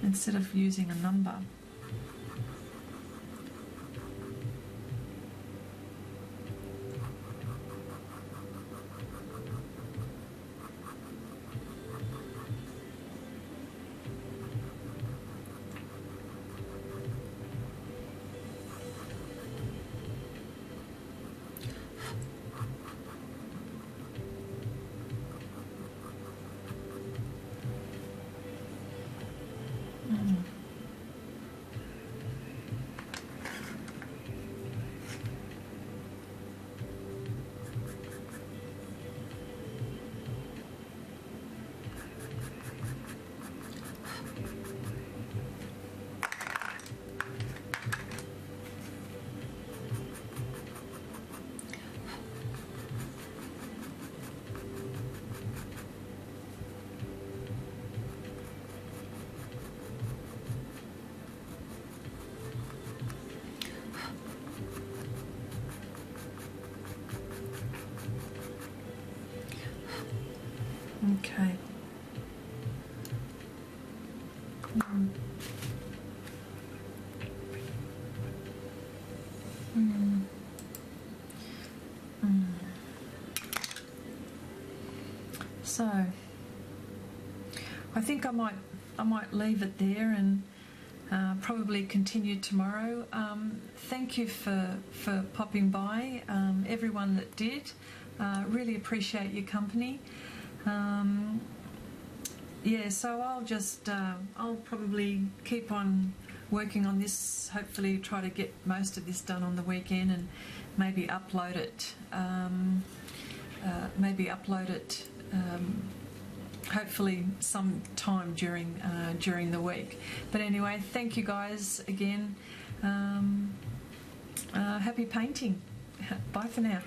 instead of using a number. Okay. So I think I might leave it there and probably continue tomorrow. Thank you for popping by, everyone that did. Really appreciate your company. Yeah, so I'll probably keep on working on this, hopefully try to get most of this done on the weekend and maybe upload it. Hopefully some time during the week. But anyway, thank you guys again. Happy painting. Bye for now.